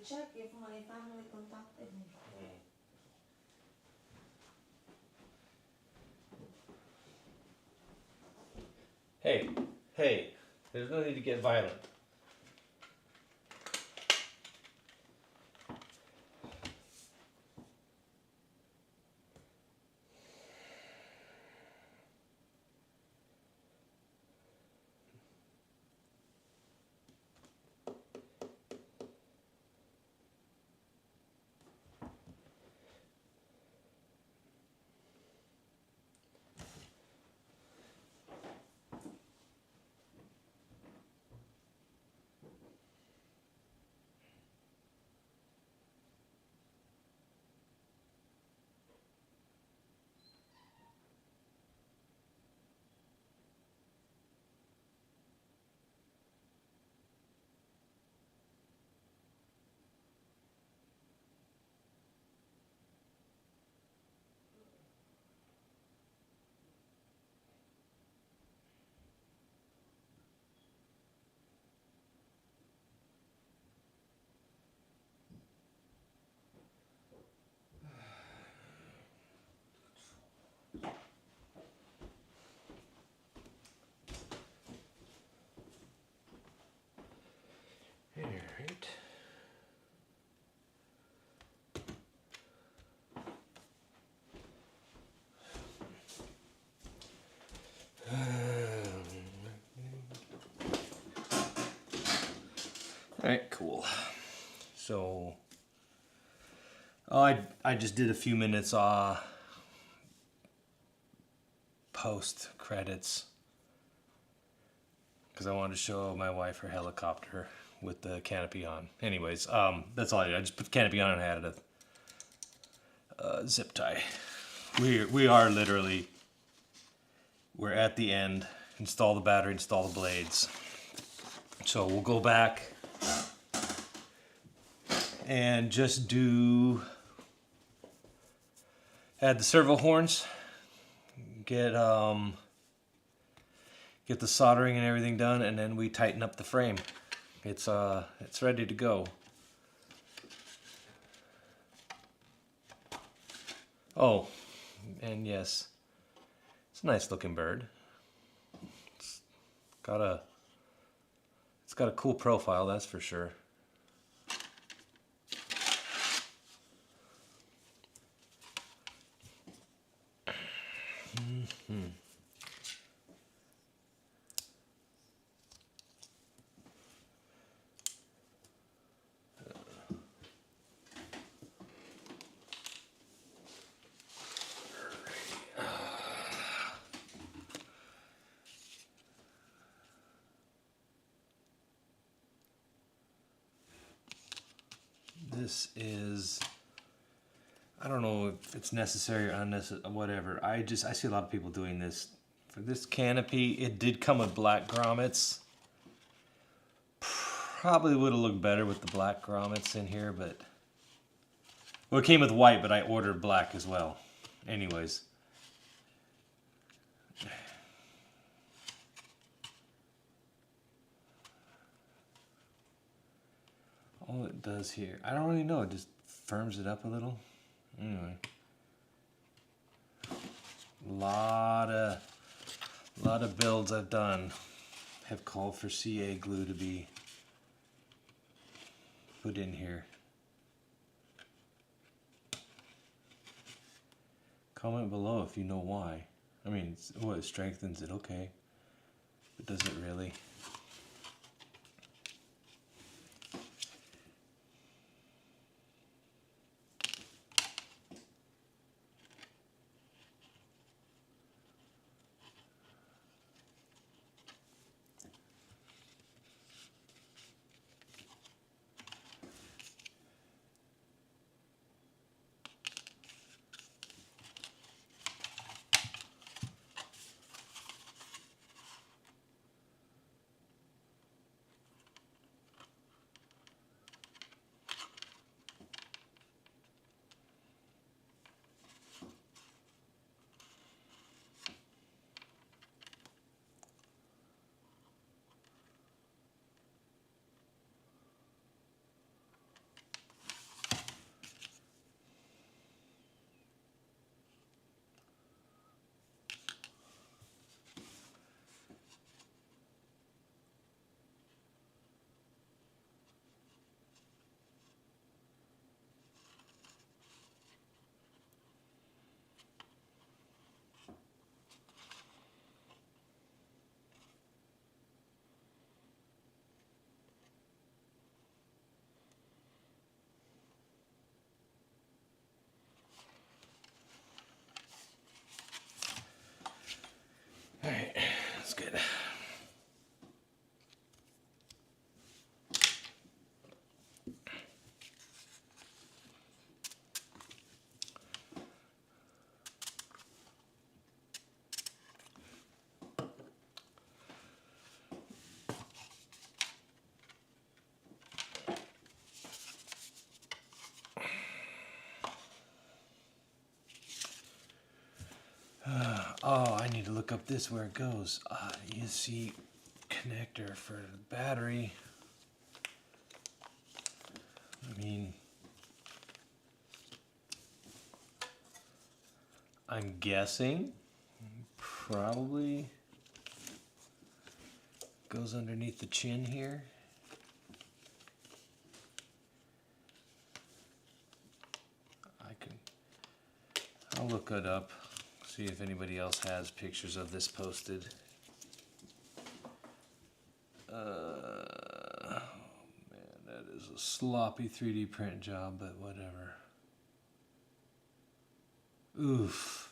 check if my family contacted me. Hey, hey, there's no need to get violent. Alright. Alright, cool. So, I just did a few minutes post credits because I wanted to show my wife her helicopter with the canopy on. Anyways, that's all I just put the canopy on and I added a zip tie. We are literally, we're at the end. Install the battery, install the blades. So we'll go back and just add the servo horns, get the soldering and everything done, and then we tighten up the frame. It's ready to go. Oh, and yes, it's a nice looking bird. It's got a cool profile, that's for sure. This is, I don't know if it's necessary or unnecessary, whatever. I see a lot of people doing this. For this canopy, it did come with black grommets. Probably would have looked better with the black grommets in here, but... Well, it came with white, but I ordered black as well. Anyways. All it does here, I don't really know, it just firms it up a little. Anyway. Lot of builds I've done have called for CA glue to be put in here. Comment below if you know why. I mean, it strengthens it, okay. But does it really? Oh, I need to look up this where it goes. ESC connector for the battery. I mean, I'm guessing probably goes underneath the chin here. I'll look it up, see if anybody else has pictures of this posted. Man, that is a sloppy 3D print job, but whatever. Oof.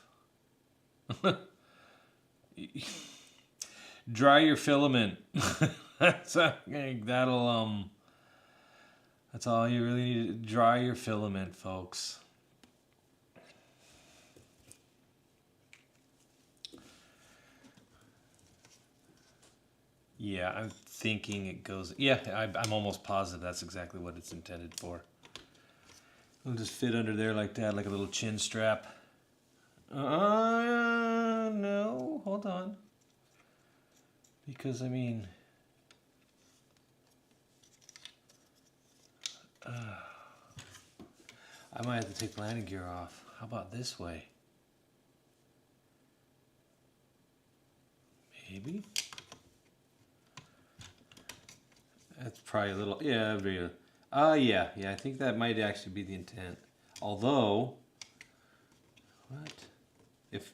Dry your filament. That's all you really need to dry your filament, folks. Yeah, I'm thinking it goes. Yeah, I'm almost positive that's exactly what it's intended for. It'll just fit under there like that, like a little chin strap. No, hold on. Because, I mean, I might have to take the landing gear off. How about this way? Maybe? That's probably a little, yeah, yeah, I think that might actually be the intent. Although, what? If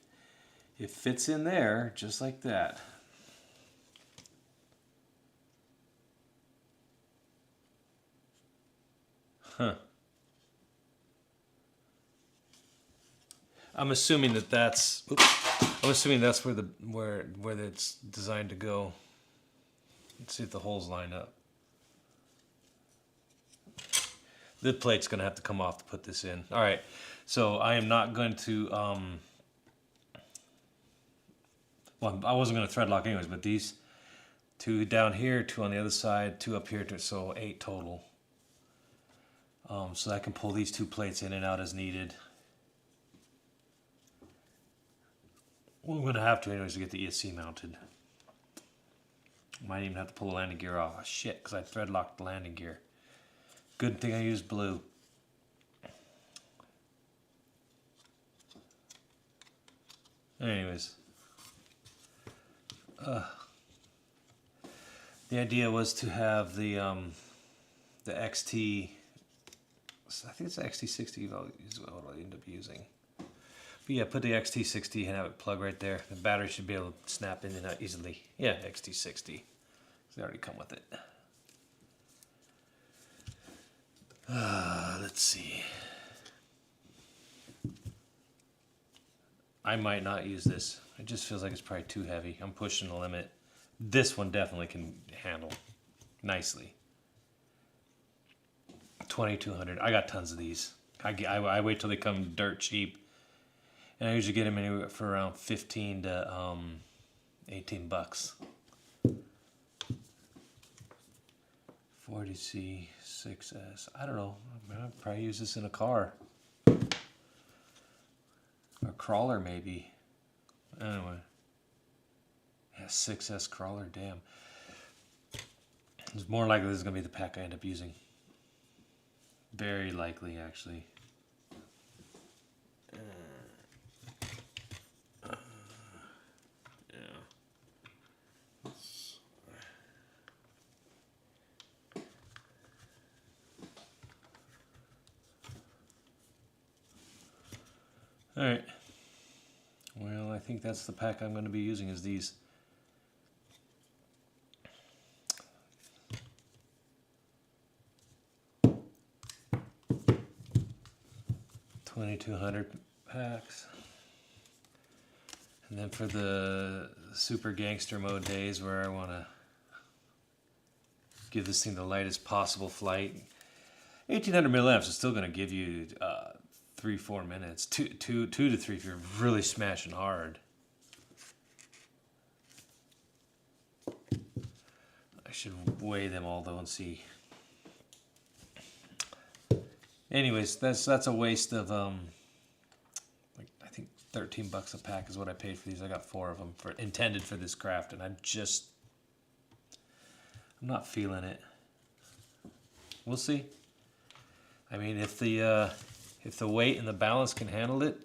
it fits in there, just like that. Huh. I'm assuming that that's, I'm assuming that's where it's designed to go. Let's see if the holes line up. The plate's going to have to come off to put this in. All right, so I am not going to, well, I wasn't going to thread lock anyways, but these 2 down here, 2 on the other side, 2 up here, so 8 total. So I can pull these 2 plates in and out as needed. Well, I'm going to have to anyways to get the ESC mounted. Might even have to pull the landing gear off. Oh, shit, because I thread locked the landing gear. Good thing I used blue. Anyways. The idea was to have the XT, I think it's the XT60 is what I'll end up using. But yeah, put the XT60 and have it plug right there. The battery should be able to snap in and out easily. Yeah, XT60. They already come with it. Let's see. I might not use this. It just feels like it's probably too heavy. I'm pushing the limit. This one definitely can handle nicely. 2200. I got tons of these. I wait till they come dirt cheap. And I usually get them anywhere for around 15 to 18 bucks. 40C 6S. I don't know. I'll probably use this in a car. A crawler maybe. Anyway. Yeah, 6S crawler, damn. It's more likely this is going to be the pack I end up using. Very likely, actually. Alright. Well, I think that's the pack I'm going to be using is these. $2,200 packs. And then for the super gangster mode days where I want to give this thing the lightest possible flight, 1800 milliamps is still going to give you 3-4 minutes, 2 to 3 if you're really smashing hard. I should weigh them all though and see. Anyways, that's a waste of like I think $13 a pack is what I paid for these. I got 4 of them intended for this craft, and I'm not feeling it. We'll see. I mean, if the weight and the balance can handle it,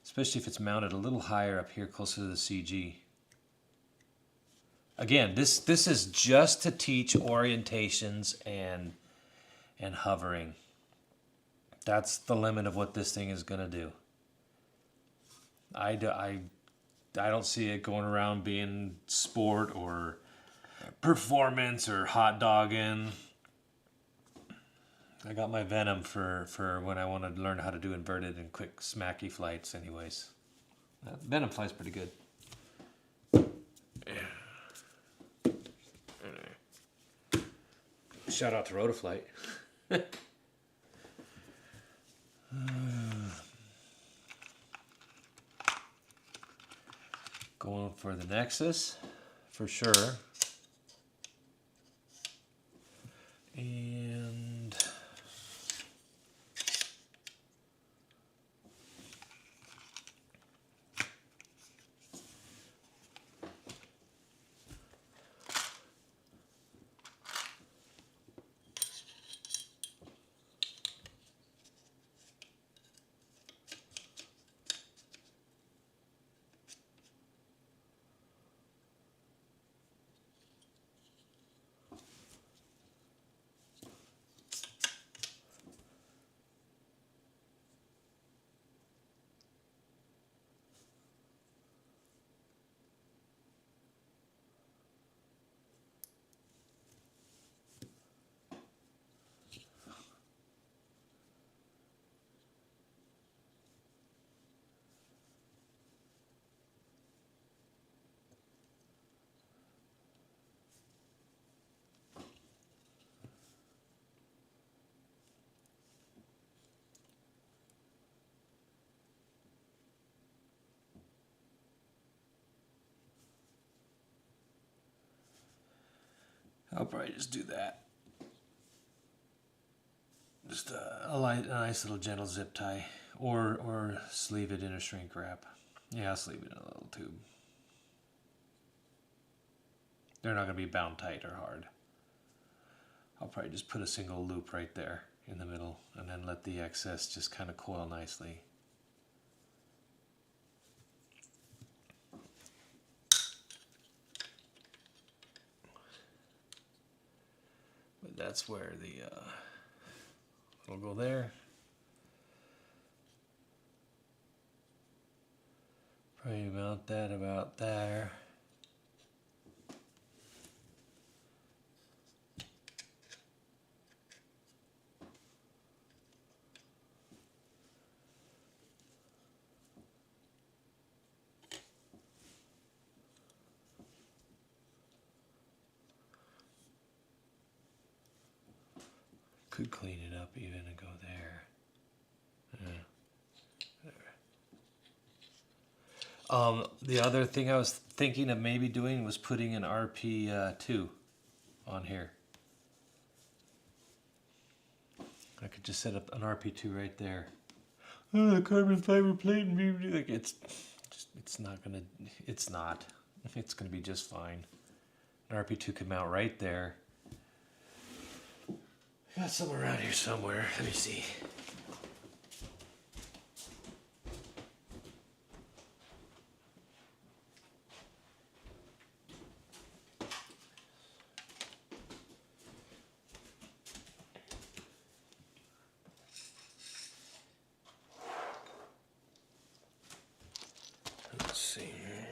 especially if it's mounted a little higher up here closer to the CG. Again, this is just to teach orientations and hovering. That's the limit of what this thing is going to do. I don't see it going around being sport or performance or hot dogging. I got my Venom for when I want to learn how to do inverted and quick smacky flights anyways. Venom flies pretty good. Shout out to Rotaflight. Going for the Nexus, for sure. And I'll probably just do that. Just a nice little gentle zip tie, or sleeve it in a shrink wrap. Yeah, I'll sleeve it in a little tube. They're not going to be bound tight or hard. I'll probably just put a single loop right there in the middle and then let the excess just kind of coil nicely. But that's where the it'll go there. Probably mount that about there. Could clean it up even and go there. There. The other thing I was thinking of maybe doing was putting an RP2 on here. I could just set up an RP2 right there. Oh, the carbon fiber plate and like it's not gonna. It's not. It's gonna be just fine. An RP2 could mount right there. Got some around here somewhere. Let me see. Let's see here.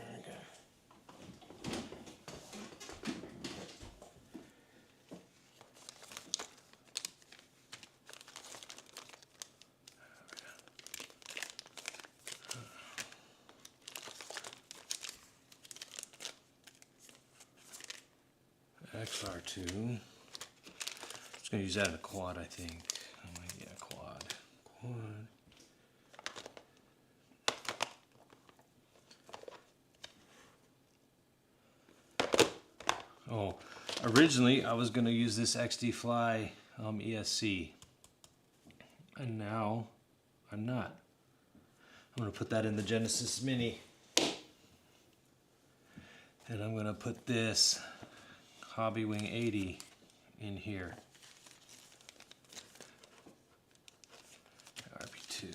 XR2. Just gonna use that in a quad, I think. Oh, yeah, quad. Oh, originally I was gonna use this XD Fly ESC, and now I'm not. I'm going to put that in the Genesis Mini. And I'm going to put this Hobby Wing 80 in here. RP2.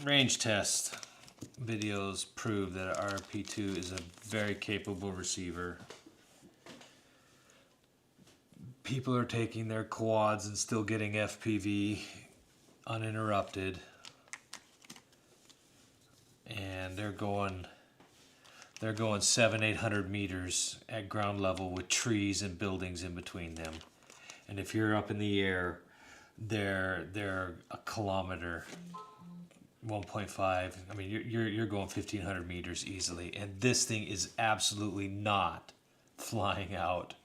Range test videos prove that RP2 is a very capable receiver. People are taking their quads and still getting FPV uninterrupted, and they're going 700-800 meters at ground level with trees and buildings in between them. And if you're up in the air, they're a kilometer, 1.5. I mean, you're going 1,500 meters easily, and this thing is absolutely not flying out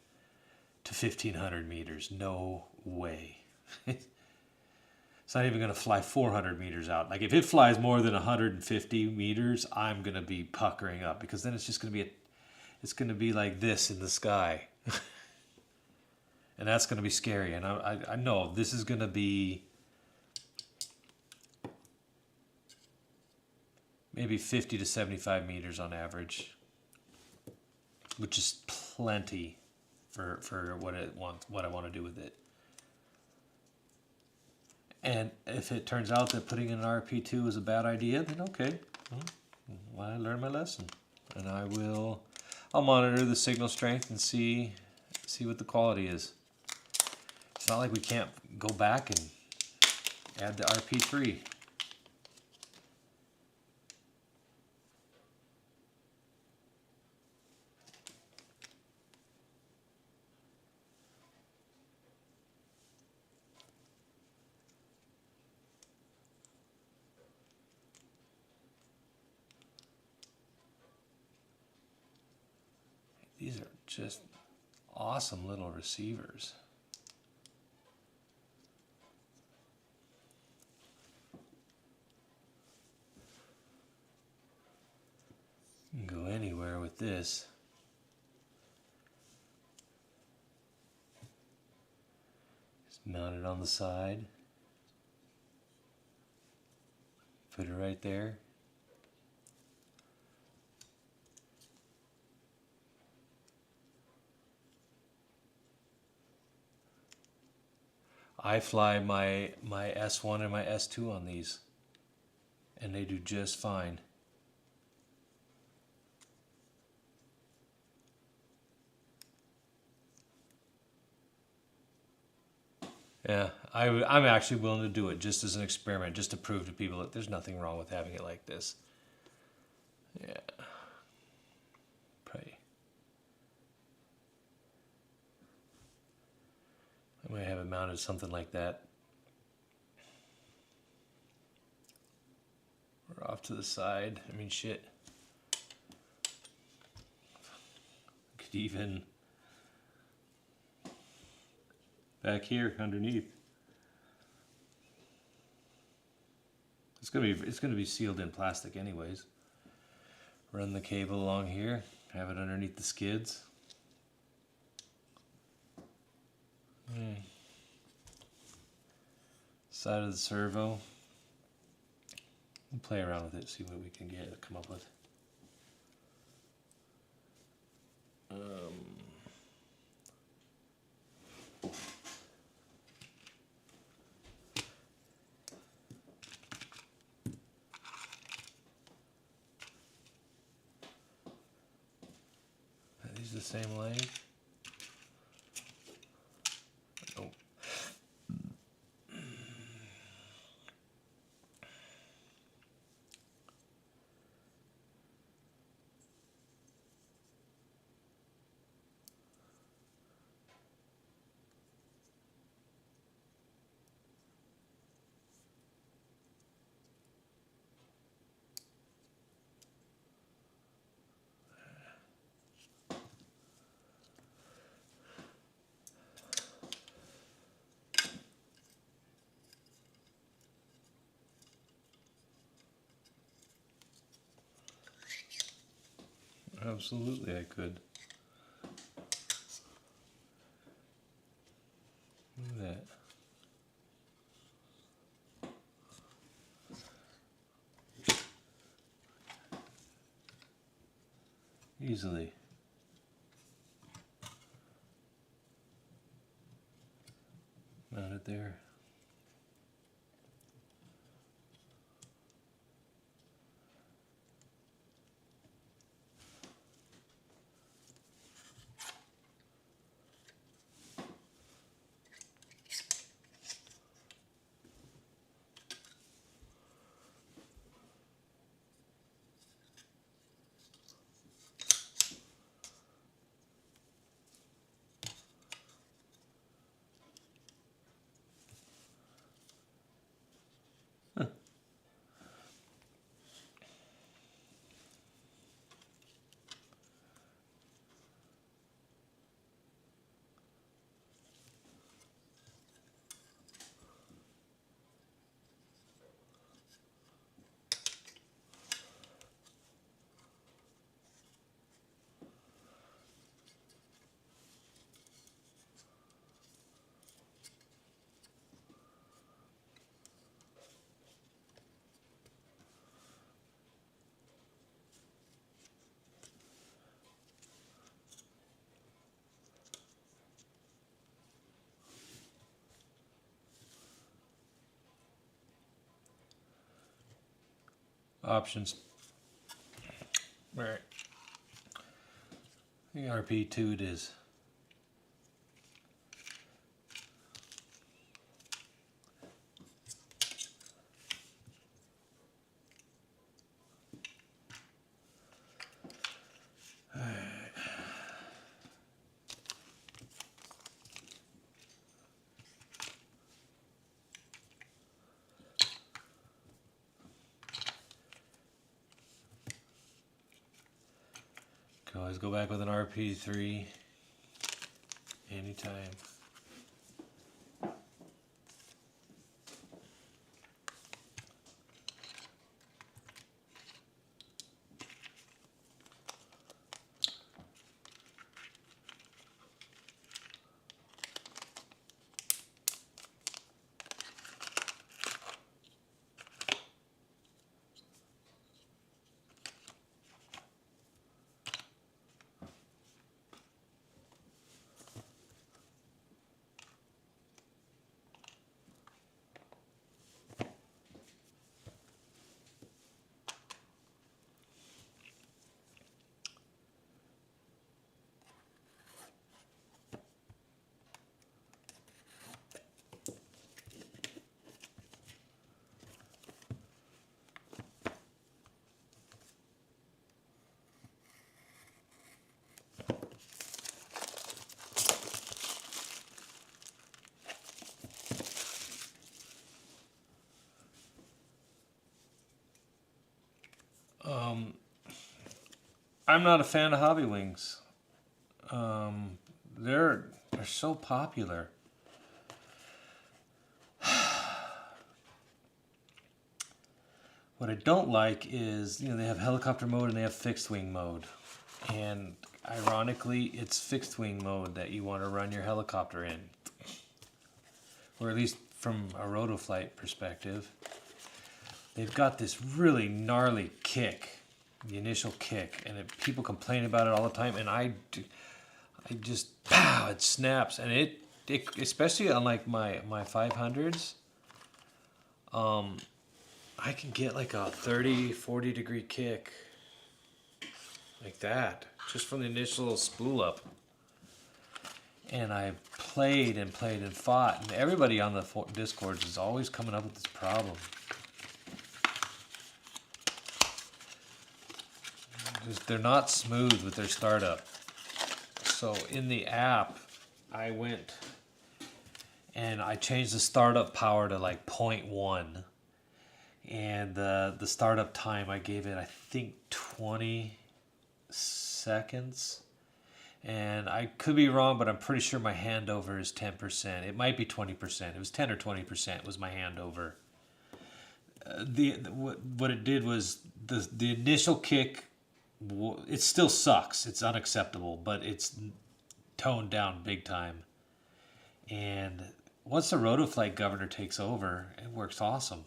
to 1,500 meters. No way. It's not even going to fly 400 meters out. Like, if it flies more than 150 meters, I'm going to be puckering up, because then it's just going to be it's going to be like this in the sky. And that's going to be scary. And I know this is going to be maybe 50 to 75 meters on average, which is plenty for what I want to do with it. And if it turns out that putting in an RP2 is a bad idea, then okay, well, I learned my lesson, and I'll monitor the signal strength and see what the quality is. It's not like we can't go back and add the RP3. These are just awesome little receivers. You can go anywhere with this. Just mount it on the side. Put it right there. I fly my S1 and my S2 on these, and they do just fine. Yeah, I'm actually willing to do it just as an experiment, just to prove to people that there's nothing wrong with having it like this. Yeah. Pray. I might have it mounted something like that. Or off to the side. I mean, shit. Could even back here underneath. It's gonna be sealed in plastic anyways. Run the cable along here, have it underneath the skids. Side of the servo. We'll play around with it, see what we can come up with. the same leg. Nope. Absolutely, I could. Look at that. Easily. Mount it there. Options. Alright. The RP2 it is. Can always go back with an RP3 anytime. I'm not a fan of hobby wings. They're so popular. What I don't like is, they have helicopter mode and they have fixed wing mode. And ironically, it's fixed wing mode that you want to run your helicopter in. Or at least from a rotoflight perspective. They've got this really gnarly kick, the initial kick, and people complain about it all the time, and I just, pow, it snaps, and it especially on like my 500s, I can get like a 30, 40 degree kick like that. just from the initial little spool up. And I played and played and fought, and everybody on the Discords is always coming up with this problem. They're not smooth with their startup. So in the app, I went and I changed the startup power to like 0.1. And the startup time, I gave it, I think, 20 seconds. And I could be wrong, but I'm pretty sure my handover is 10%. It might be 20%. It was 10 or 20% was my handover. What it did was the initial kick, it still sucks. It's unacceptable, but it's toned down big time. And once the Rotoflight governor takes over, it works awesome.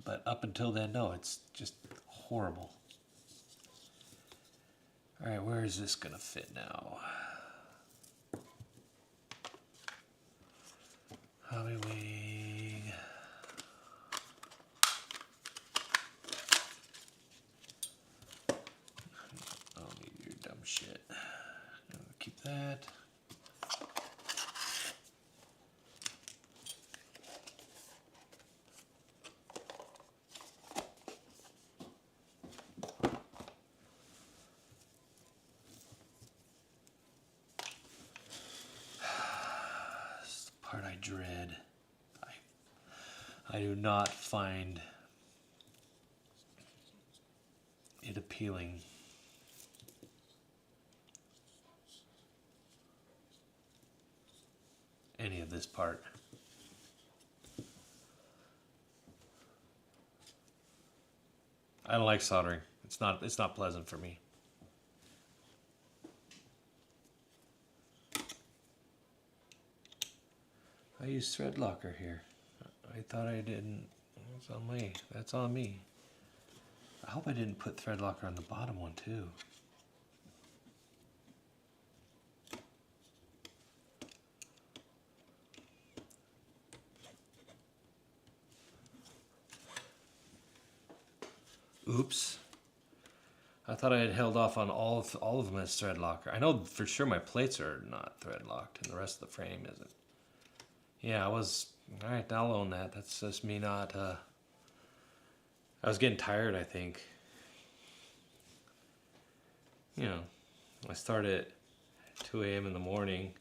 But up until then, no, it's just horrible. All right, where is this going to fit now? Hobby wing. I don't need your dumb shit. Keep that. Part I dread. I do not find it appealing. Any of this part. I don't like soldering. It's not pleasant for me. I use thread locker here. I thought I didn't. That's on me. That's on me. I hope I didn't put thread locker on the bottom one too. Oops. I thought I had held off on all of them as thread locker. I know for sure my plates are not thread locked and the rest of the frame isn't. Yeah, I was. Alright, I'll own that. That's just me not. I was getting tired, I think. You know, I started at 2 a.m. in the morning.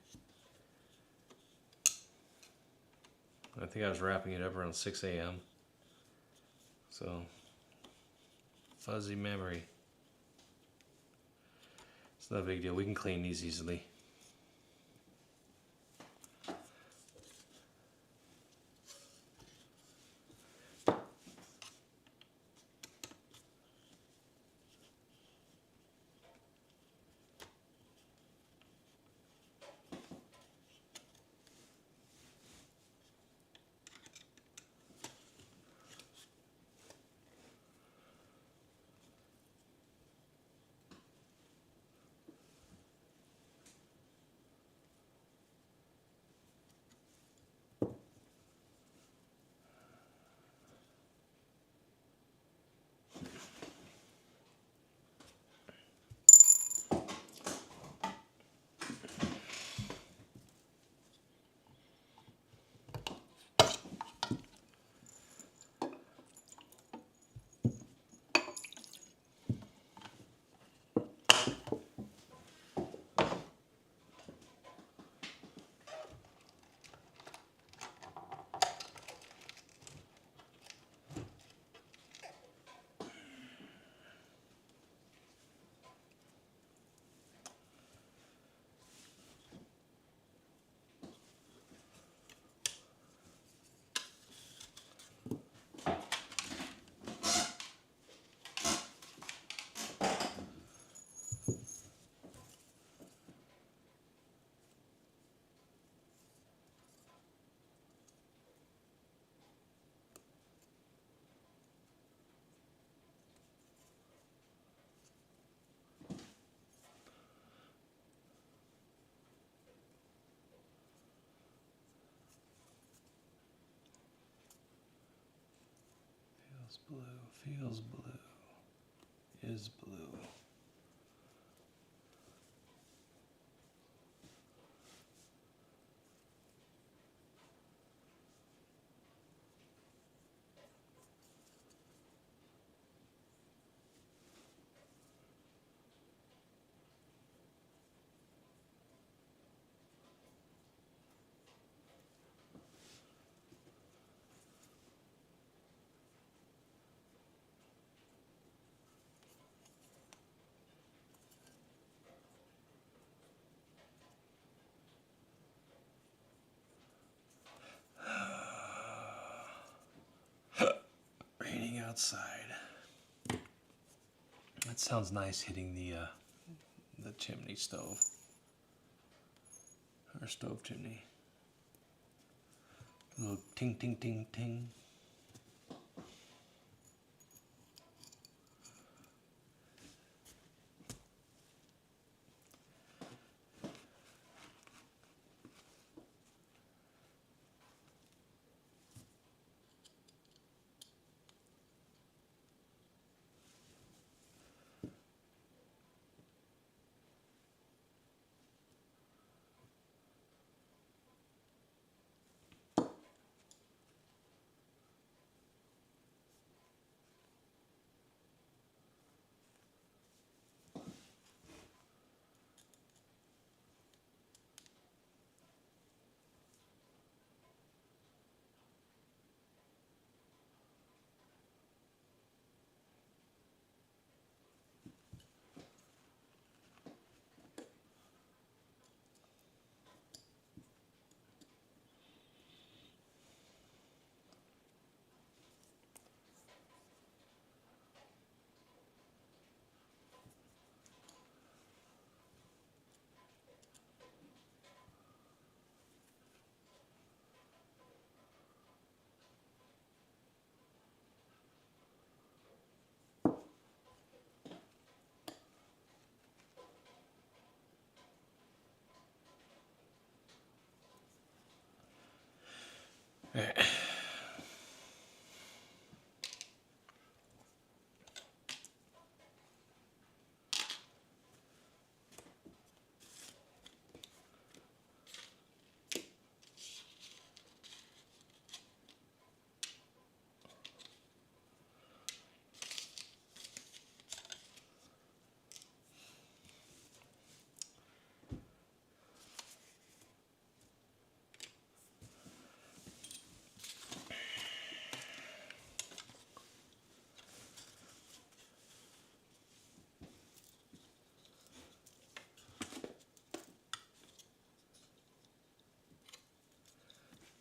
I think I was wrapping it up around 6 a.m. So, fuzzy memory. It's not a big deal. We can clean these easily. Feels blue, is blue. outside. That sounds nice hitting the chimney stove. Or stove chimney. A little ting ting ting ting.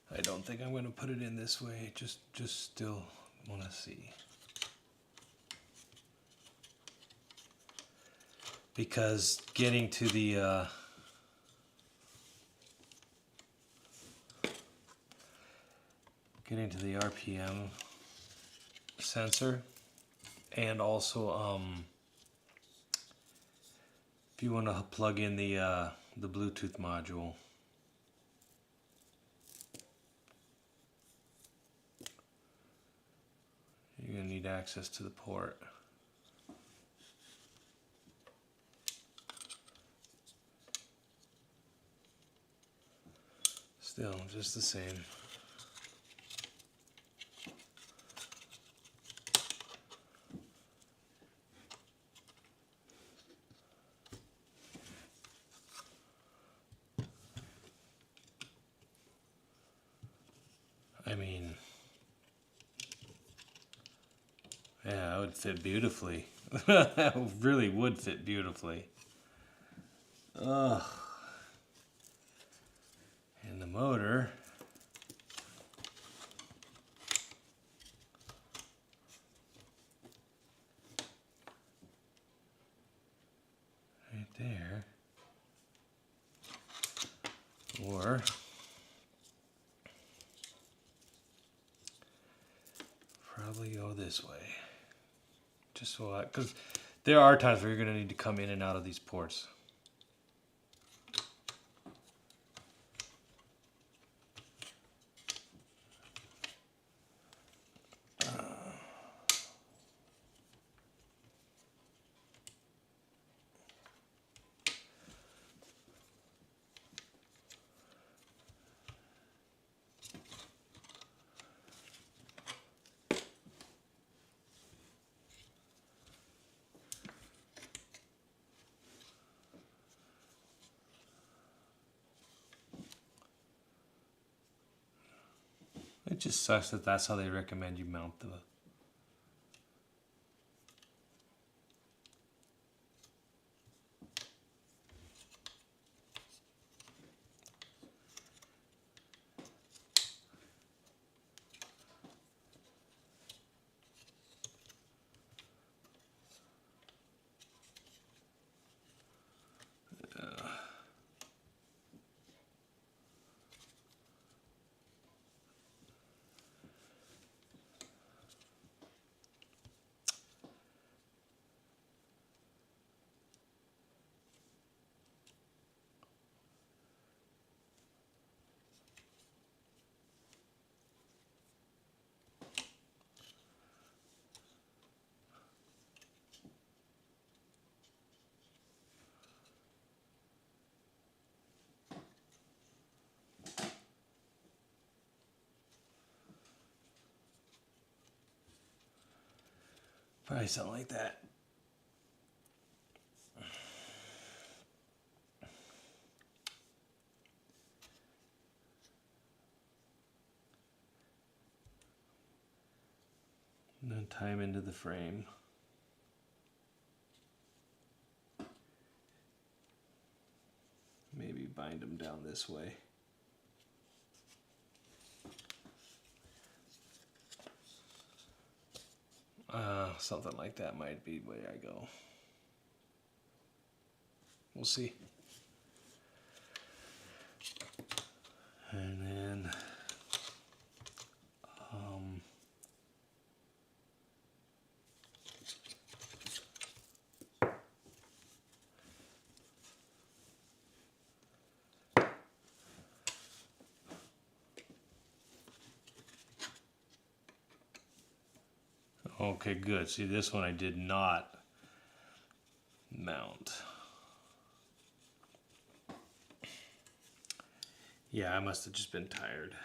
I don't think I'm going to put it in this way. Just still want to see. Because getting to the RPM sensor, and also if you want to plug in the Bluetooth module. You're going to need access to the port. Still, just the same. I mean, yeah, it would fit beautifully. That really would fit beautifully. Ugh. And the motor. Right there. Or probably go this way. Just so because there are times where you're going to need to come in and out of these ports. It just sucks that that's how they recommend you mount the. Probably something like that. And then tie them into the frame. Maybe bind them down this way. Something like that might be the way I go. We'll see. And then okay, good. See, this one I did not mount. Yeah, I must have just been tired.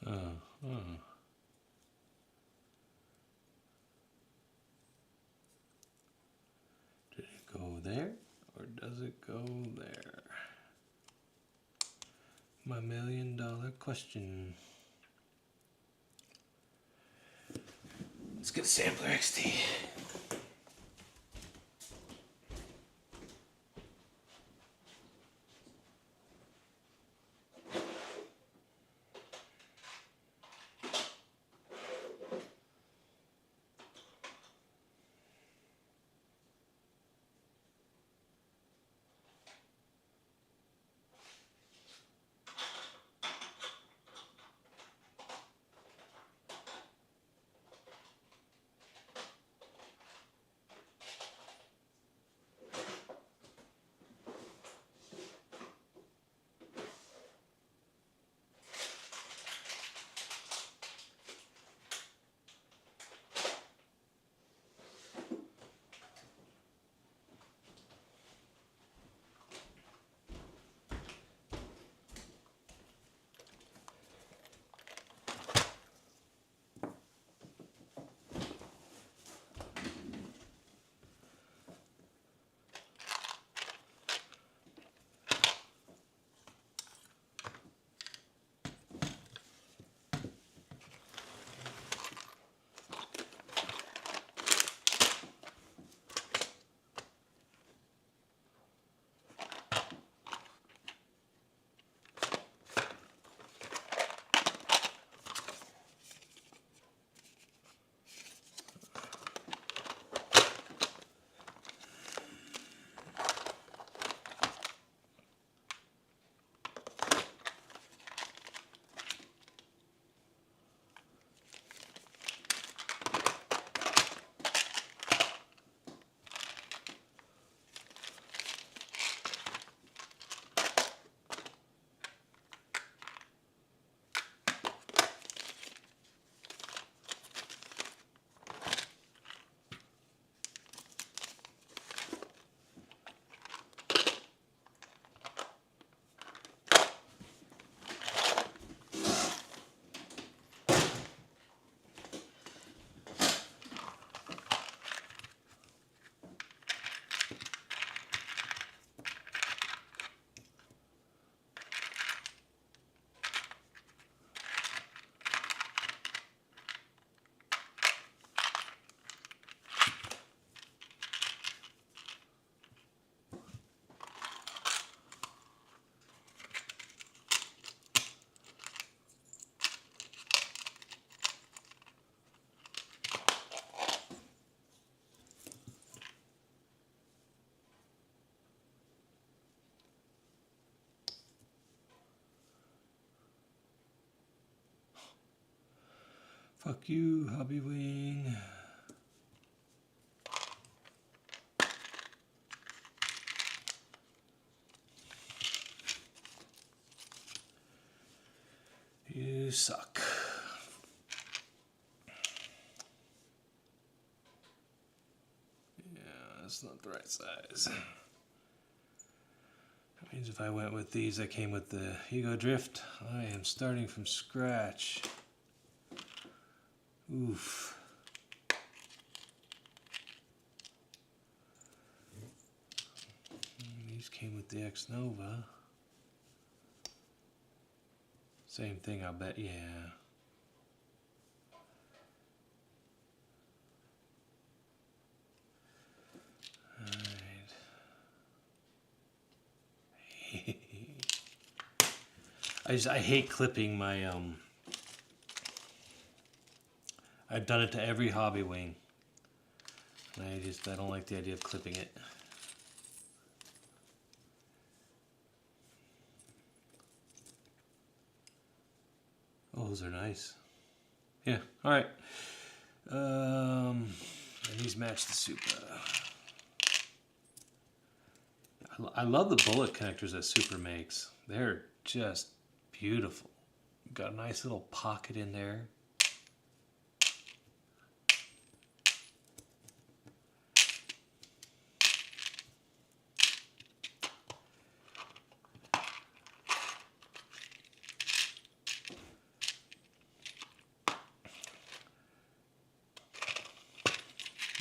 Okay. Did it go there or does it go there? My $1,000,000 question. Let's get Sampler XT. Fuck you, Hobby Wing. You suck. Yeah, that's not the right size. That means if I went with these that came with the Ego Drift, I am starting from scratch. Oof. These came with the X Nova. Same thing, I'll bet, yeah. Alright. I hate clipping my, I've done it to every Hobby Wing. And I don't like the idea of clipping it. Oh, those are nice. Yeah, alright. And these match the Super. I love the bullet connectors that Super makes. They're just beautiful. Got a nice little pocket in there.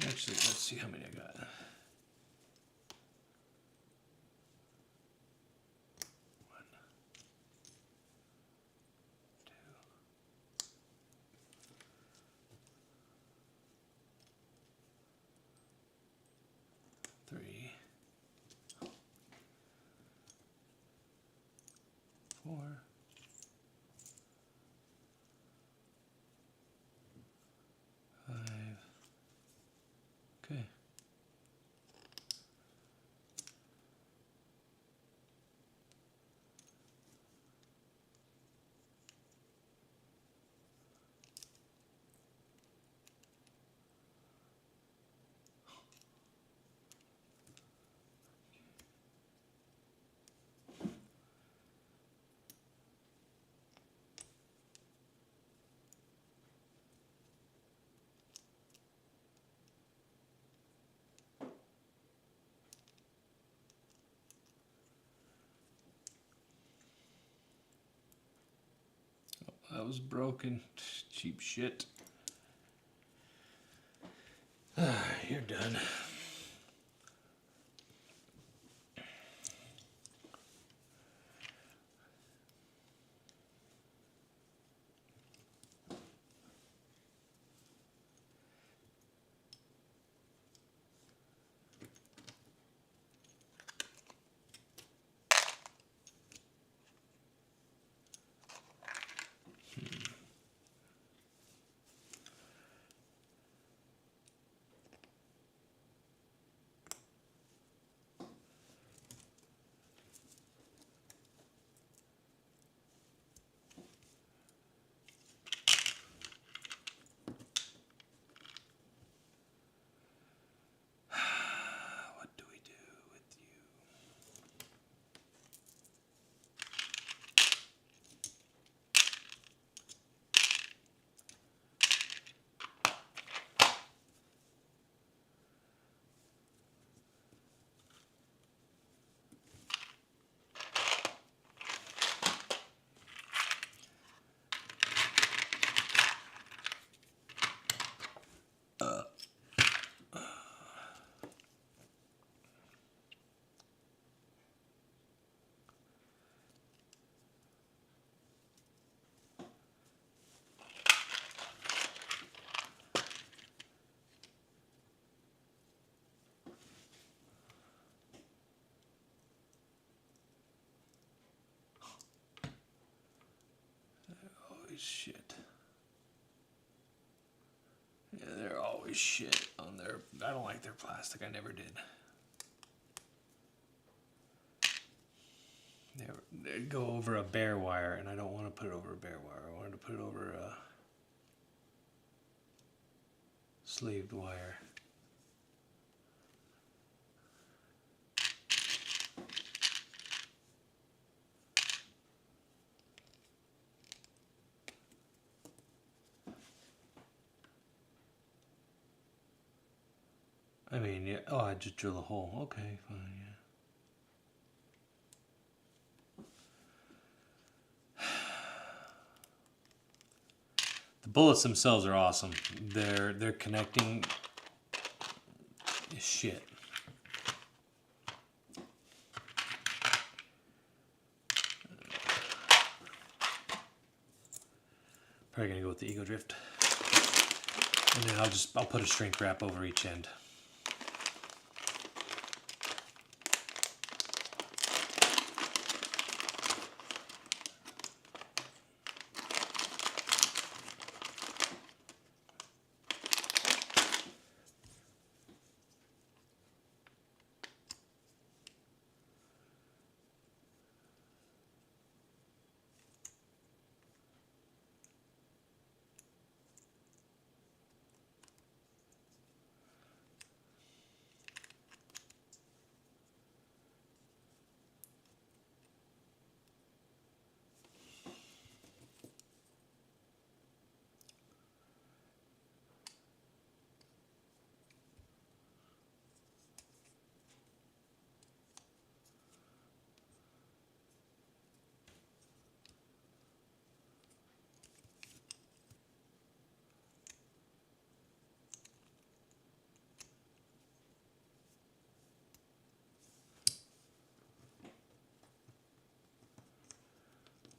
Actually, let's see how many I got. 1, 2, 3, 4, 5. Okay. That was broken. Cheap shit. You're done. What do we do with you? Always shit. Yeah, they're always shit on their... I don't like their plastic. I never did. They'd go over a bare wire, and I don't want to put it over a bare wire. I wanted to put it over Sleeved wire. I mean, yeah. Oh, I just drill a hole. Okay, fine, yeah. The bullets themselves are awesome. They're connecting is shit. Probably gonna go with the Ego Drift, and then I'll put a shrink wrap over each end.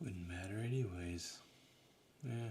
Wouldn't matter anyways. Yeah.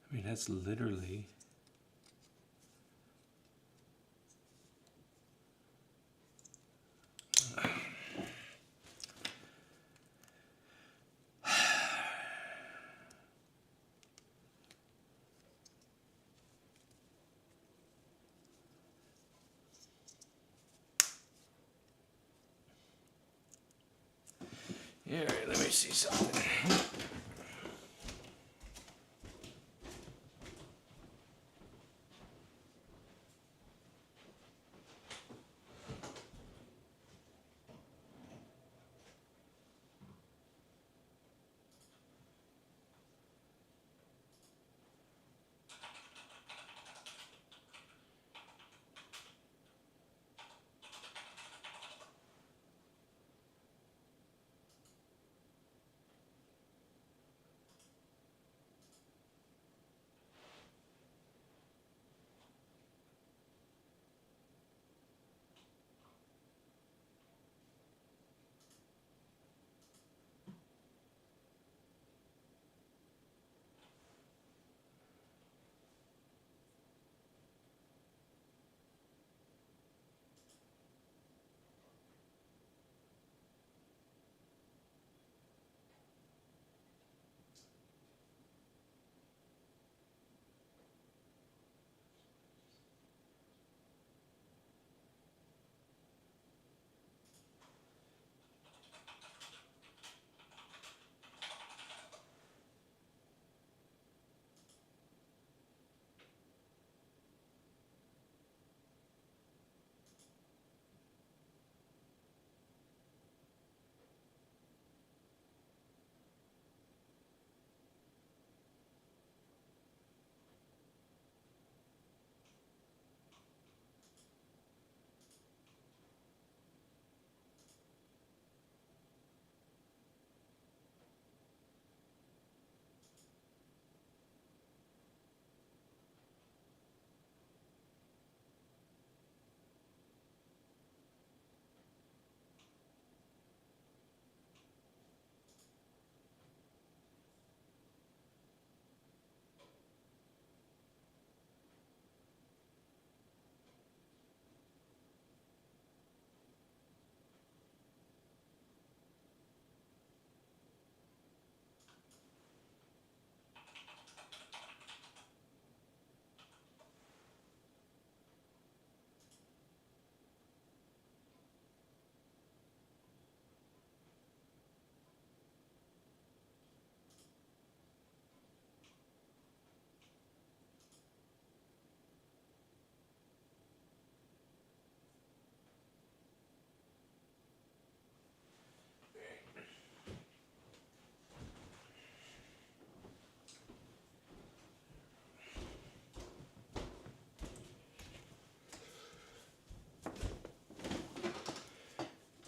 I mean, that's literally. Yeah, let me see something.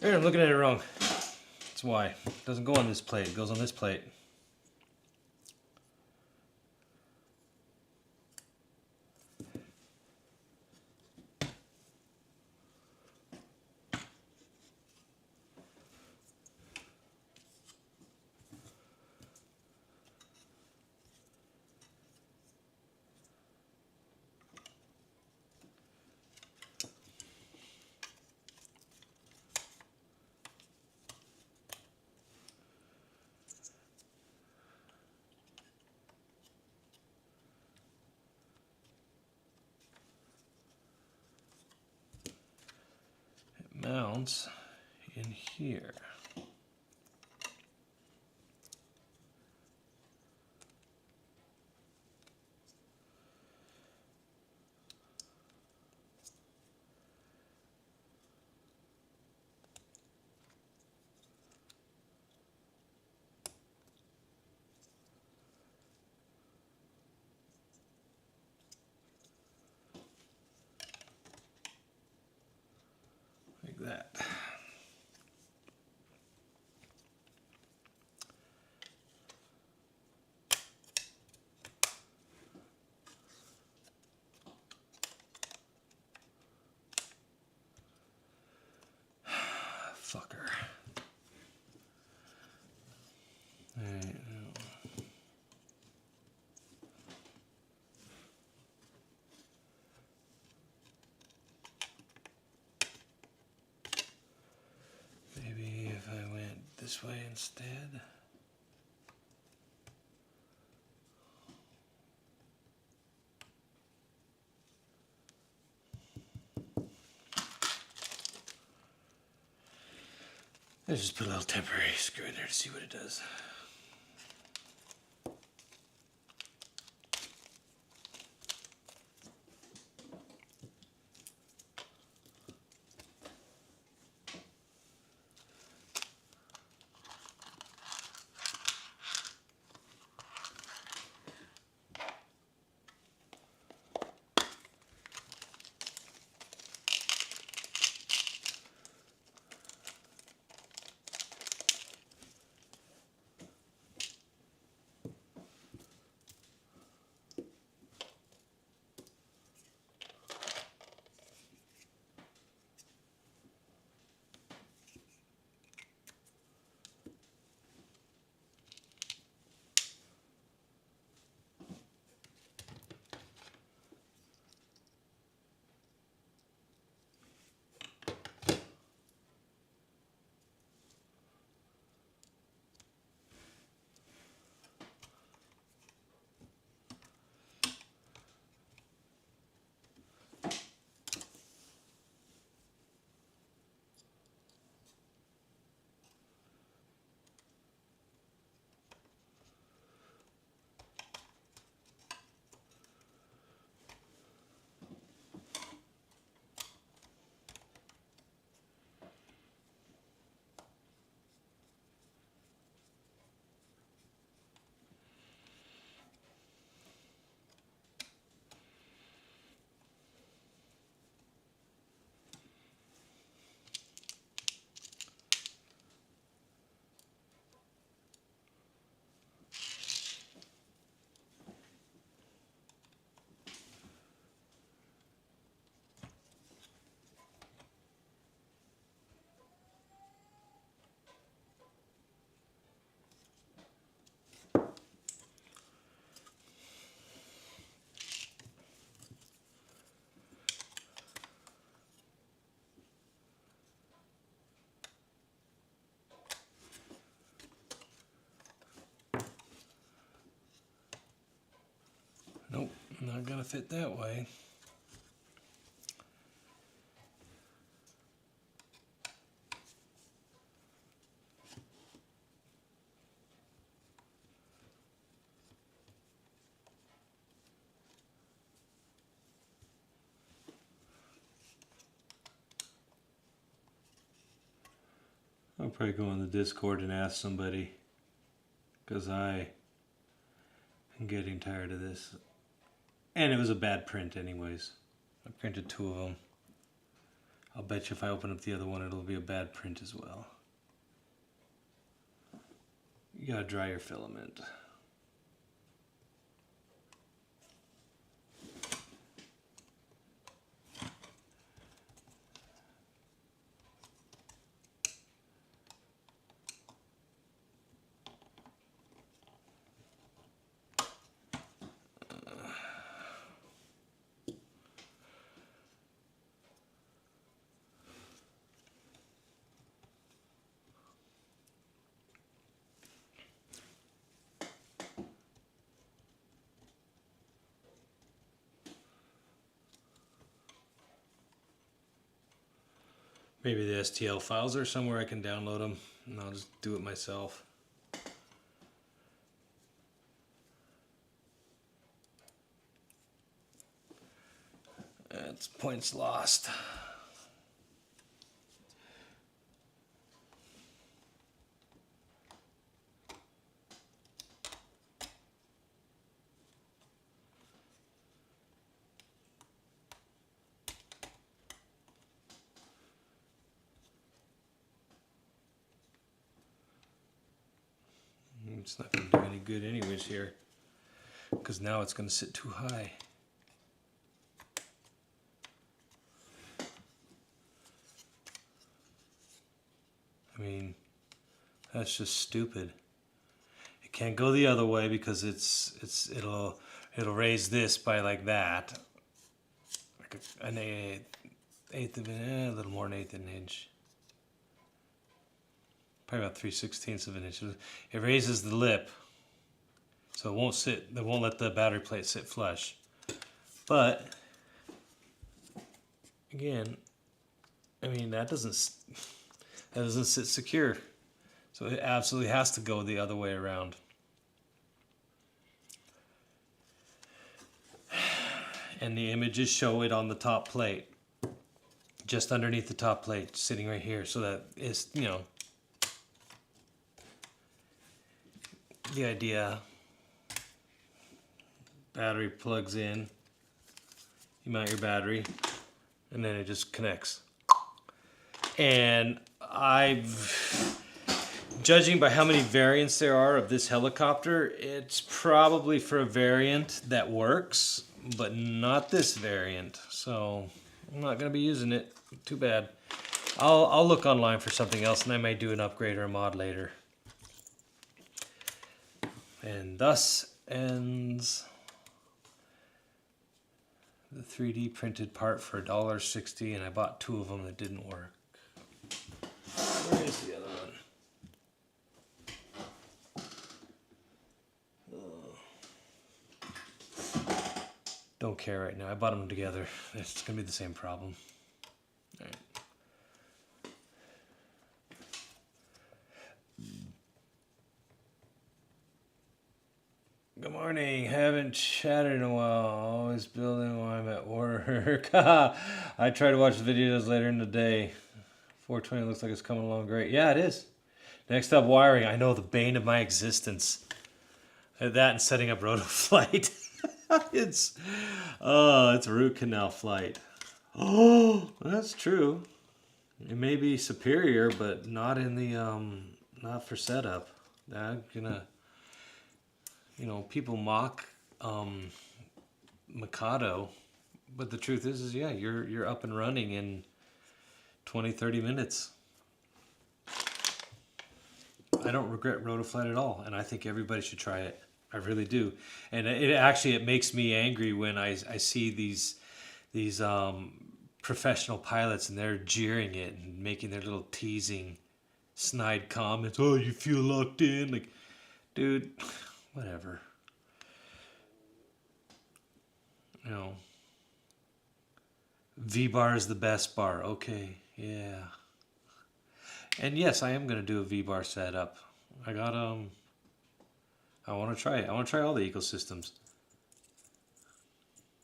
Here, I'm looking at it wrong. That's why. It doesn't go on this plate. It goes on this plate. Mounts in here. Like that. Fucker. Alright, maybe if I went this way instead. Let's just put a little temporary screw in there to see what it does. Nope, not gonna fit that way. I'll probably go on the Discord and ask somebody, because I am getting tired of this. And it was a bad print anyways. I printed 2 of them. I'll bet you if I open up the other one, it'll be a bad print as well. You gotta dry your filament. Maybe the STL files are somewhere I can download them, and I'll just do it myself. That's points lost. It's not going to do any good anyways here, because now it's going to sit too high. I mean, that's just stupid. It can't go the other way because it'll raise this by like that, like an eighth of an a little more than an eighth of an inch. Probably about 3/16 of an inch. It raises the lip, so it won't sit. It won't let the battery plate sit flush. But again, I mean that doesn't sit secure, so it absolutely has to go the other way around. And the images show it on the top plate, just underneath the top plate, sitting right here, so that it's, you know, the idea. Battery plugs in, you mount your battery, and then it just connects. And judging by how many variants there are of this helicopter, it's probably for a variant that works, but not this variant. So I'm not going to be using it. Too bad. I'll look online for something else, and I might do an upgrade or a mod later. And thus ends the 3D printed part for $1.60, and I bought 2 of them that didn't work. Where is the other one? Oh. Don't care right now. I bought them together. It's going to be the same problem. All right. Good morning. Haven't chatted in a while. Always building while I'm at work. I try to watch the videos later in the day. 420 looks like it's coming along great. Yeah, it is. Next up, wiring. I know, the bane of my existence. That and setting up Rotoflight. it's a root canal flight. Oh, that's true. It may be superior, but not in the not for setup. I'm gonna. You know, people mock Mikado, but the truth is yeah, you're up and running in 20-30 minutes. I don't regret Rotoflight at all, and I think everybody should try it. I really do. And it makes me angry when I see these professional pilots and they're jeering it and making their little teasing snide comments. Oh, you feel locked in, like, dude. Whatever. You know, V-bar is the best bar. Okay, yeah. And yes, I am going to do a V-bar setup. I got, I want to try it. I want to try all the ecosystems.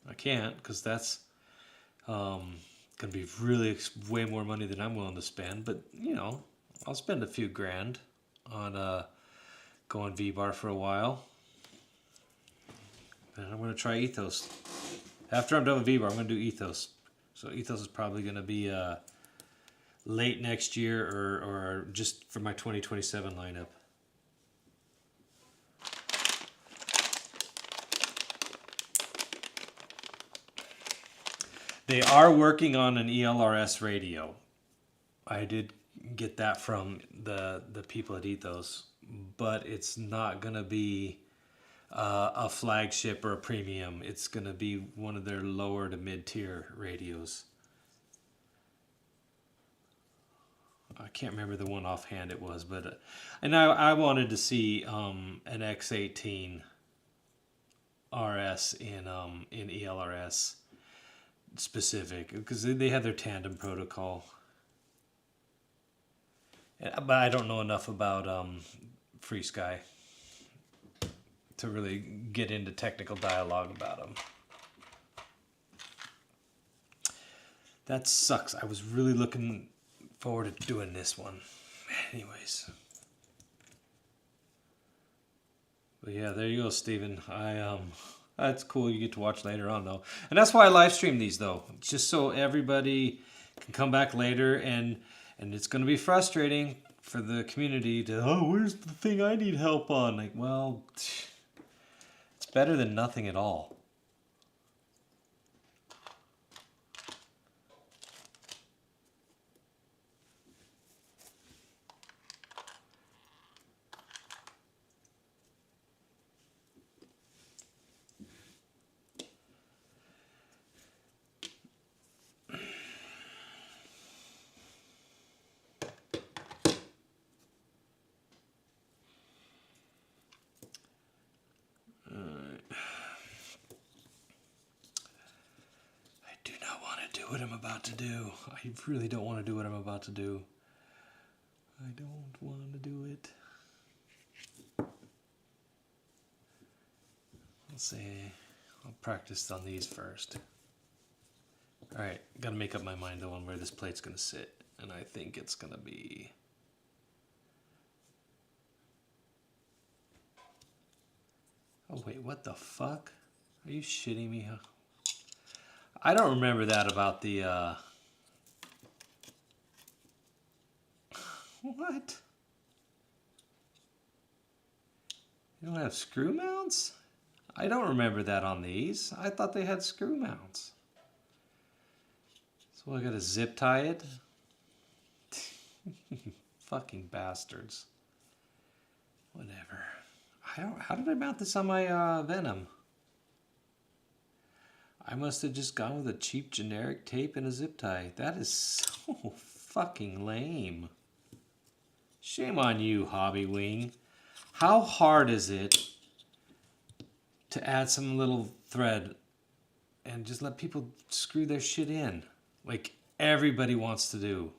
I can't, because that's going to be really way more money than I'm willing to spend. But, you know, I'll spend a few grand on going V-bar for a while. And I'm going to try Ethos. After I'm done with V-bar, I'm going to do Ethos. So Ethos is probably going to be late next year or just for my 2027 lineup. They are working on an ELRS radio. I did get that from the people at Ethos, but it's not going to be a flagship or a premium. It's going to be one of their lower to mid-tier radios. I can't remember the one offhand it was, but and I wanted to see an X18 RS in ELRS specific because they had their tandem protocol. But I don't know enough about Free Sky to really get into technical dialogue about them. That sucks. I was really looking forward to doing this one. Anyways. But yeah, there you go, Steven. That's cool. You get to watch later on, though. And that's why I live stream these, though. Just so everybody can come back later and it's going to be frustrating for the community to, oh, where's the thing I need help on? Like, well, it's better than nothing at all. What I'm about to do. I really don't want to do what I'm about to do. I don't want to do it. Let's see. I'll practice on these first. Alright, gotta make up my mind though on where this plate's gonna sit. And I think it's gonna be... Oh wait, what the fuck? Are you shitting me? I don't remember that about the, What? You don't have screw mounts? I don't remember that on these. I thought they had screw mounts. So I gotta zip tie it? Fucking bastards. Whatever. How did I mount this on my Venom? I must have just gone with a cheap generic tape and a zip tie. That is so fucking lame. Shame on you, Hobby Wing. How hard is it to add some little thread and just let people screw their shit in? Like everybody wants to do.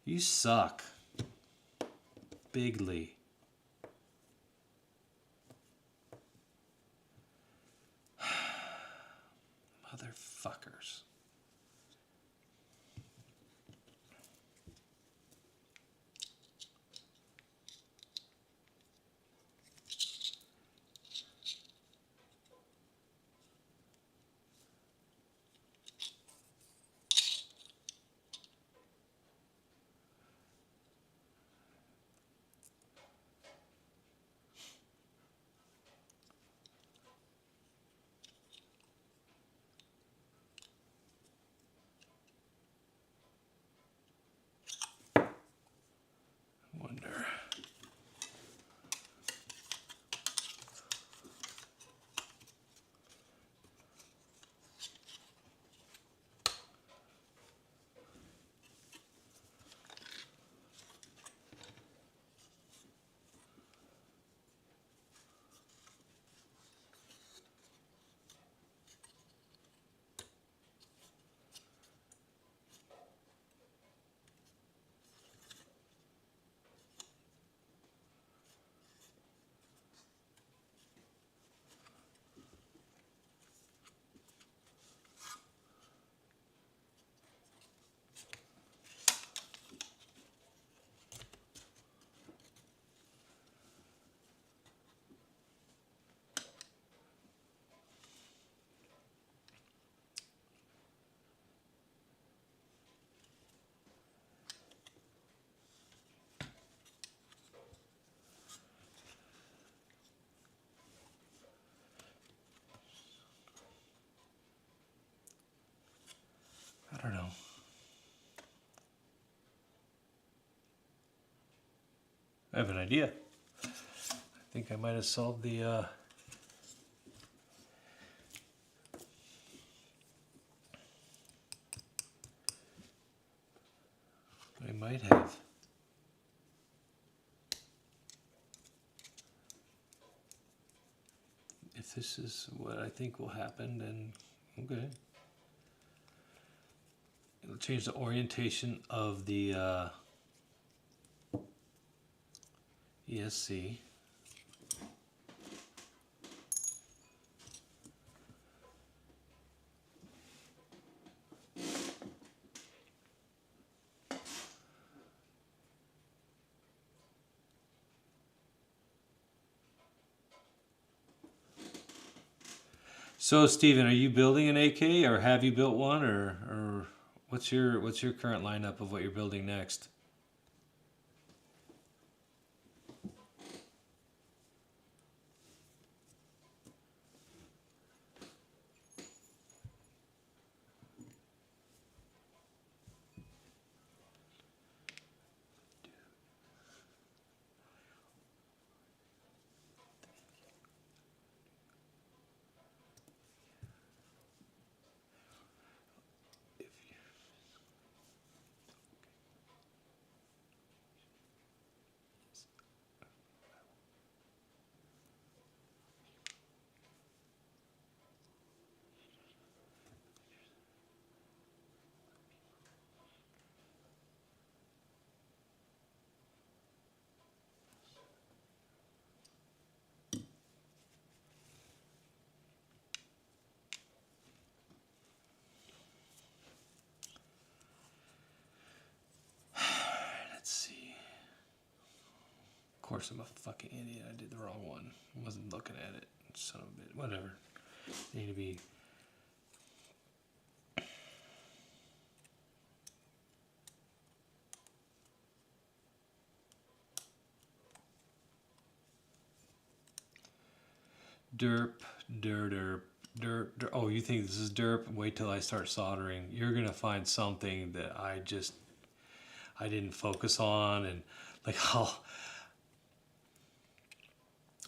You suck. Bigly. Motherfuckers. have an idea. I think I might have solved the... I might have. If this is what I think will happen, then okay. It'll change the orientation of the ESC. So, Steven, are you building an AK, or have you built one, or what's your current lineup of what you're building next? Let's see. Of course, I'm a fucking idiot. I did the wrong one. I wasn't looking at it. Son of a bitch. Whatever. They need to be... Derp, derp, derp. Oh, you think this is derp? Wait till I start soldering. You're gonna find something that I didn't focus on, and like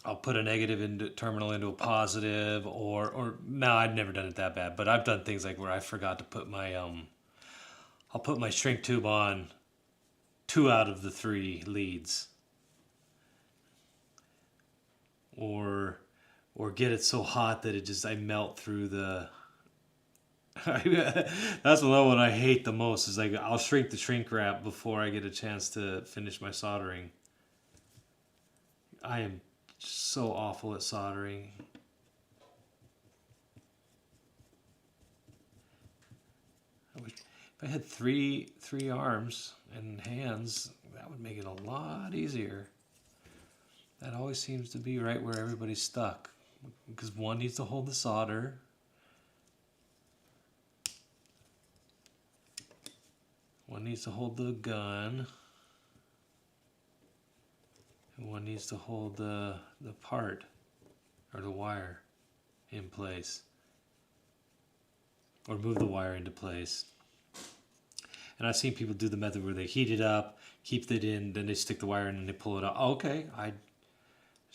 I'll put a negative into terminal into a positive, or no, I've never done it that bad, but I've done things like where I forgot to put my I'll put my shrink tube on 2 out of the 3 leads, or get it so hot that I melt through the... That's the one I hate the most, is like I'll shrink the shrink wrap before I get a chance to finish my soldering. I am so awful at soldering. If I had three arms and hands, that would make it a lot easier. That always seems to be right where everybody's stuck. Because one needs to hold the solder. One needs to hold the gun. And one needs to hold the part, or the wire, in place. Or move the wire into place. And I've seen people do the method where they heat it up, keep it in, then they stick the wire in and they pull it out. Okay, I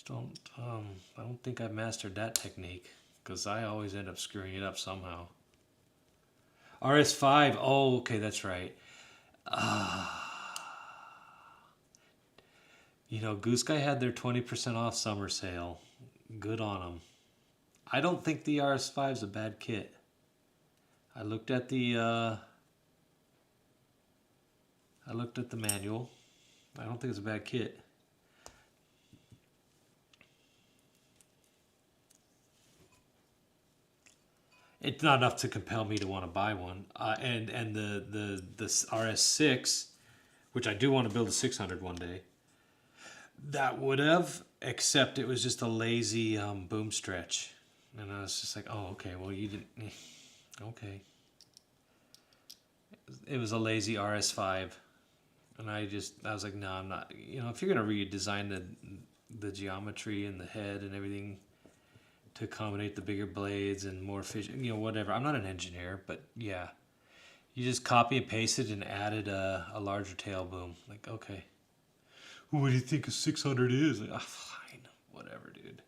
don't think I've mastered that technique, because I always end up screwing it up somehow. RS5, oh, okay, that's right. You know, Goose Guy had their 20% off summer sale. Good on them. I don't think the RS5 is a bad kit. I looked at the manual. I don't think it's a bad kit. It's not enough to compel me to want to buy one. And the RS6, which I do want to build a 600 one day, that would have, except it was just a lazy boom stretch. And I was just like, oh, okay, well, you didn't... Okay. It was a lazy RS5. And I was like, no, I'm not... You know, if you're going to redesign the geometry and the head and everything to accommodate the bigger blades and more efficient, you know, whatever. I'm not an engineer, but yeah. You just copy and pasted and added a larger tail boom. Like, okay. What do you think a 600 is? Like, fine, whatever, dude.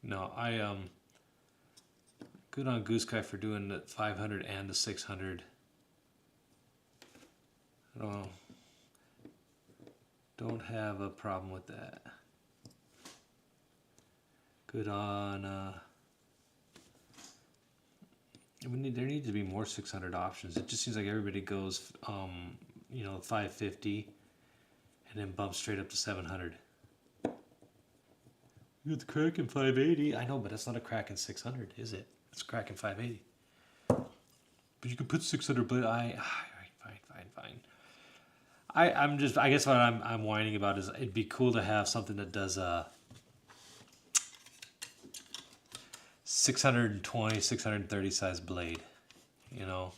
No, good on Goose Guy for doing the 500 and the 600. I don't have a problem with that. Good on. There needs to be more 600 options. It just seems like everybody goes, 550, and then bumps straight up to 700. You got the Kraken 580. I know, but that's not a Kraken 600, is it? It's a Kraken 580. But you can put 600 blade. Fine. I guess what I'm whining about is it'd be cool to have something that does 620, 630 size blade, and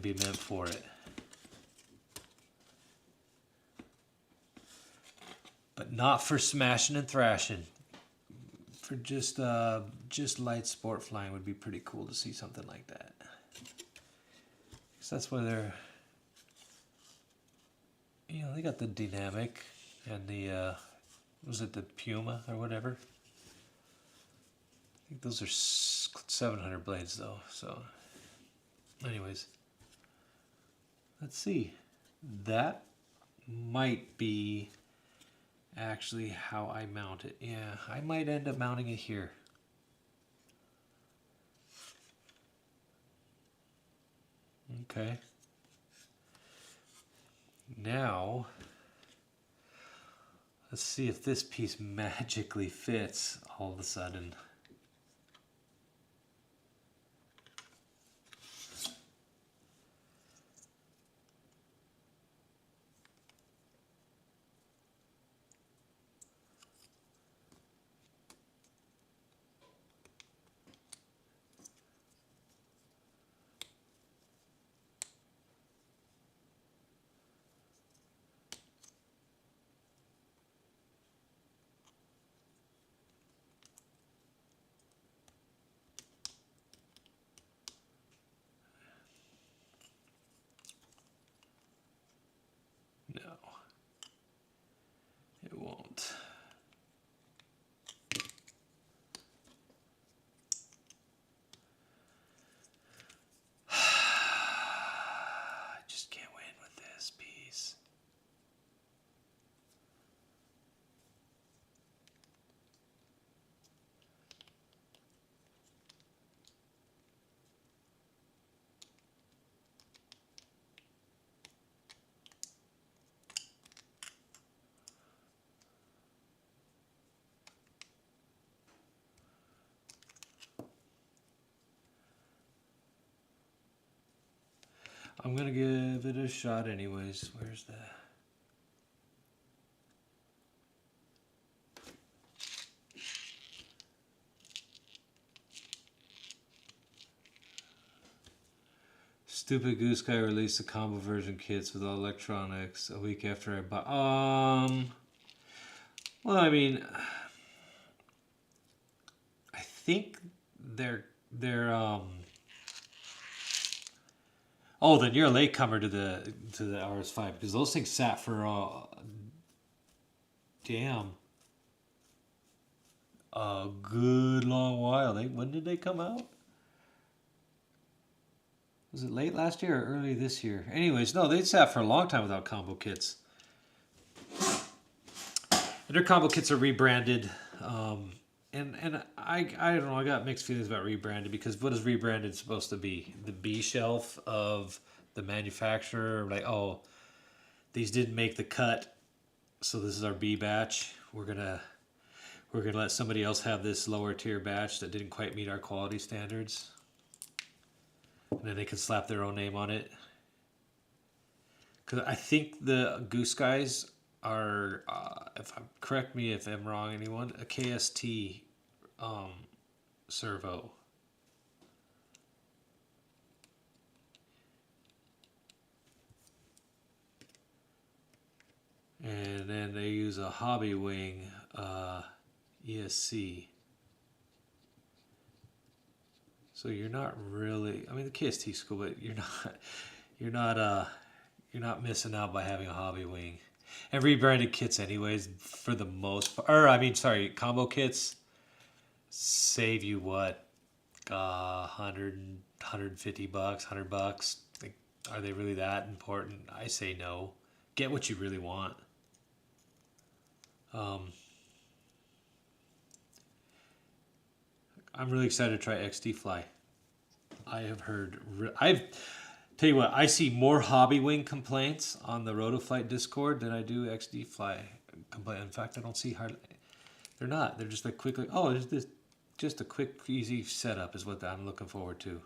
be meant for it. But not for smashing and thrashing. For just light sport flying would be pretty cool to see something like that. Because that's why they're, they got the dynamic and the, was it the Puma or whatever? I think those are 700 blades though. So, anyways, let's see. That might be actually how I mount it. Yeah, I might end up mounting it here. Okay. Now, let's see if this piece magically fits all of a sudden. No, it won't. I just can't win with this piece. I'm gonna give it a shot anyways. Where's the... Stupid Goose Guy released the combo version kits with all electronics a week after I bought. Well, I mean, I think they're Oh, then you're a latecomer to the RS5 because those things sat for a good long while. When did they come out? Was it late last year or early this year? Anyways, no, they sat for a long time without combo kits. And their combo kits are rebranded. And I don't know, I got mixed feelings about rebranded because what is rebranded supposed to be? The B shelf of the manufacturer? Like, oh, these didn't make the cut, so this is our B batch. We're gonna let somebody else have this lower tier batch that didn't quite meet our quality standards. And then they can slap their own name on it. Because I think the Goose Guys are, correct me if I'm wrong, anyone, a KST servo. And then they use a Hobby Wing ESC. So you're not really, I mean, the KST's cool, but you're not missing out by having a hobby wing. And rebranded kits anyways, for the most part, or I mean, sorry, combo kits save you what, 150 bucks, $100. Like, are they really that important? I say no. Get what you really want. I'm really excited to try XD Fly. I've tell you what, I see more Hobby Wing complaints on the Rotoflight Discord than I do XD Fly complaint. In fact, I don't see hardly. They're not. They're just like quickly. Oh, it's just a quick, easy setup is what I'm looking forward to.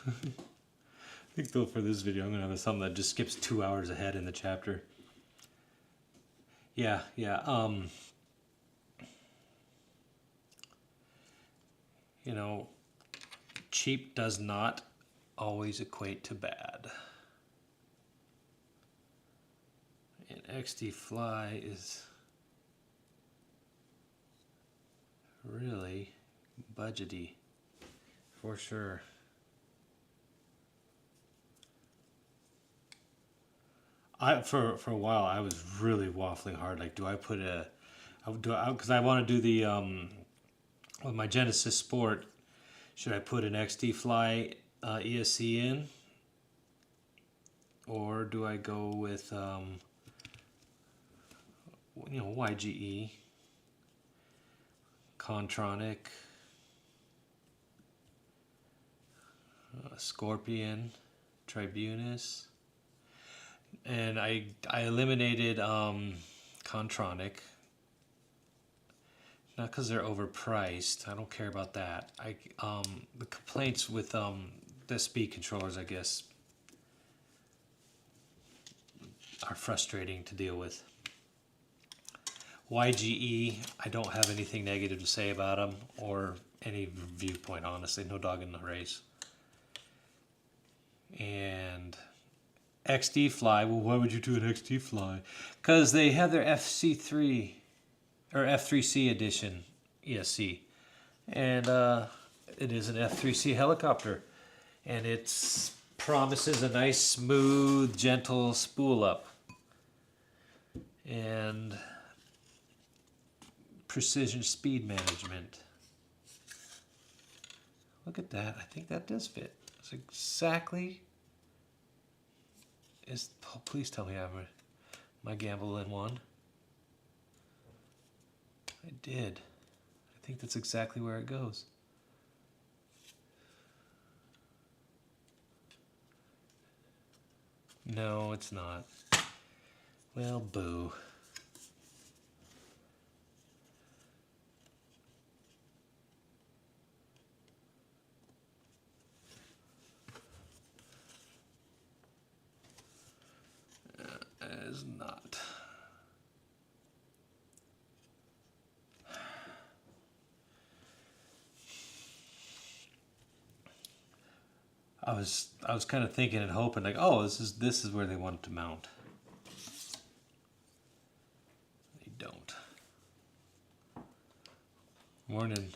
I think though for this video I'm gonna have something that just skips 2 hours ahead in the chapter. Yeah. You know, cheap does not always equate to bad. And XD Fly is really budgety for sure. For a while I was really waffling hard. Like, do I put because I want to do the with my Genesis Sport. Should I put an XD Fly ESC in, or do I go with YGE, Contronic, Scorpion, Tribunus? And I eliminated Contronic, not because they're overpriced. I don't care about that. The complaints with the speed controllers, I guess, are frustrating to deal with. YGE, I don't have anything negative to say about them or any viewpoint, honestly. No dog in the race. And XD Fly, well, why would you do an XD Fly? Because they have their FC3 or F3C edition ESC, and it is an F3C helicopter, and it promises a nice, smooth, gentle spool up and precision speed management. Look at that. I think that does fit. It's exactly. Please tell me I have my gamble in one. I did. I think that's exactly where it goes. No, it's not. Well, boo. It is not. I was kind of thinking and hoping, like, oh, this is where they want to mount. They don't. Morning.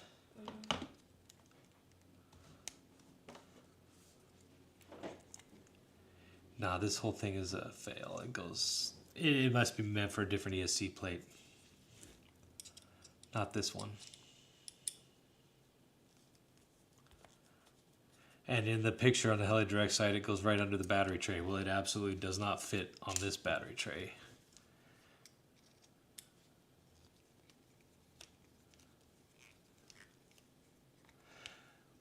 Nah, this whole thing is a fail. It must be meant for a different ESC plate. Not this one. And in the picture on the HeliDirect side, it goes right under the battery tray. Well, it absolutely does not fit on this battery tray.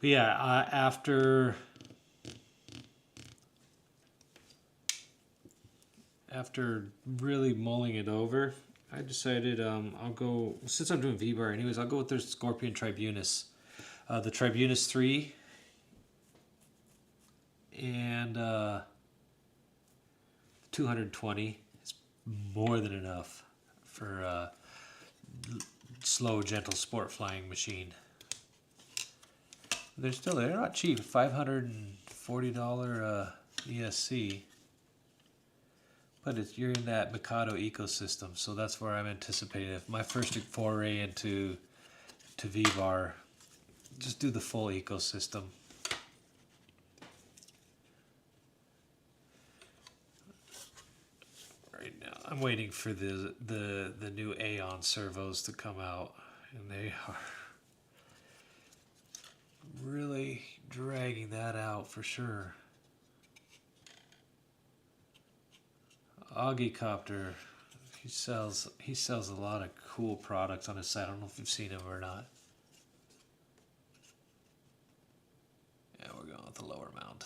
But yeah, after really mulling it over, I decided I'll go, since I'm doing V-bar anyways, I'll go with the Scorpion Tribunus. The Tribunus 3 and 220 is more than enough for a slow, gentle sport flying machine. They're not cheap. $540 ESC. But you're in that Mikado ecosystem, so that's where I'm anticipating. If my first foray into V-bar, just do the full ecosystem. Right now, I'm waiting for the new Aeon servos to come out, and they are really dragging that out for sure. AK420, he sells a lot of cool products on his site. I don't know if you've seen him or not. Yeah, we're going with the lower mount.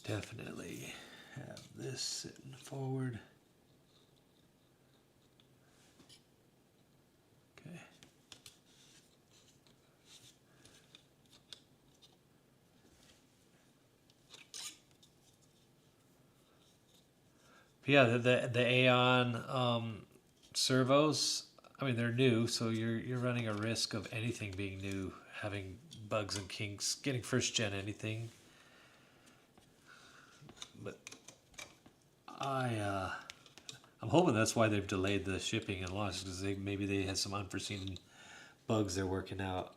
Definitely have this sitting forward. Okay. But yeah, the Aeon servos. I mean, they're new, so you're running a risk of anything being new, having bugs and kinks, getting first gen anything. But I'm hoping that's why they've delayed the shipping and launch, because maybe they had some unforeseen bugs they're working out.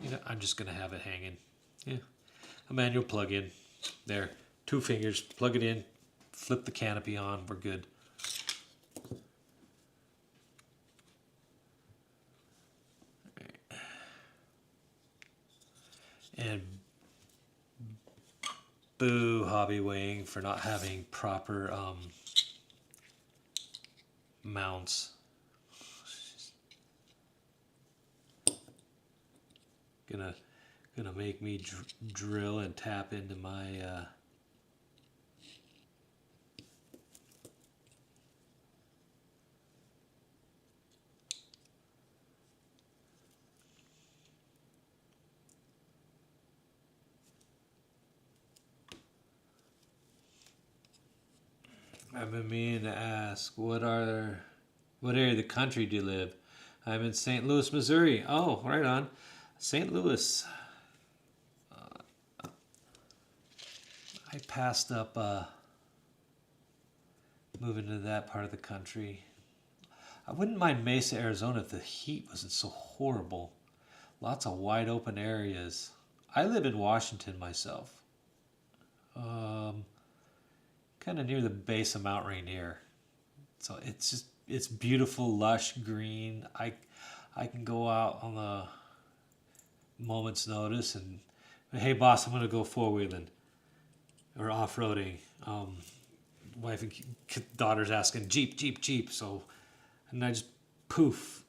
You know, I'm just gonna have it hanging. Yeah, a manual plug-in. There, 2 fingers, plug it in, flip the canopy on. We're good. And boo Hobby Wing for not having proper mounts. Gonna make me drill and tap into my I've been meaning to ask, what area of the country do you live? I'm in St. Louis, Missouri. Oh, right on. St. Louis. I passed up moving to that part of the country. I wouldn't mind Mesa, Arizona if the heat wasn't so horrible. Lots of wide open areas. I live in Washington myself. Kind of near the base of Mount Rainier. So it's beautiful, lush green. I can go out on a moment's notice and, hey boss, I'm gonna go 4-wheeling or off-roading. Wife and daughter's asking Jeep. So, and I just poof,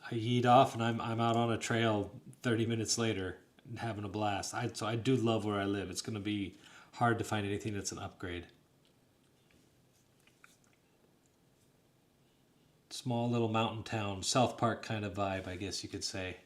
I yeet off and I'm out on a trail 30 minutes later and having a blast. So I do love where I live. It's gonna be hard to find anything that's an upgrade. Small little mountain town, South Park kind of vibe, I guess you could say.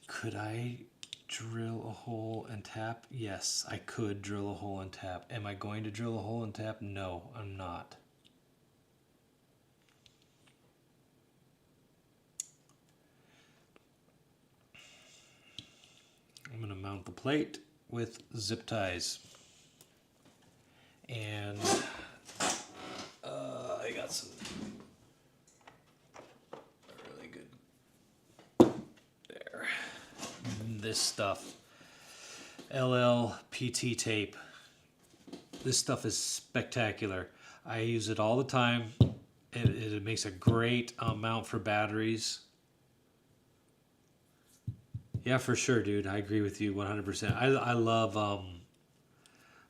Could I drill a hole and tap? Yes, I could drill a hole and tap. Am I going to drill a hole and tap? No, I'm not. I'm going to mount the plate with zip ties. And I got some really good there. This stuff, LLPT tape. This stuff is spectacular. I use it all the time. It makes a great mount for batteries. Yeah, for sure, dude. I agree with you 100%. I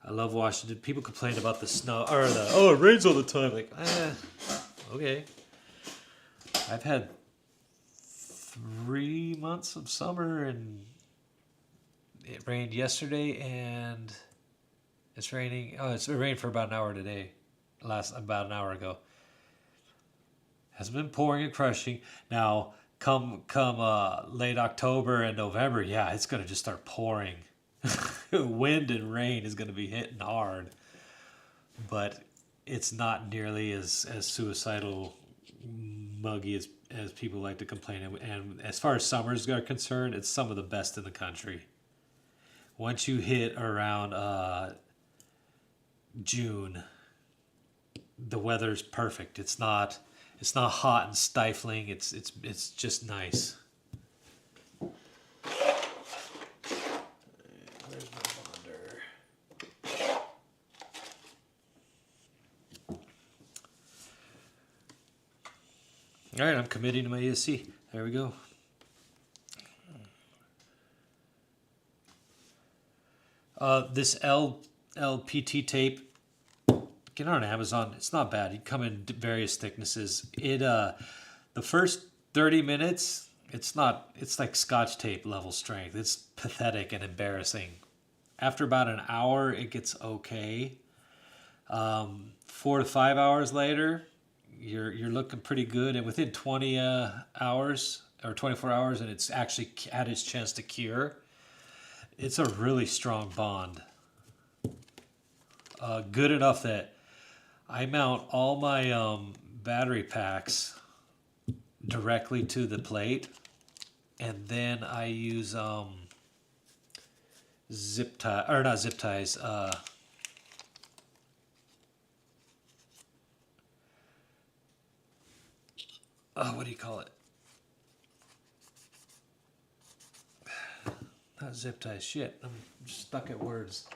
love Washington. People complain about the snow or it rains all the time. Like, okay. I've had 3 months of summer, and it rained yesterday, and it's raining. Oh, it rained for about an hour today. About an hour ago. Hasn't been pouring and crushing. Now, come late October and November, yeah, it's gonna just start pouring. Wind and rain is gonna be hitting hard, but it's not nearly as suicidal, muggy as people like to complain. And as far as summers are concerned, it's some of the best in the country. Once you hit around June, the weather's perfect. It's not hot and stifling. It's just nice. Where's my bonder? All right, I'm committing to my ESC. There we go. This LPT tape, get it on Amazon. It's not bad. You come in various thicknesses. The first 30 minutes, it's like Scotch tape level strength. It's pathetic and embarrassing. After about an hour, it gets okay. 4 to 5 hours later, you're looking pretty good, and within 20 hours or 24 hours, and it's actually had its chance to cure. It's a really strong bond. Good enough that I mount all my battery packs directly to the plate, and then I use zip tie, or not zip ties. What do you call it? Not zip ties. Shit, I'm stuck at words.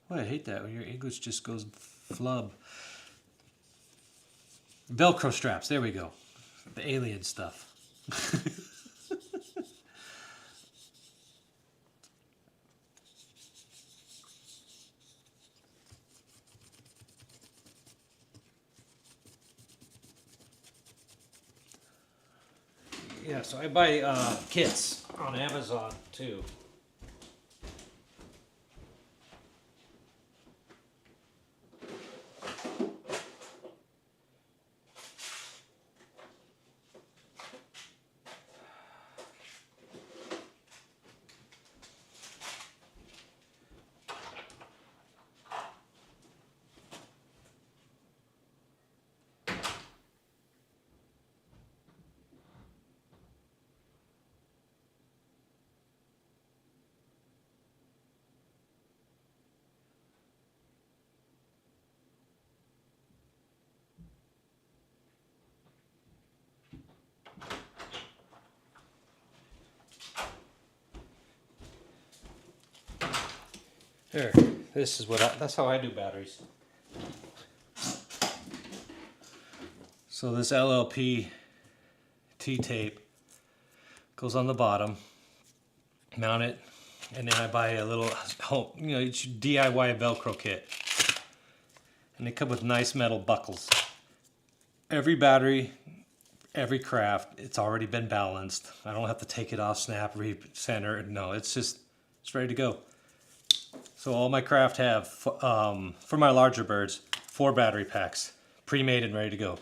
I hate that when your English just goes flub. Velcro straps. There we go. The alien stuff. Yeah, so I buy kits on Amazon too. There, this is that's how I do batteries. So this LLP T-tape goes on the bottom, mount it, and then I buy a little, DIY Velcro kit. And they come with nice metal buckles. Every battery, every craft, it's already been balanced. I don't have to take it off, snap, recenter. No, it's ready to go. So all my craft have, for my larger birds, 4 battery packs, pre-made and ready to go.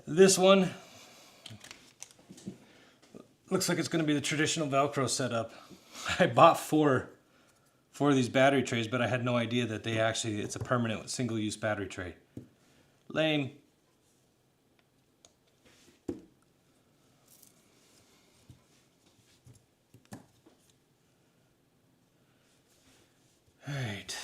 This one looks like it's going to be the traditional Velcro setup. I bought 4 of these battery trays, but I had no idea that it's a permanent single-use battery tray. Lame. All right.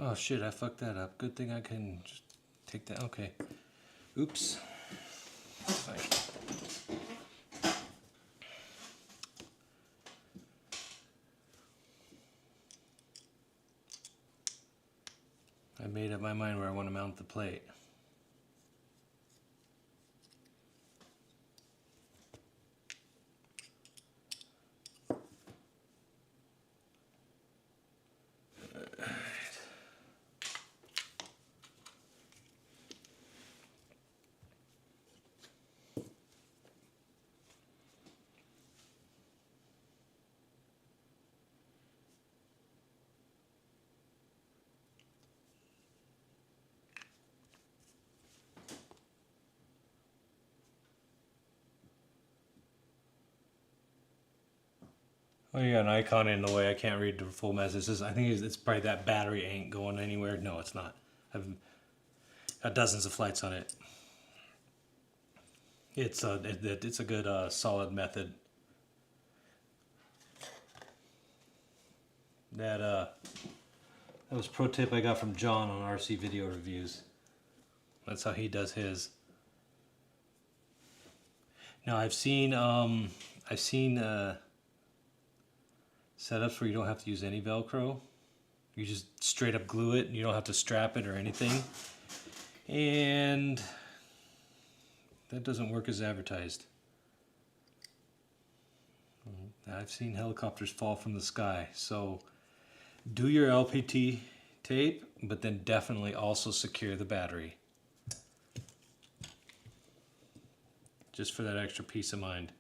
Oh shit, I fucked that up. Good thing I can just take that. Okay. Oops. Fine. I made up my mind where I want to mount the plate. Oh, you got an icon in the way. I can't read the full message. I think it's probably that battery ain't going anywhere. No, it's not. I've got dozens of flights on it. It's a good solid method. That was a pro tip I got from John on RC Video Reviews. That's how he does his. Now I've seen setups where you don't have to use any Velcro. You just straight up glue it and you don't have to strap it or anything. And that doesn't work as advertised. I've seen helicopters fall from the sky. So do your LPT tape, but then definitely also secure the battery. Just for that extra peace of mind.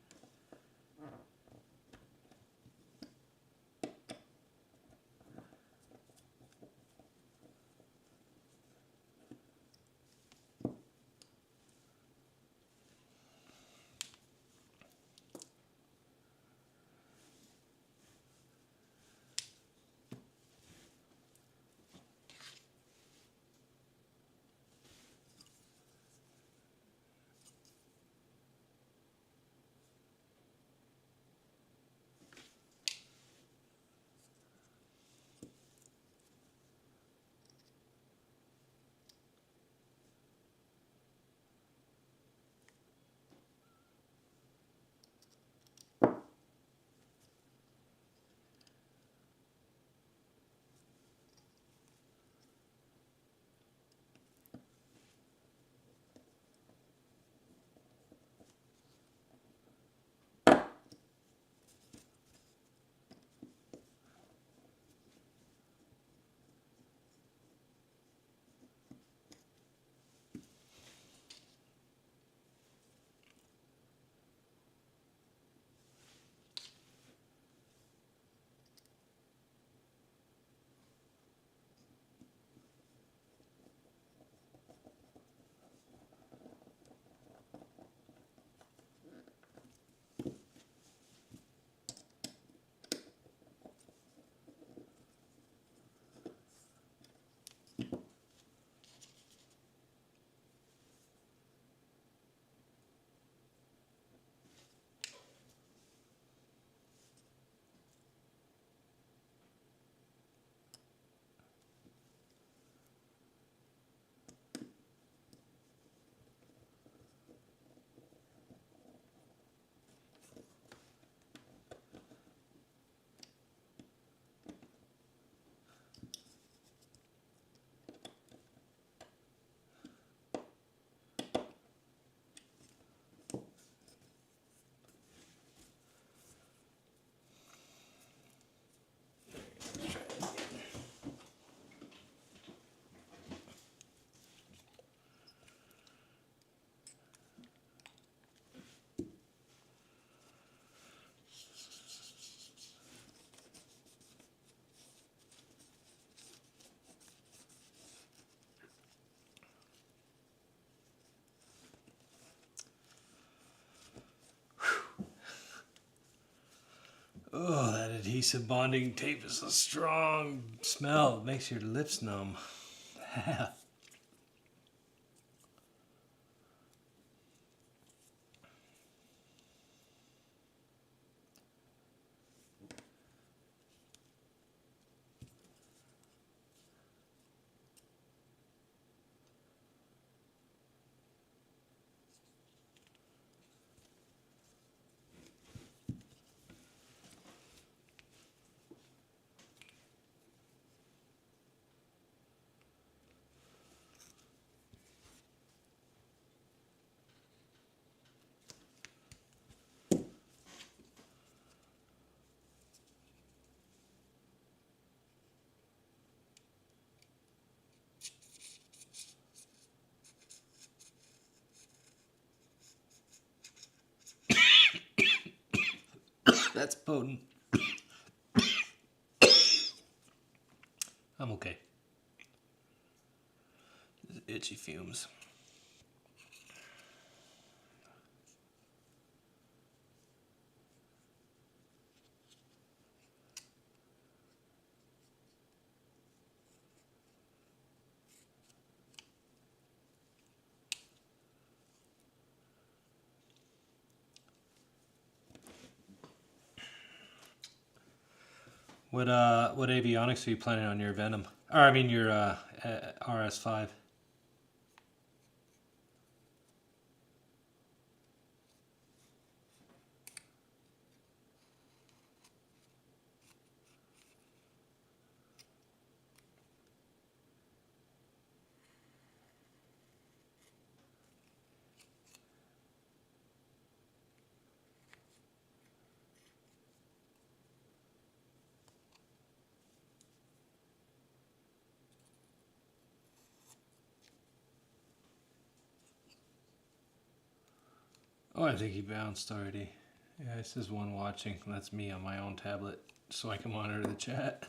Oh, that adhesive bonding tape is a strong smell. It makes your lips numb. That's potent. I'm okay. Itchy fumes. What avionics are you planning on your Venom? Or I mean your RS5. Oh, I think he bounced already. Yeah, this is one watching. That's me on my own tablet, so I can monitor the chat.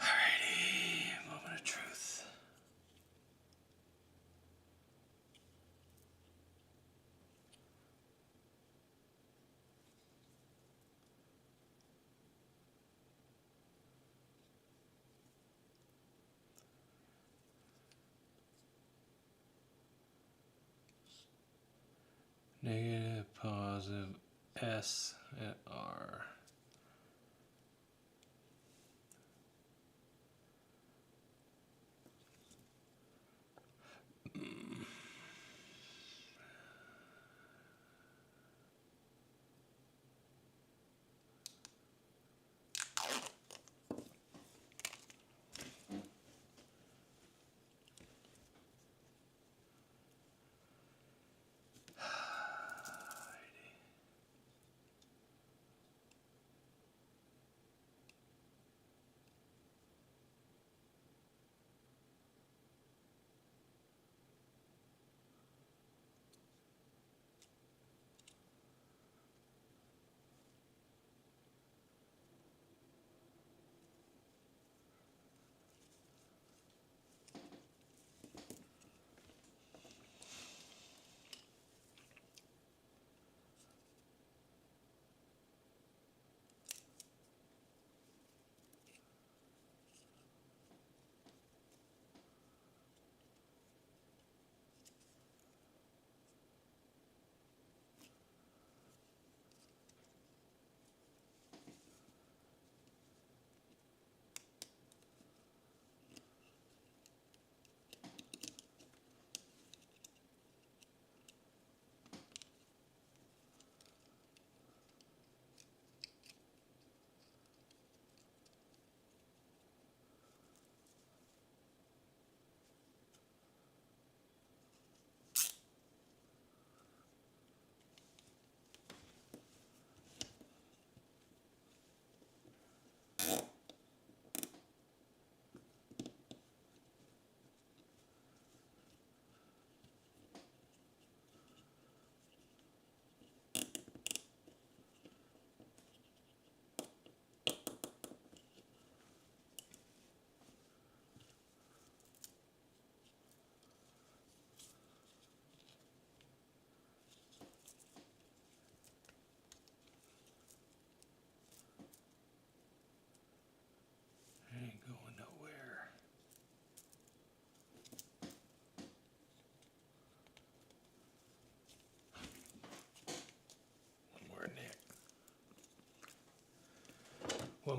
Alrighty, moment of truth. Negative, positive, S, and R.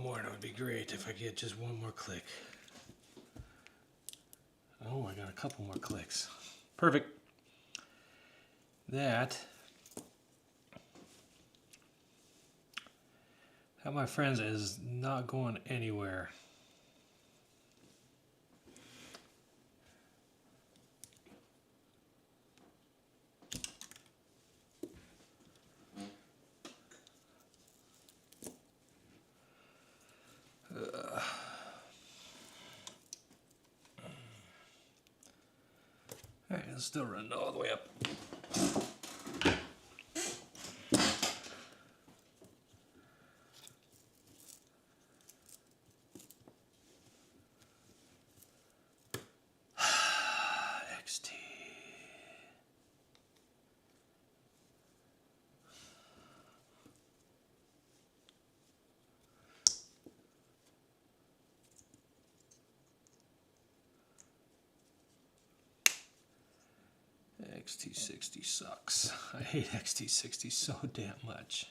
more and it would be great if I get just one more click. Oh, I got a couple more clicks. Perfect. That, my friends, is not going anywhere. All right, it's still running all the way up. XT. XT60 sucks. I hate XT60 so damn much.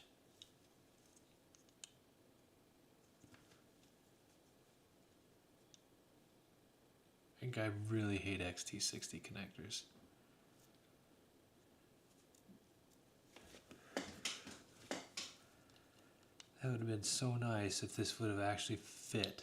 I think I really hate XT60 connectors. That would have been so nice if this would have actually fit.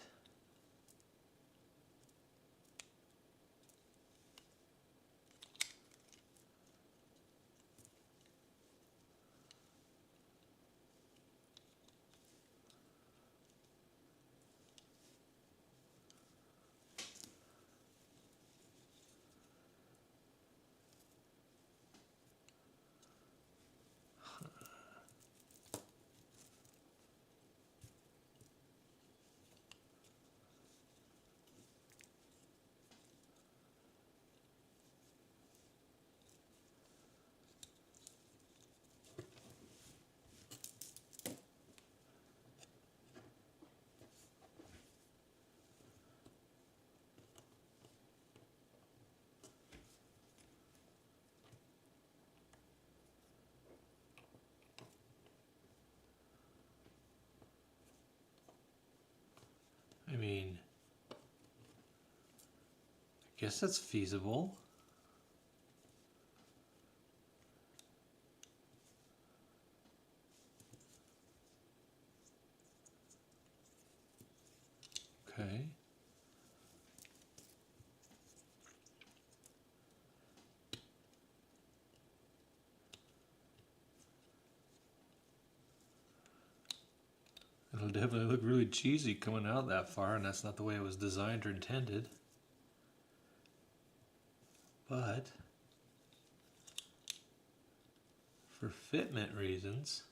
I mean, I guess that's feasible. Okay. It'll definitely look really cheesy coming out that far, and that's not the way it was designed or intended. But for fitment reasons,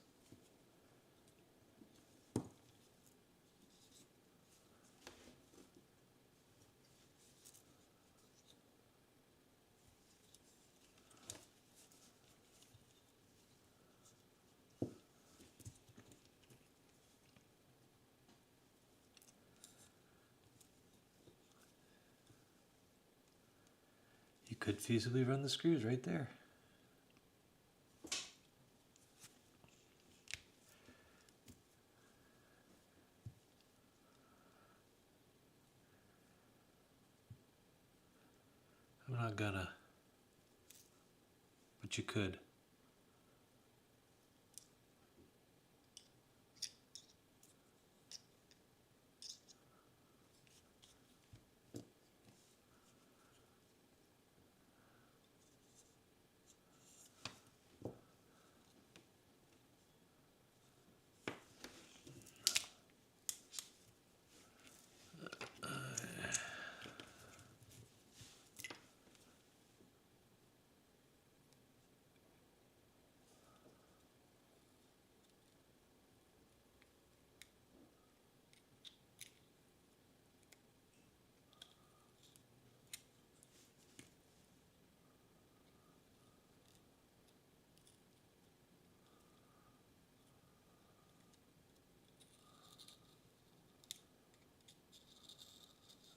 you could feasibly run the screws right there. I'm not gonna, but you could.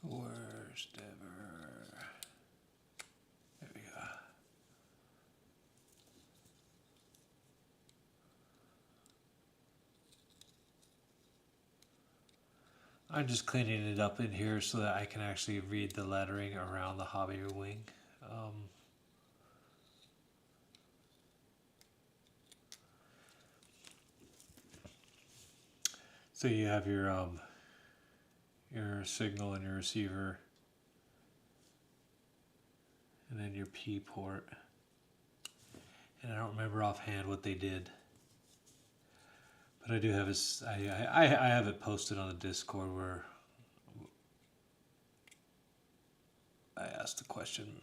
Worst ever. There we go. I'm just cleaning it up in here so that I can actually read the lettering around the hobby wing. So you have your signal and your receiver, and then your P port. And I don't remember offhand what they did, but I do have I have it posted on the Discord where I asked the question,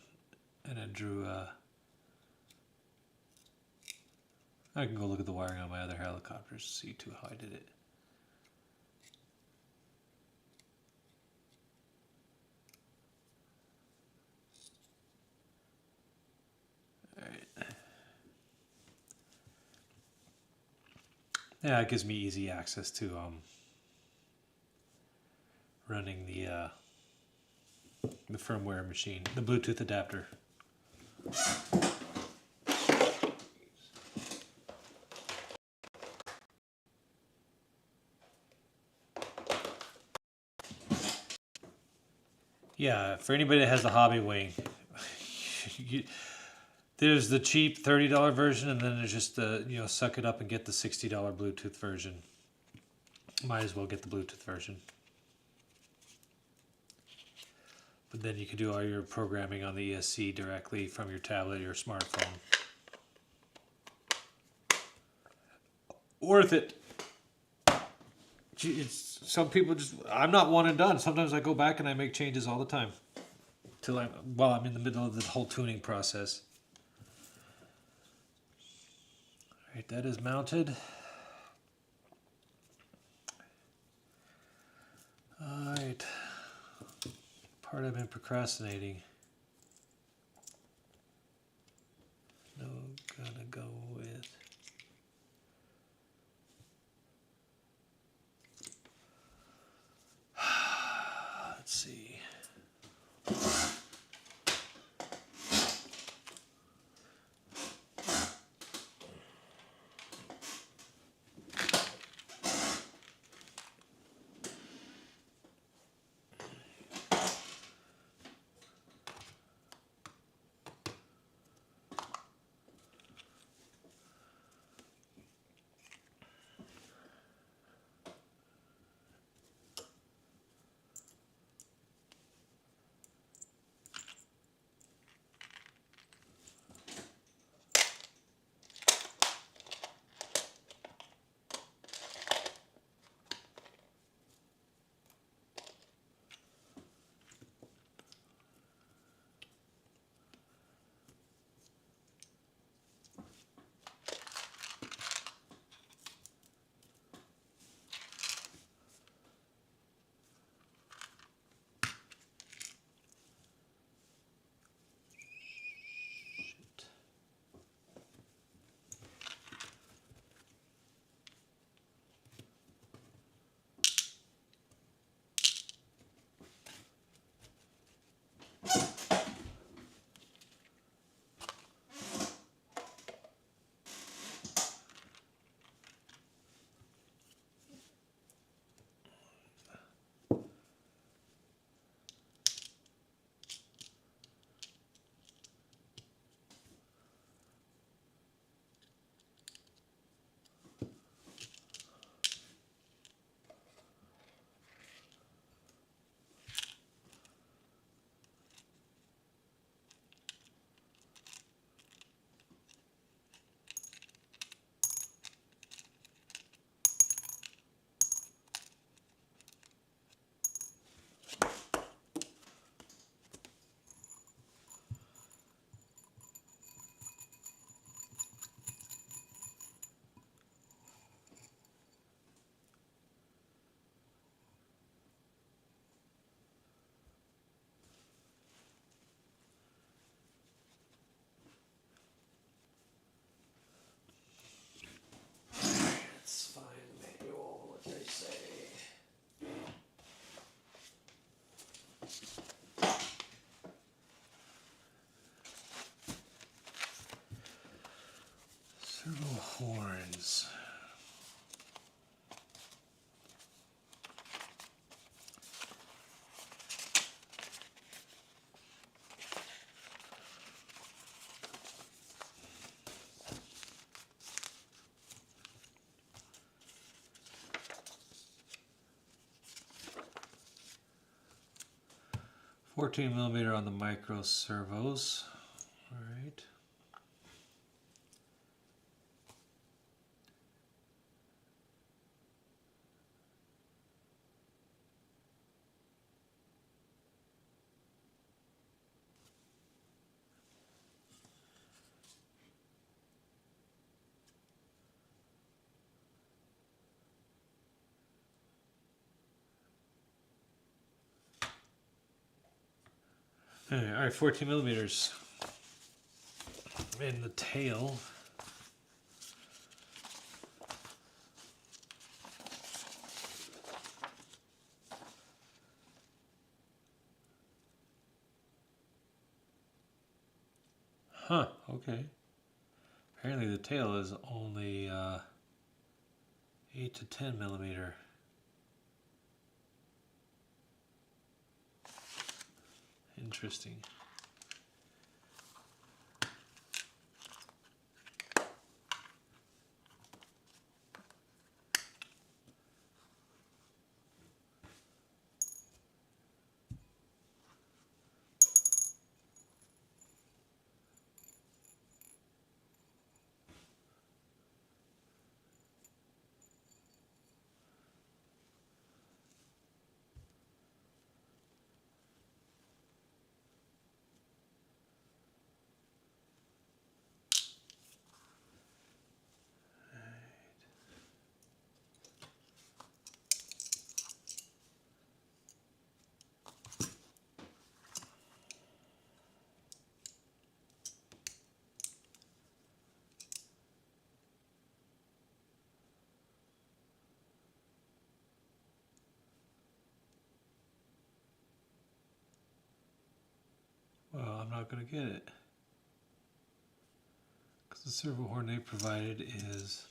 and it drew. I can go look at the wiring on my other helicopters to see too how I did it. Yeah, it gives me easy access to running the firmware machine, the Bluetooth adapter. Yeah, for anybody that has the hobby wing, there's the cheap $30 version, and then there's just the suck it up and get the $60 Bluetooth version. Might as well get the Bluetooth version. But then you can do all your programming on the ESC directly from your tablet or your smartphone. Worth it. Some people just, I'm not one and done. Sometimes I go back and I make changes all the time. While I'm in the middle of the whole tuning process. Alright, that is mounted. Alright. Part I've been procrastinating. No, gonna go with. Let's see. 14 millimeter on the micro servos. All right. All right, 14 millimeters. And the tail. Huh, okay. Apparently the tail is only 8 to 10 millimeter. Interesting. Well, I'm not going to get it. Because the servo horn they provided is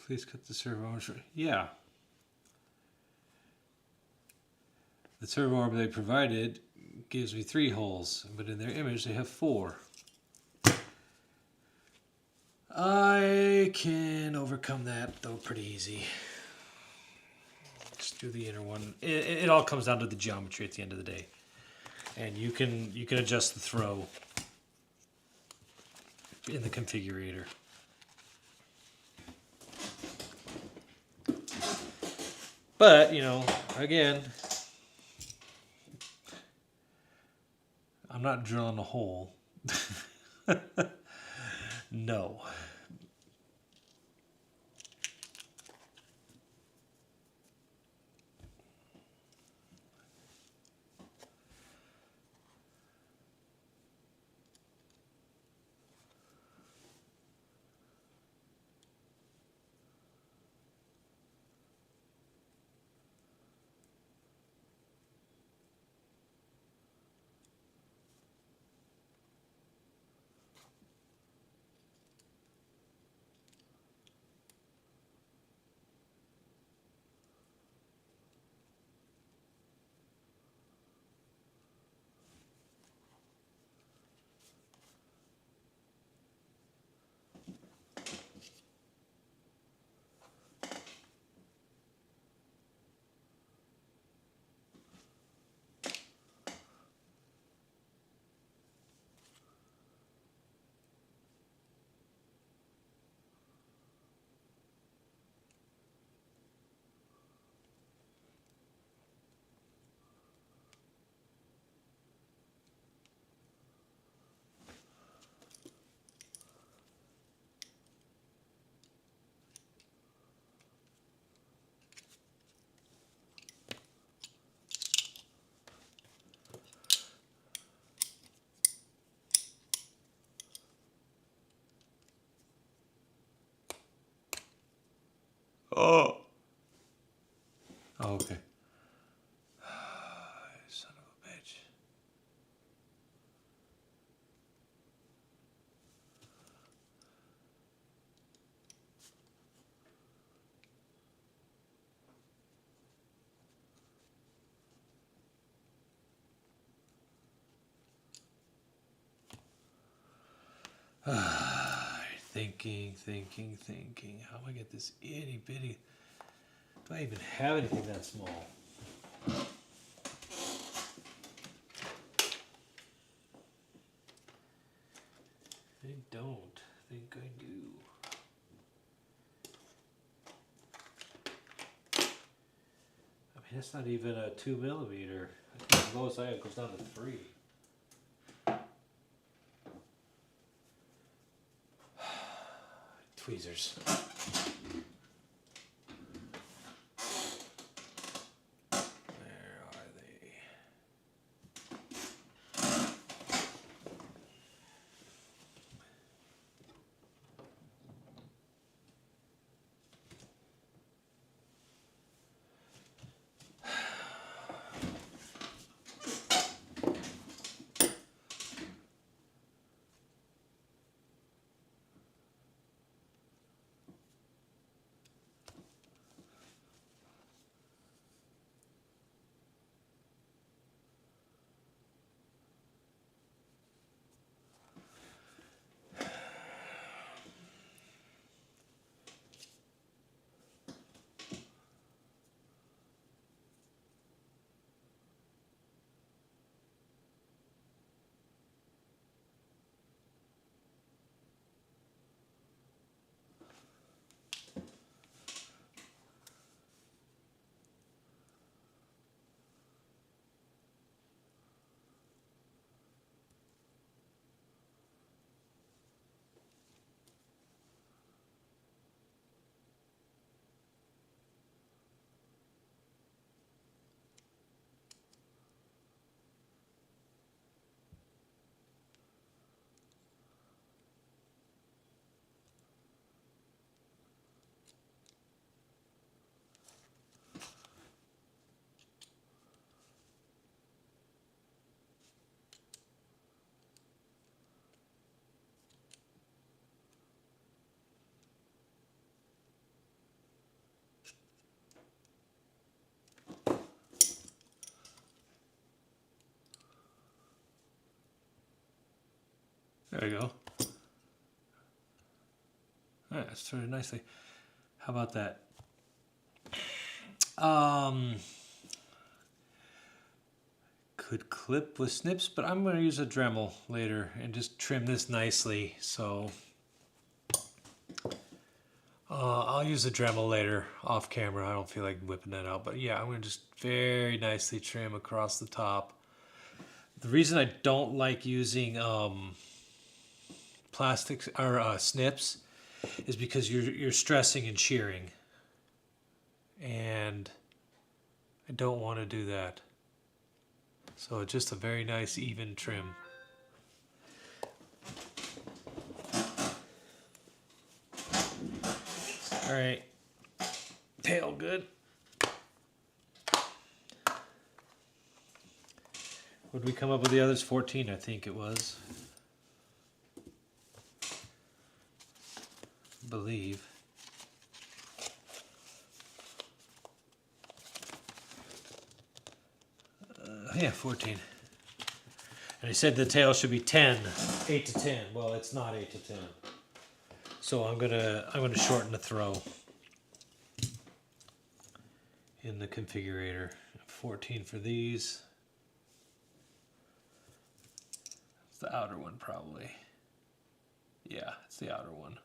please cut the servo arm short. Yeah. The servo arm they provided gives me 3 holes, but in their image they have 4. I can overcome that though pretty easy. Just do the inner one. It all comes down to the geometry at the end of the day, and you can adjust the throw in the configurator. But you know, again, I'm not drilling a hole. No. Oh. Oh, okay. Son of a bitch. I thinking. How do I get this itty bitty? Do I even have anything that small? I don't think I do. I mean, that's not even a 2 millimeter. I think the lowest I have goes down to 3. Tweezers. Where are they? There we go. Alright, that's sorted nicely. How about that? Could clip with snips, but I'm going to use a Dremel later and just trim this nicely. So I'll use a Dremel later off camera. I don't feel like whipping that out, but yeah, I'm going to just very nicely trim across the top. The reason I don't like using plastics or snips is because you're stressing and shearing, and I don't want to do that. So it's just a very nice even trim. All right, tail good. Would we come up with the others? 14, I think it was. Believe. Yeah, 14. And he said the tail should be 10, 8 to 10. Well, it's not 8 to 10. So I'm gonna shorten the throw in the configurator. 14 for these. It's the outer one probably. Yeah, it's the outer one.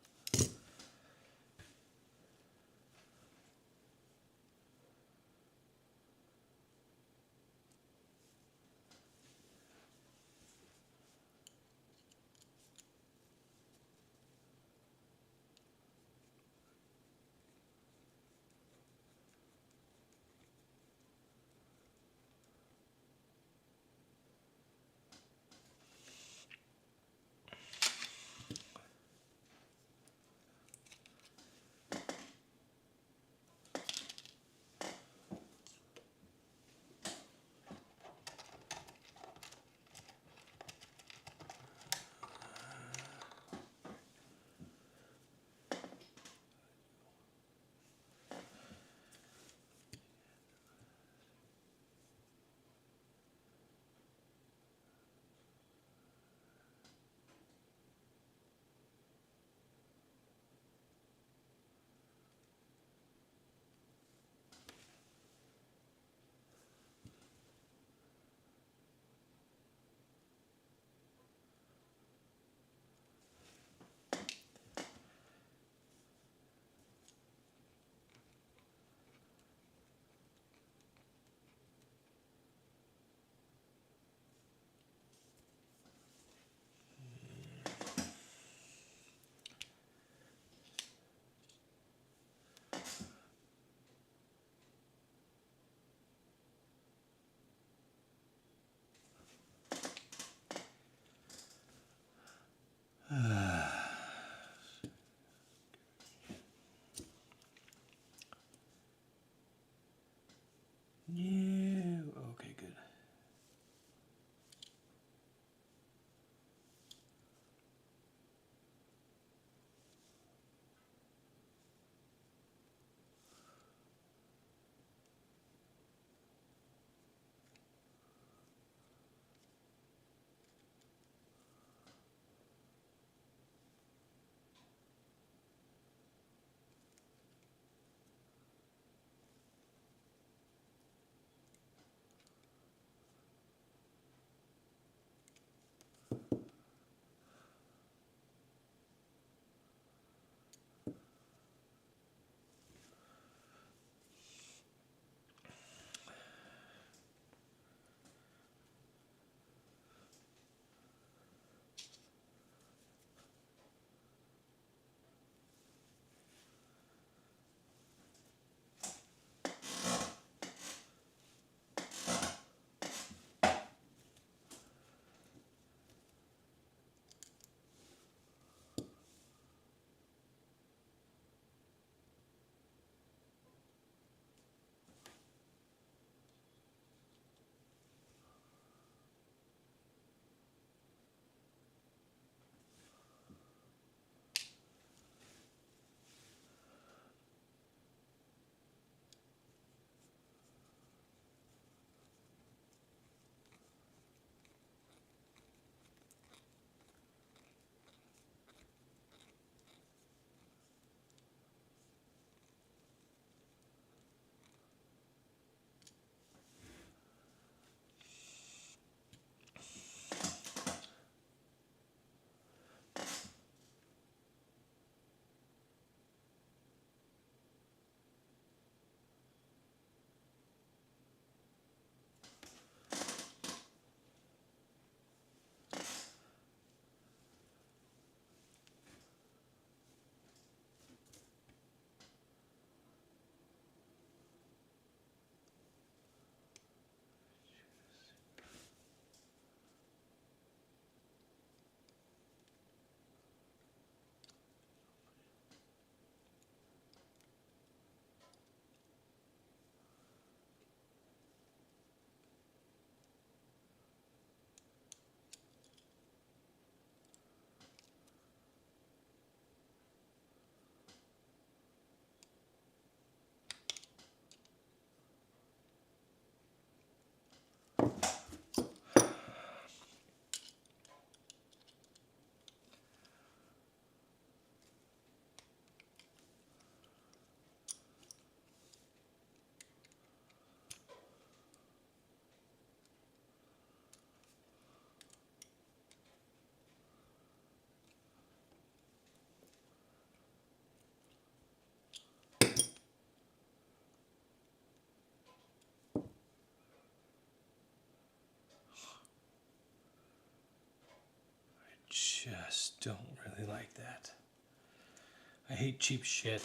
don't really like that. I hate cheap shit.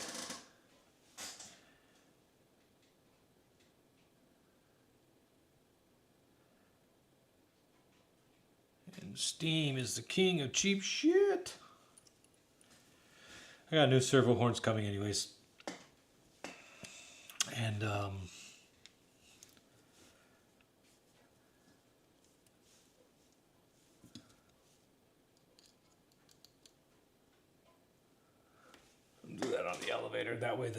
And Steam is the king of cheap shit. I got new servo horns coming anyways. And do that on the elevator. That way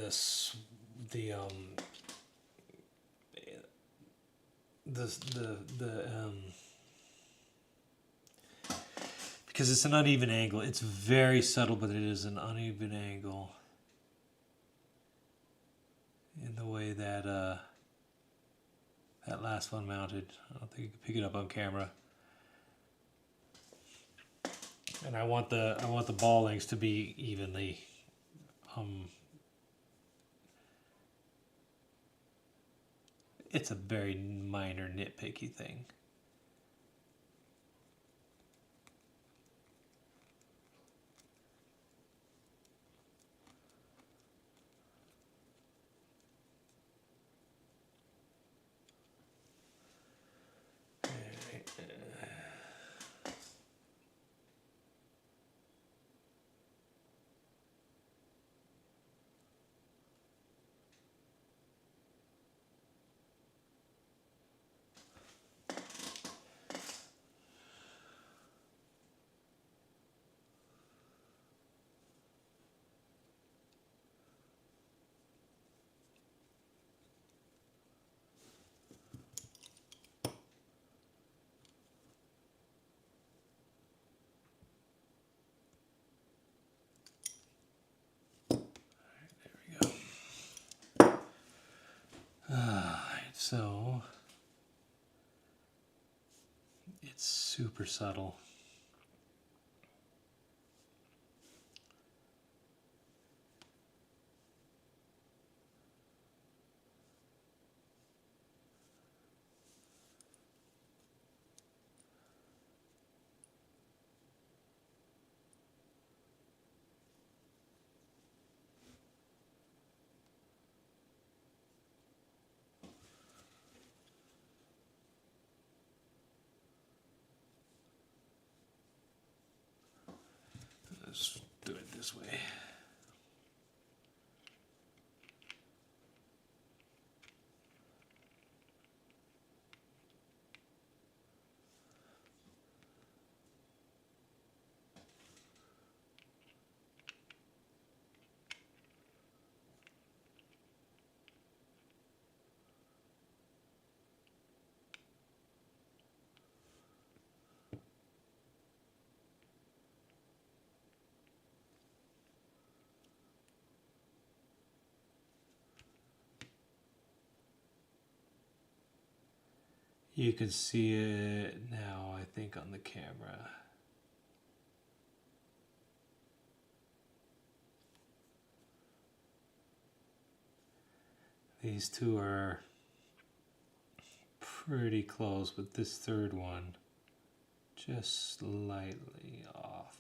because it's an uneven angle. It's very subtle, but it is an uneven angle in the way that that last one mounted. I don't think you can pick it up on camera. And I want the ball links to be evenly. It's a very minor nitpicky thing. So it's super subtle. Let's do it this way. You can see it now, I think, on the camera. These two are pretty close, but this third one just slightly off.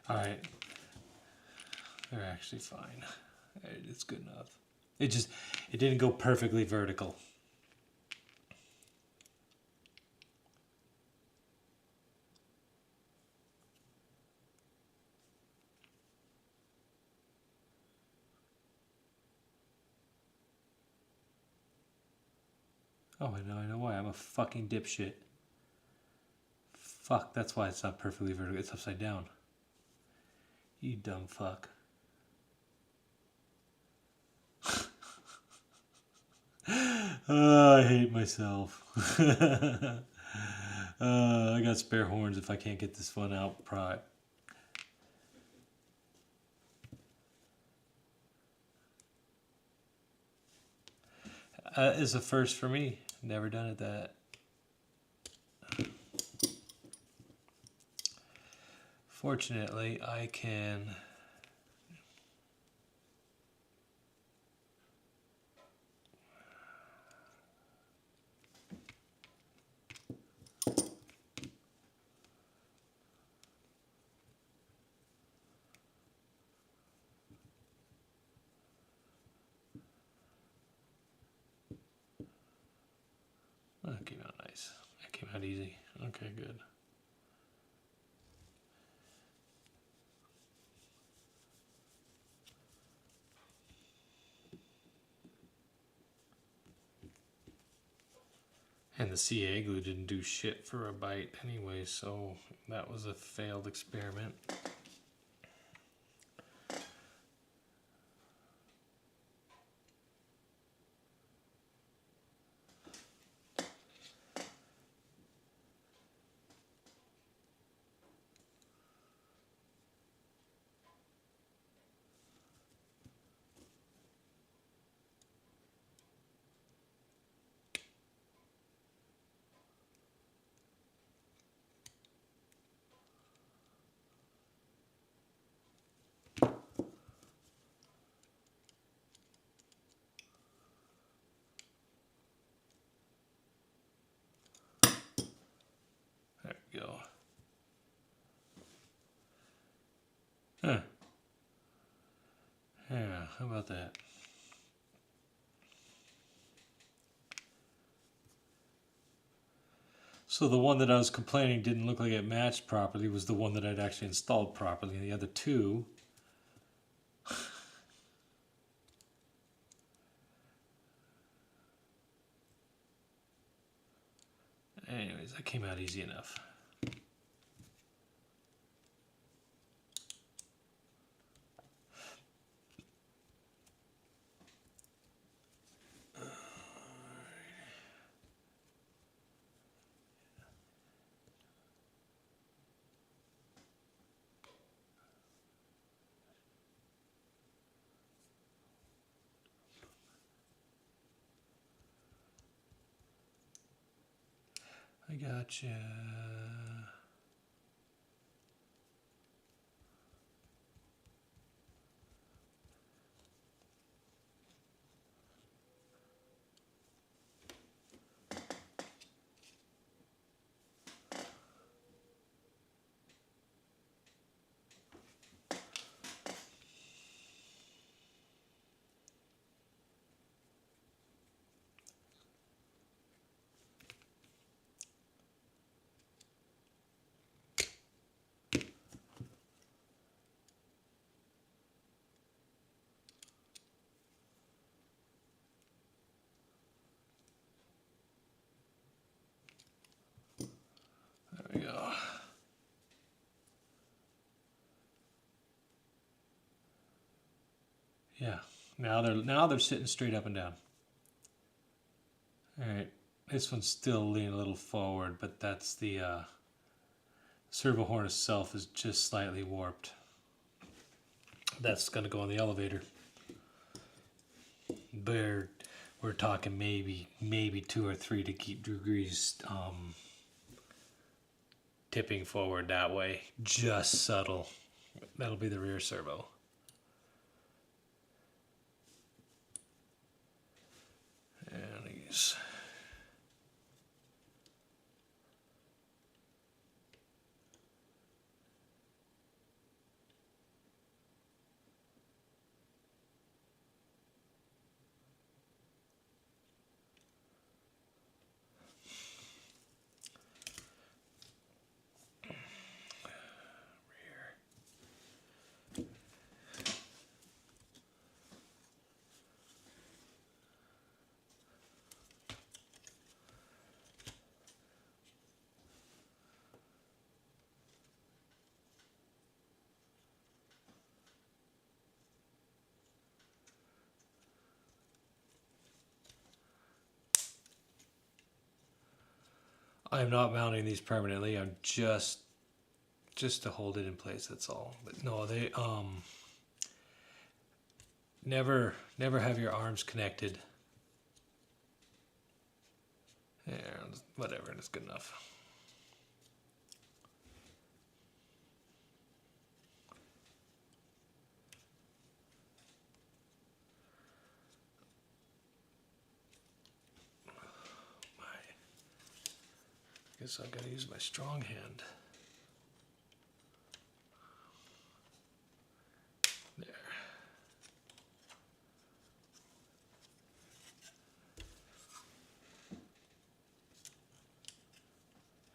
All right, they're actually fine. It's good enough. It didn't go perfectly vertical. Oh, I know why. I'm a fucking dipshit. Fuck, that's why it's not perfectly vertical. It's upside down. You dumb fuck. I hate myself. I got spare horns if I can't get this one out. is a first for me. Never done it that. Fortunately, I can. Oh, that came out nice. That came out easy. Okay, good. And the CA glue didn't do shit for a bite anyway, so that was a failed experiment. There we go. Huh. Yeah, how about that? So the one that I was complaining didn't look like it matched properly was the one that I'd actually installed properly. The other two, anyways, that came out easy enough. I gotcha. There we go. Yeah. Now they're sitting straight up and down. All right. This one's still leaning a little forward, but that's the servo horn itself is just slightly warped. That's gonna go on the elevator. We're talking maybe 2 or 3 to keep degrees tipping forward that way. Just subtle. That'll be the rear servo. And these. I'm not mounting these permanently. I'm just to hold it in place. That's all. But no, they never have your arms connected Yeah, whatever, that's good enough. Guess I gotta use my strong hand. There.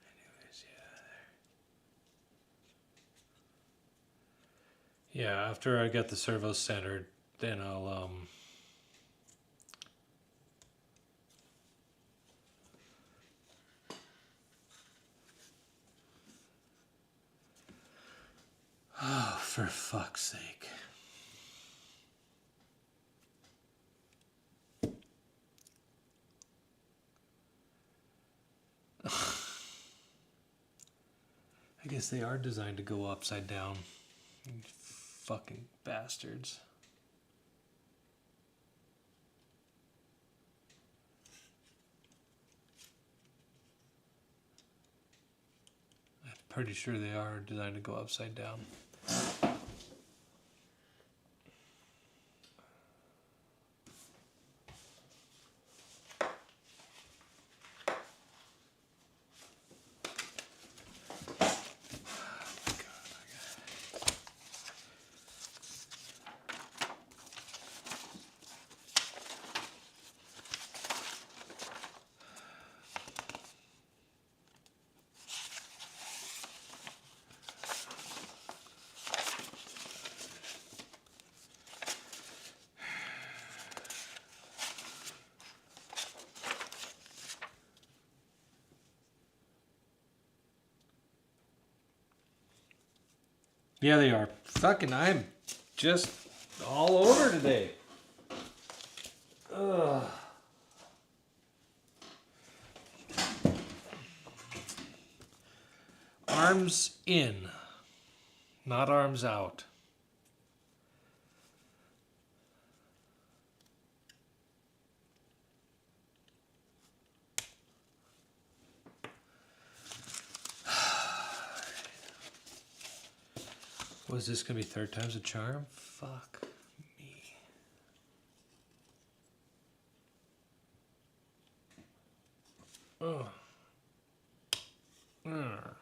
Anyways, yeah. Yeah, after I get the servos centered, then I'll oh, for fuck's sake. I guess they are designed to go upside down. You fucking bastards. I'm pretty sure they are designed to go upside down. Yeah, they are. Fucking, I'm just all over today. Ugh. Arms in, not arms out. Was this gonna be third time's a charm? Fuck me. Ugh. Ugh.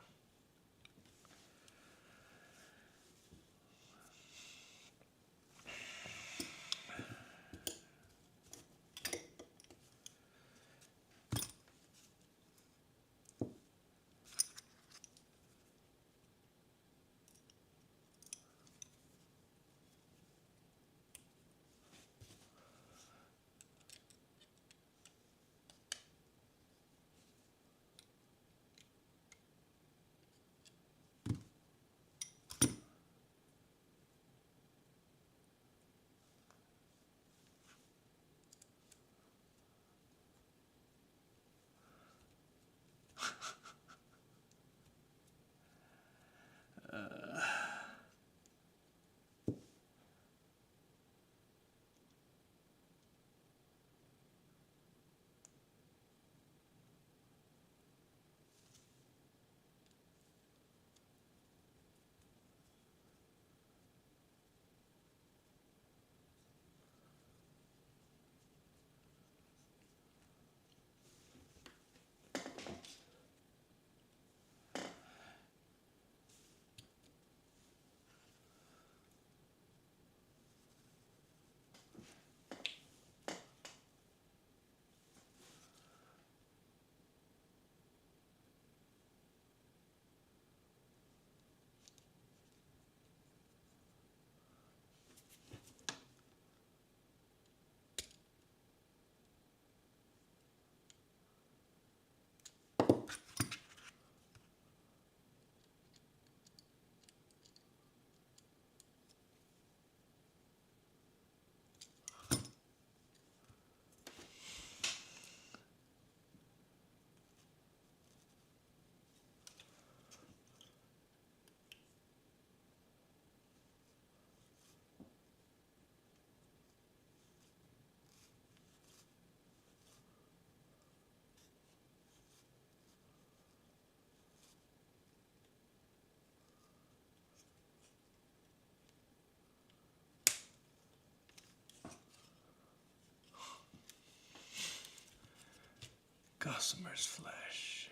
Gossamer's Flesh.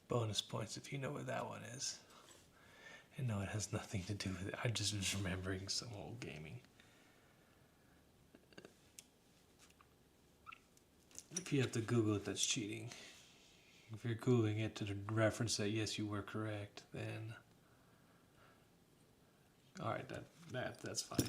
Bonus points if you know what that one is. And no, it has nothing to do with it. I just was remembering some old gaming. If you have to Google it, that's cheating. If you're Googling it to reference that yes, you were correct, then all right, that's fine.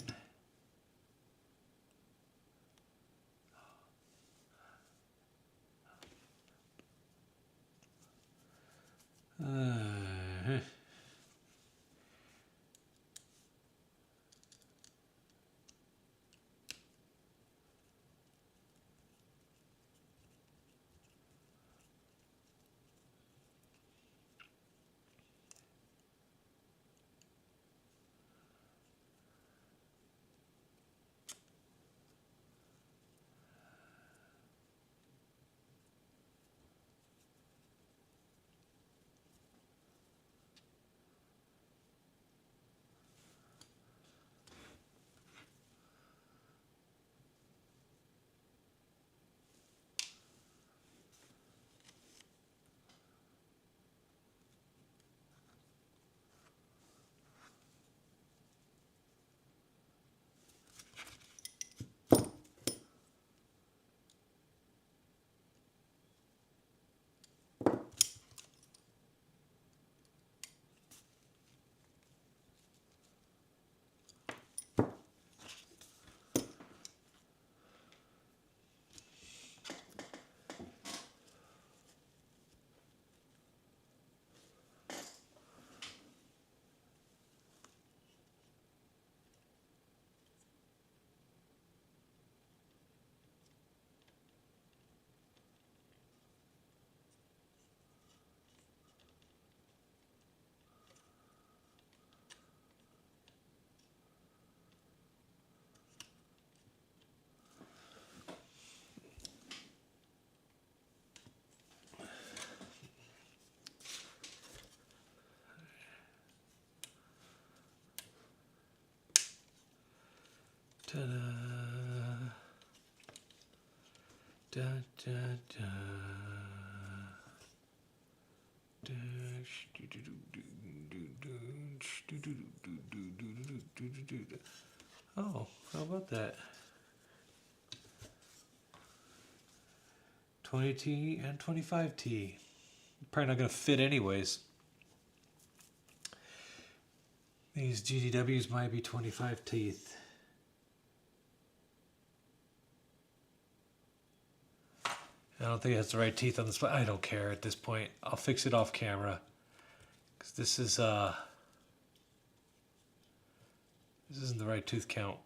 Ta-da. Da, da, da. Oh, how about that? 20T and 25T. Probably not going to fit anyways. These GDWs might be 25 teeth. I don't think it has the right teeth on this, but I don't care at this point. I'll fix it off camera. Because this isn't the right tooth count.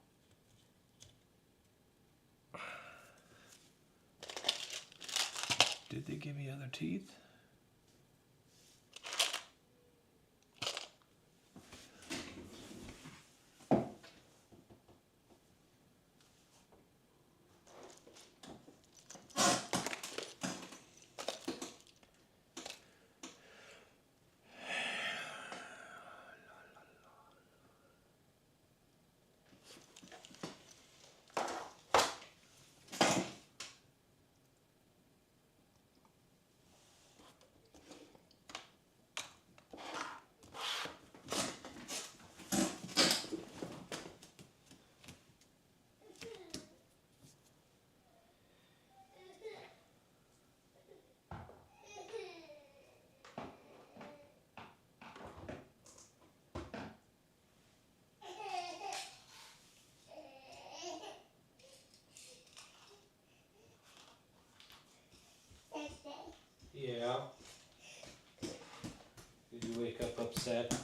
Did they give me other teeth? Yeah. Did you wake up upset?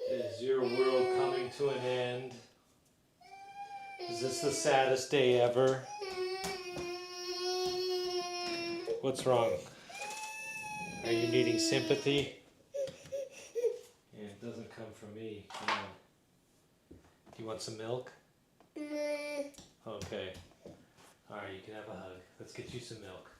Is your world coming to an end? Is this the saddest day ever? What's wrong? Are you needing sympathy? Yeah, it doesn't come from me. Come on. Do you want some milk? Okay. Alright, you can have a hug. Let's get you some milk.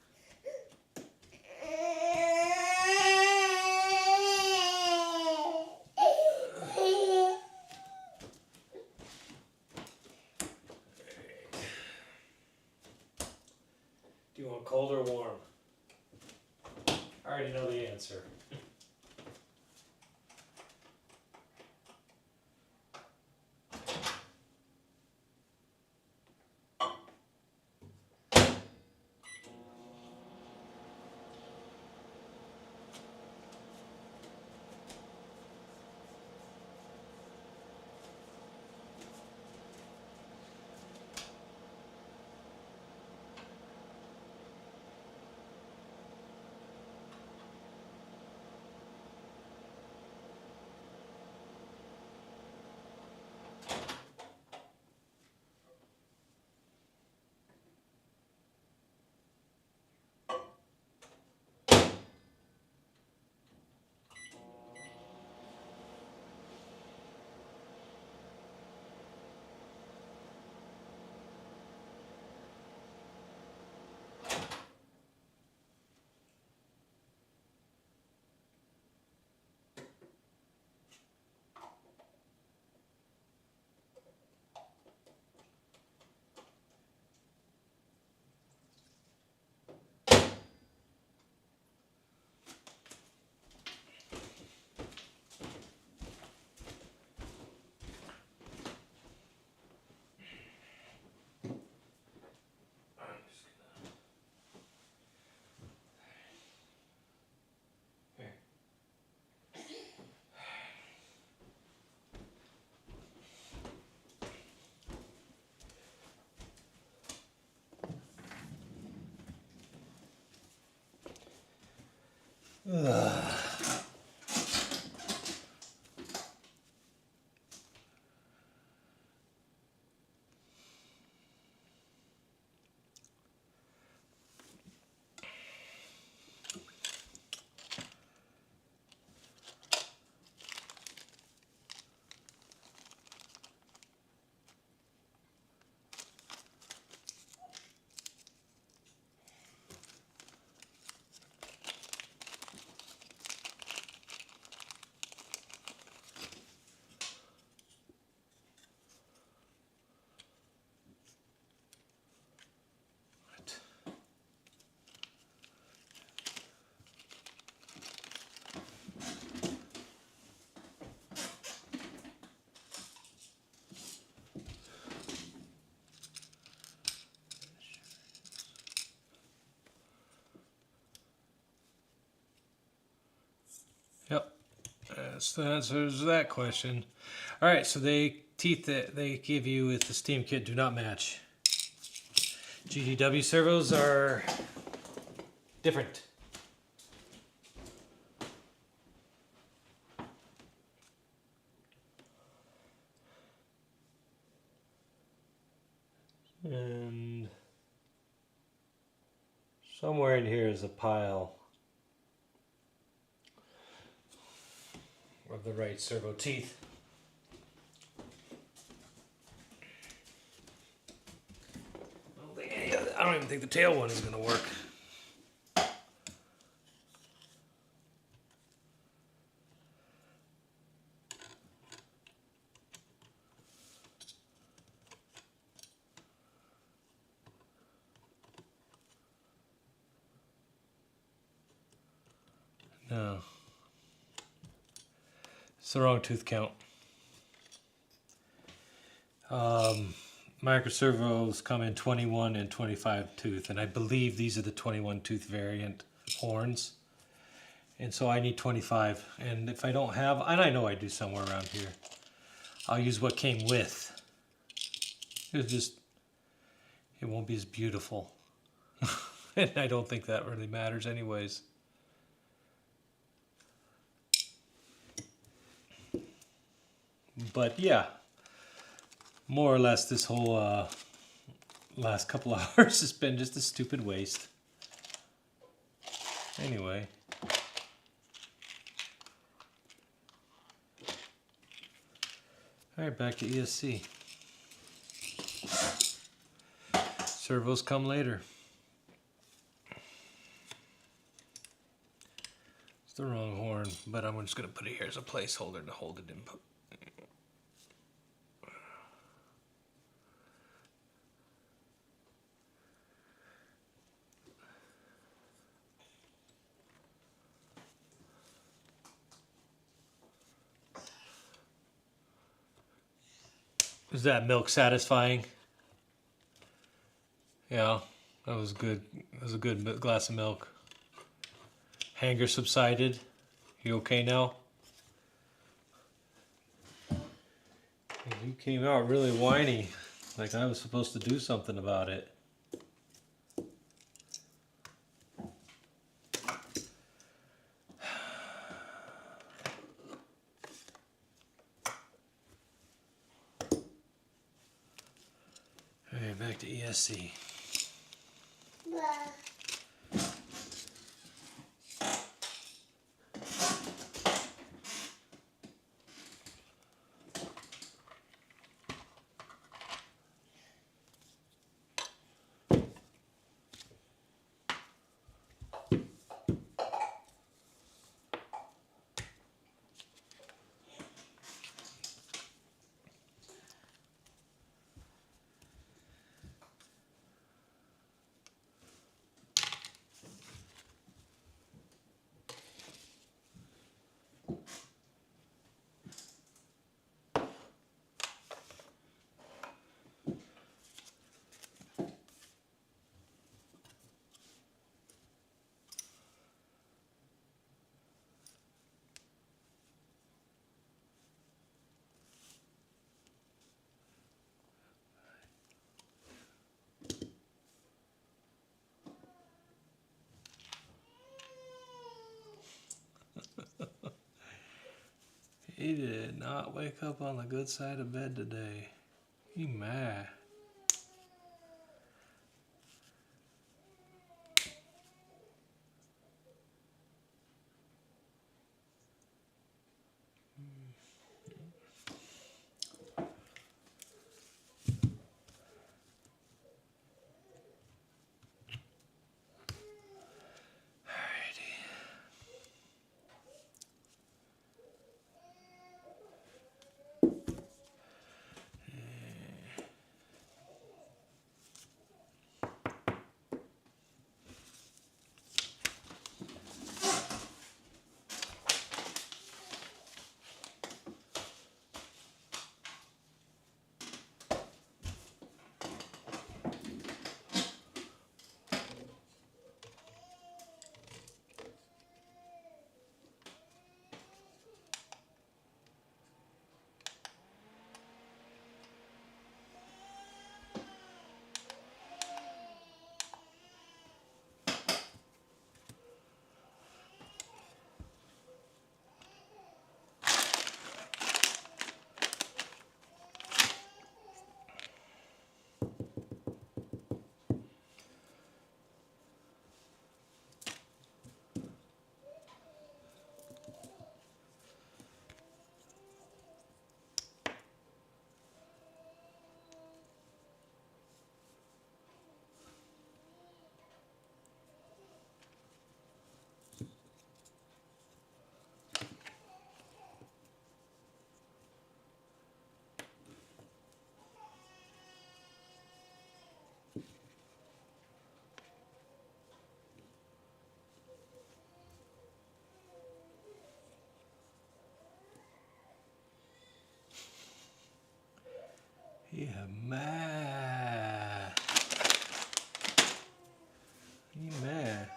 Do you want cold or warm? I already know the answer. Yep, that's the answer to that question. All right, so the teeth that they give you with the Steam kit do not match. GDW servos are different. And somewhere in here is a pile of the right servo teeth. I don't even think the tail one is going to work. No. It's the wrong tooth count. Micro servos come in 21 and 25 tooth, and I believe these are the 21 tooth variant horns. And so I need 25. And if I don't have, and I know I do somewhere around here, I'll use what came with. It won't be as beautiful. And I don't think that really matters anyways. But yeah, more or less this whole last couple of hours has been just a stupid waste. Anyway. Alright, back to ESC. Servos come later. It's the wrong horn, but I'm just going to put it here as a placeholder to hold it in. Is that milk satisfying? Yeah, that was good. That was a good glass of milk. Hanger subsided. You okay now? You came out really whiny, like I was supposed to do something about it. Alright, back to ESC. He did not wake up on the good side of bed today. He mad. Yeah, mad. He mad.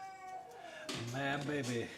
Mad baby.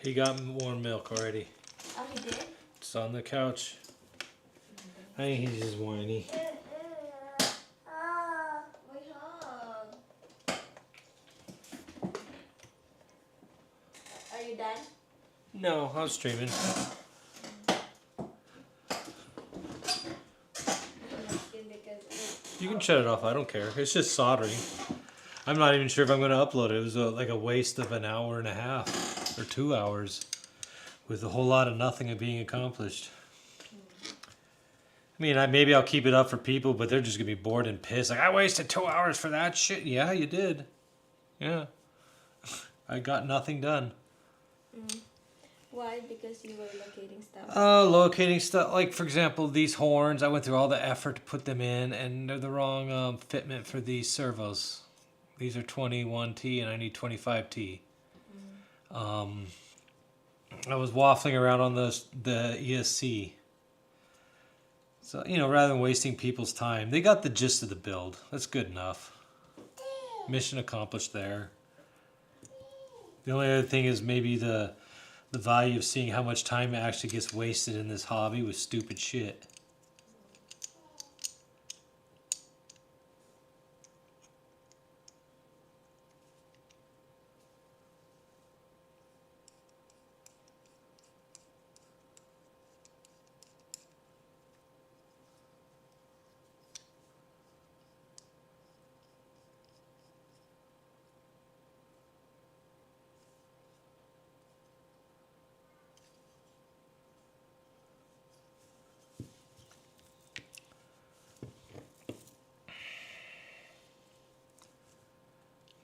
He got warm milk already. Oh, he did? It's on the couch. I think he's just whiny. Wait, hug. Are you done? No, I was streaming. You can shut it off. I don't care. It's just soldering. I'm not even sure if I'm going to upload it. It was like a waste of an hour and a half or 2 hours with a whole lot of nothing being accomplished. I mean, maybe I'll keep it up for people, but they're just going to be bored and pissed. Like, I wasted 2 hours for that shit. Yeah, you did. Yeah. I got nothing done. Why? Because you were locating stuff. Locating stuff. Like, for example, these horns. I went through all the effort to put them in, and they're the wrong fitment for these servos. These are 21T, and I need 25T. I was waffling around on the ESC. So, you know, rather than wasting people's time, they got the gist of the build. That's good enough. Mission accomplished there. The only other thing is maybe the value of seeing how much time actually gets wasted in this hobby with stupid shit.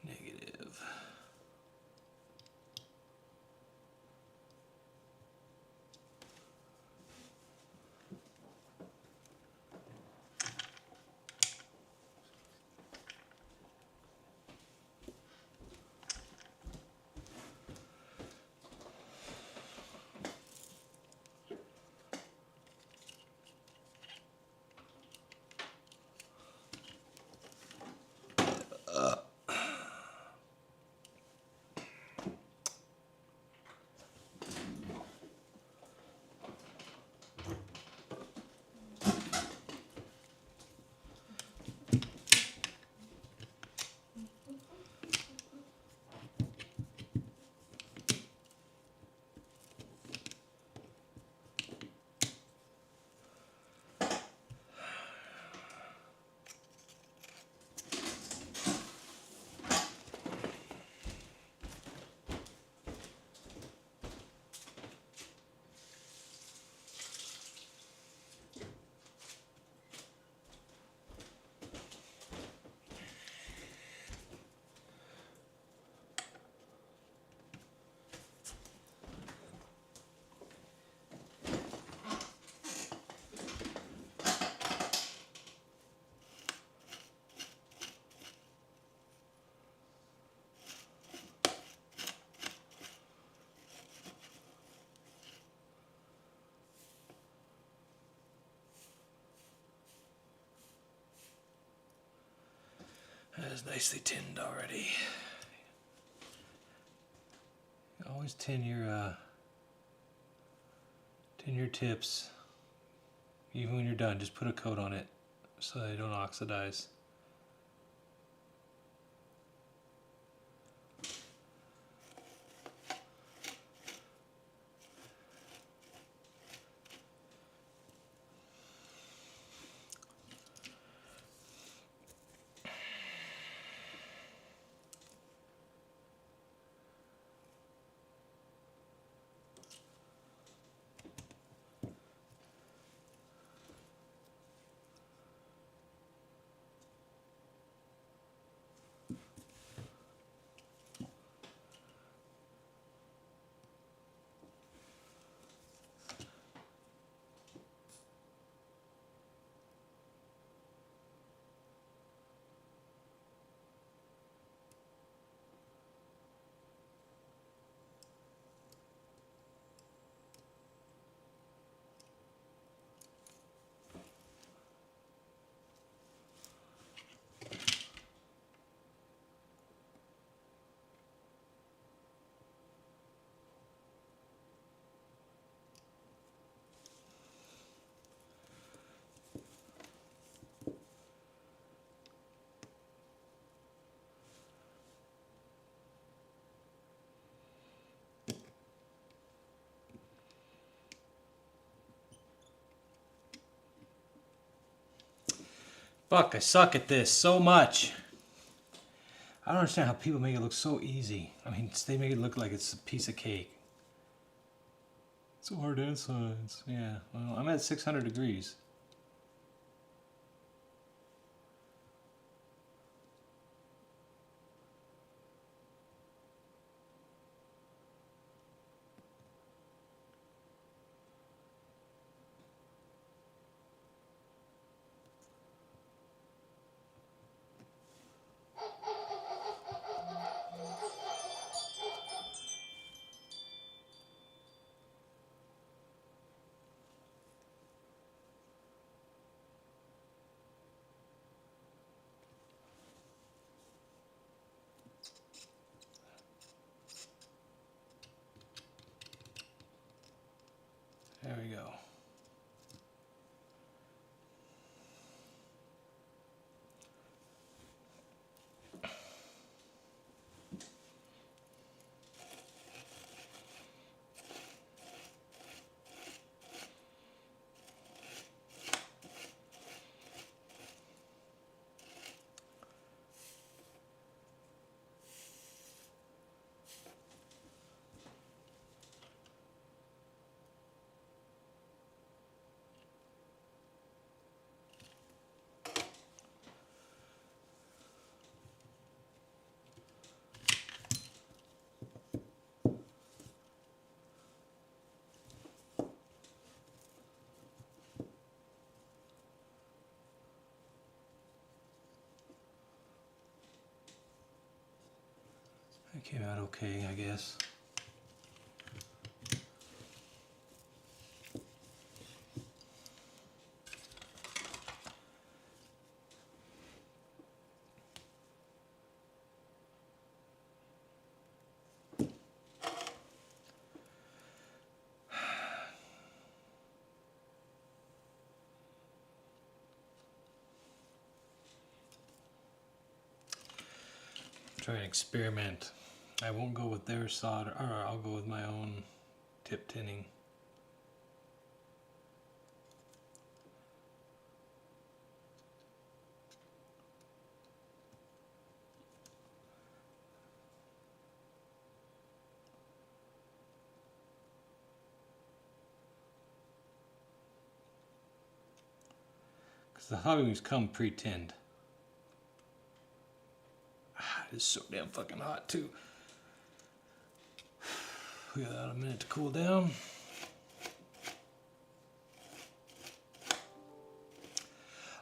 Negative. That is nicely tinned already. Always tin your tips. Even when you're done, just put a coat on it so they don't oxidize. Fuck, I suck at this so much. I don't understand how people make it look so easy. I mean, they make it look like it's a piece of cake. So hard to science. Yeah, well, I'm at 600 degrees. There we go. It came out okay, I guess. Try and experiment. I won't go with their solder, or I'll go with my own tip tinning. Because the hobby wings come pre-tinned. It's so damn fucking hot too. We got a minute to cool down.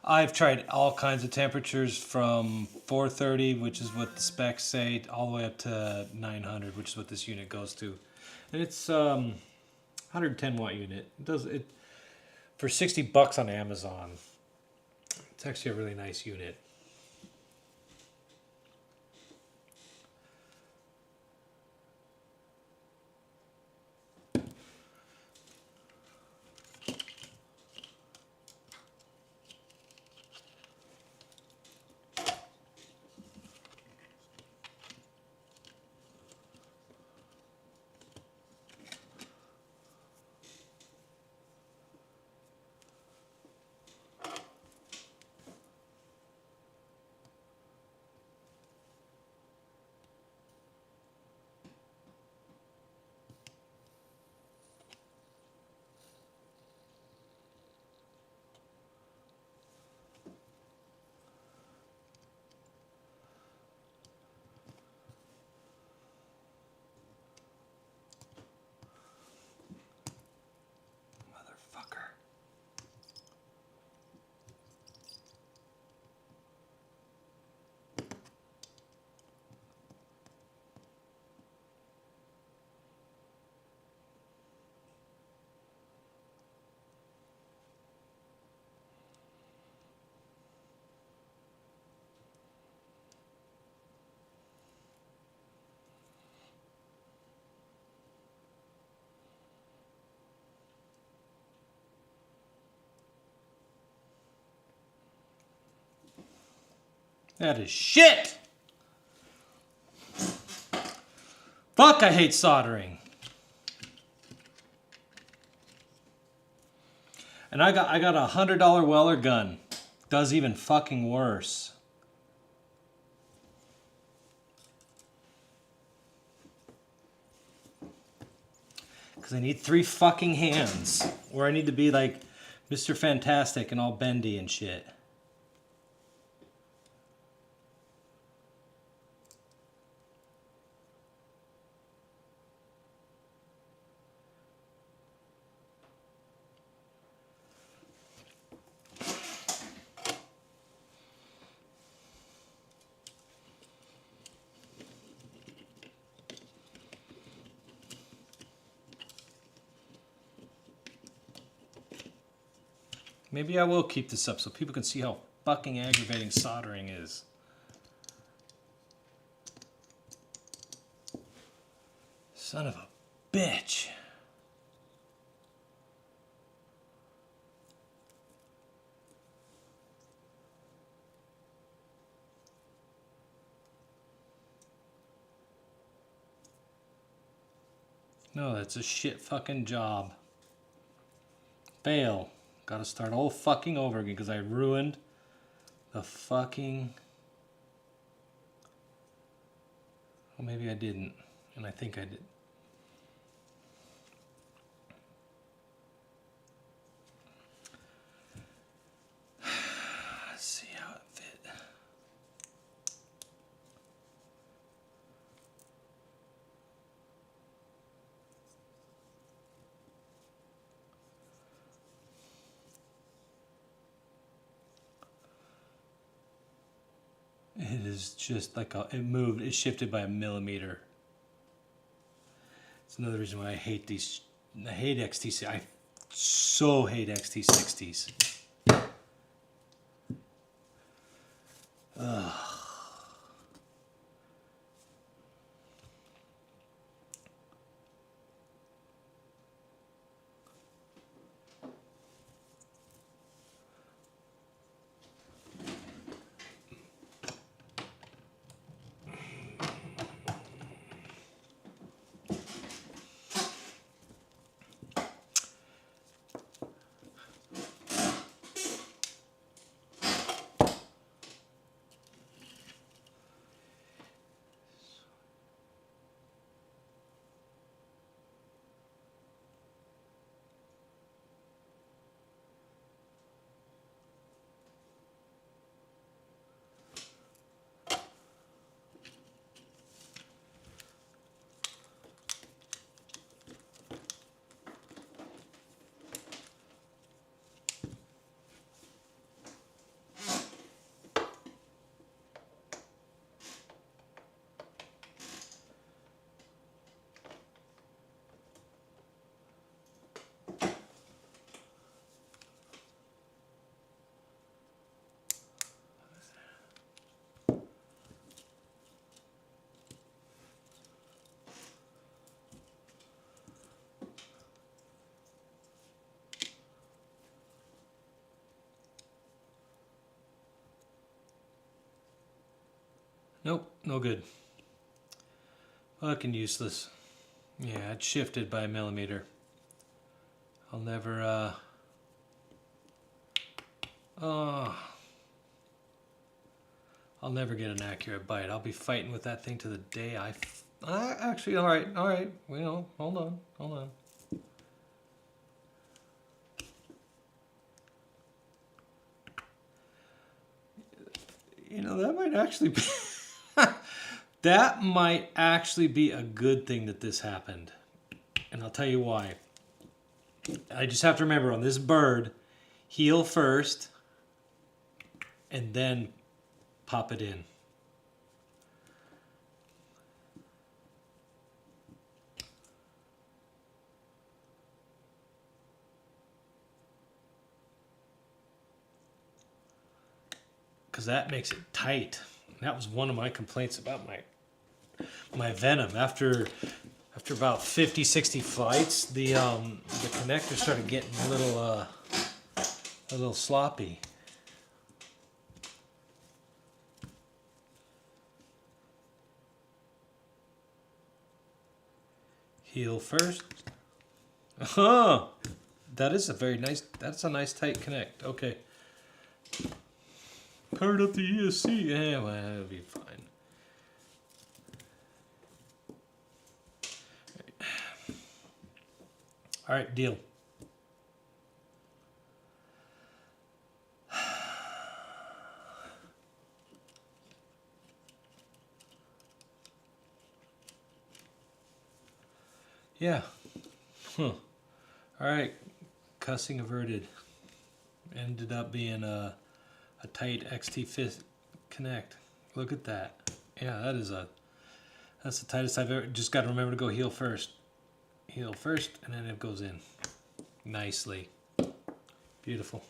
I've tried all kinds of temperatures from 430, which is what the specs say, all the way up to 900, which is what this unit goes to. And it's 110 watt unit. It does it for $60 on Amazon. It's actually a really nice unit. That is shit! Fuck, I hate soldering. And I got a $100 Weller gun does even fucking worse. Because I need 3 fucking hands. Or I need to be like Mr. Fantastic and all bendy and shit. Maybe I will keep this up so people can see how fucking aggravating soldering is. Son of a bitch. No, that's a shit fucking job. Fail. Gotta start all fucking over again because I ruined the fucking... Well, maybe I didn't. And I think I did. Let's see how it fit. It is just like it moved, it shifted by a millimeter. It's another reason why I hate these. I hate XT. I so hate XT60s. Ugh. Nope, no good. Fucking useless. Yeah, it shifted by a millimeter. I'll never, oh, I'll never get an accurate bite. I'll be fighting with that thing to the day actually, all right. You know, hold on. You know, that might actually be... That might actually be a good thing that this happened. And I'll tell you why. I just have to remember on this bird, heel first, and then pop it in. Because that makes it tight. That was one of my complaints about my Venom. After about 50, 60 flights, the connector started getting a little sloppy. Heel first. Oh, that is a very nice. That's a nice tight connect. Okay. hard up the ESC. Yeah, well, it'll be fine. All right, deal. Yeah. Huh. All right. Cussing averted. Ended up being a tight XT Fit Connect. Look at that. Yeah, that's the tightest I've ever. Just got to remember to go heel first. Heel first, and then it goes in nicely. Beautiful.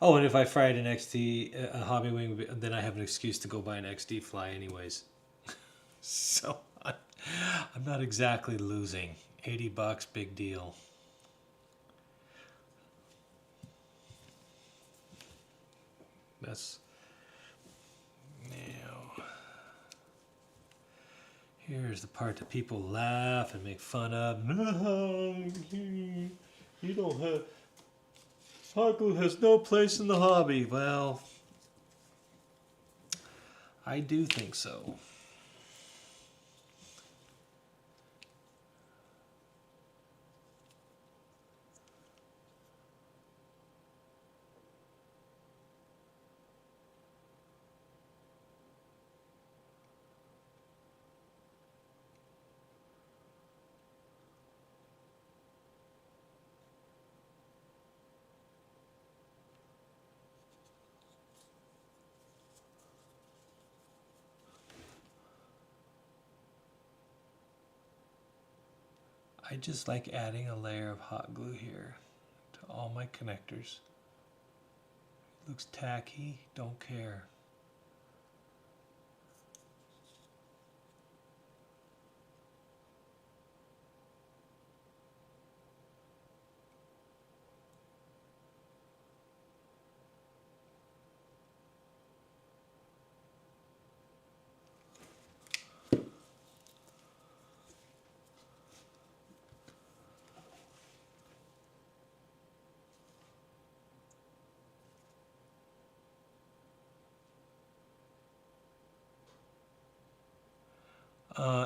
Oh, and if I fried an XT, a hobby wing, then I have an excuse to go buy an XD fly anyways. So I'm not exactly losing. $80, big deal. That's now. Here's the part that people laugh and make fun of. No, you don't have. Hot glue has no place in the hobby. Well, I do think so. I just like adding a layer of hot glue here to all my connectors. Looks tacky, don't care.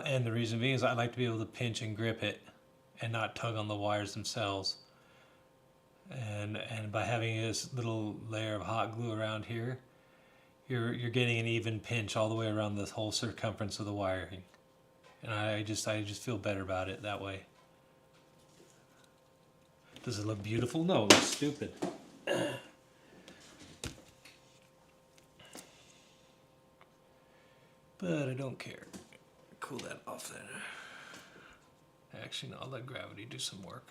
And the reason being is I like to be able to pinch and grip it and not tug on the wires themselves. And by having this little layer of hot glue around here, you're getting an even pinch all the way around this whole circumference of the wiring. And I just feel better about it that way. Does it look beautiful? No, it looks stupid. But I don't care. Cool that off then. Actually, no, I'll let gravity do some work.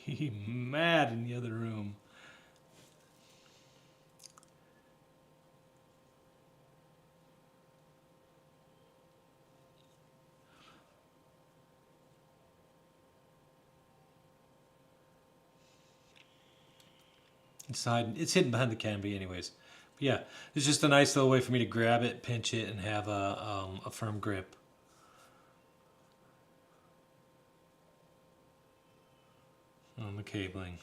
He mad in the other room. It's hidden behind the canopy anyways. But yeah, it's just a nice little way for me to grab it, pinch it, and have a firm grip. on the cabling.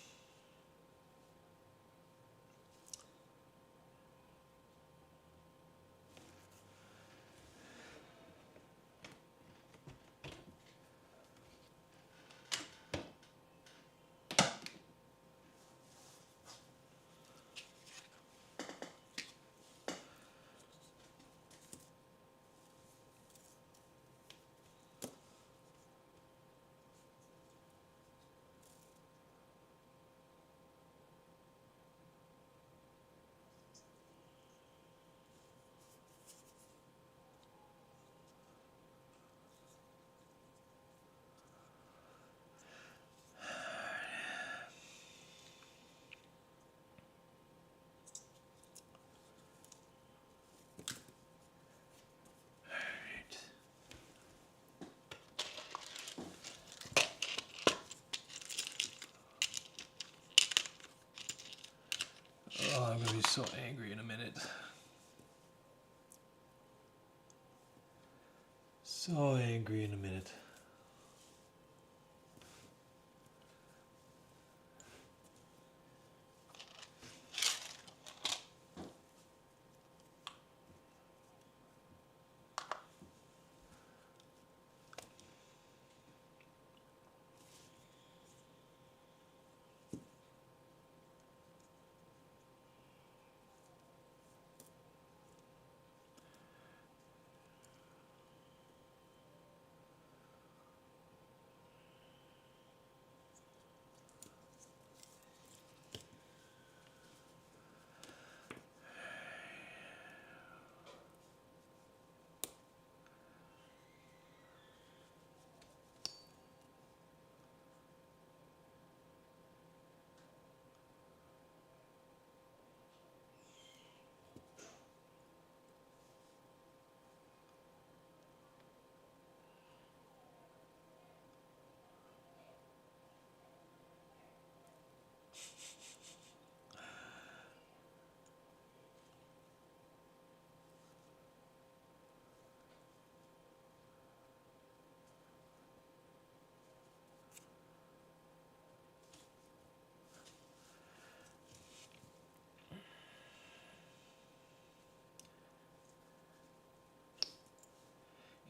Oh, I'm gonna be so angry in a minute. So angry in a minute.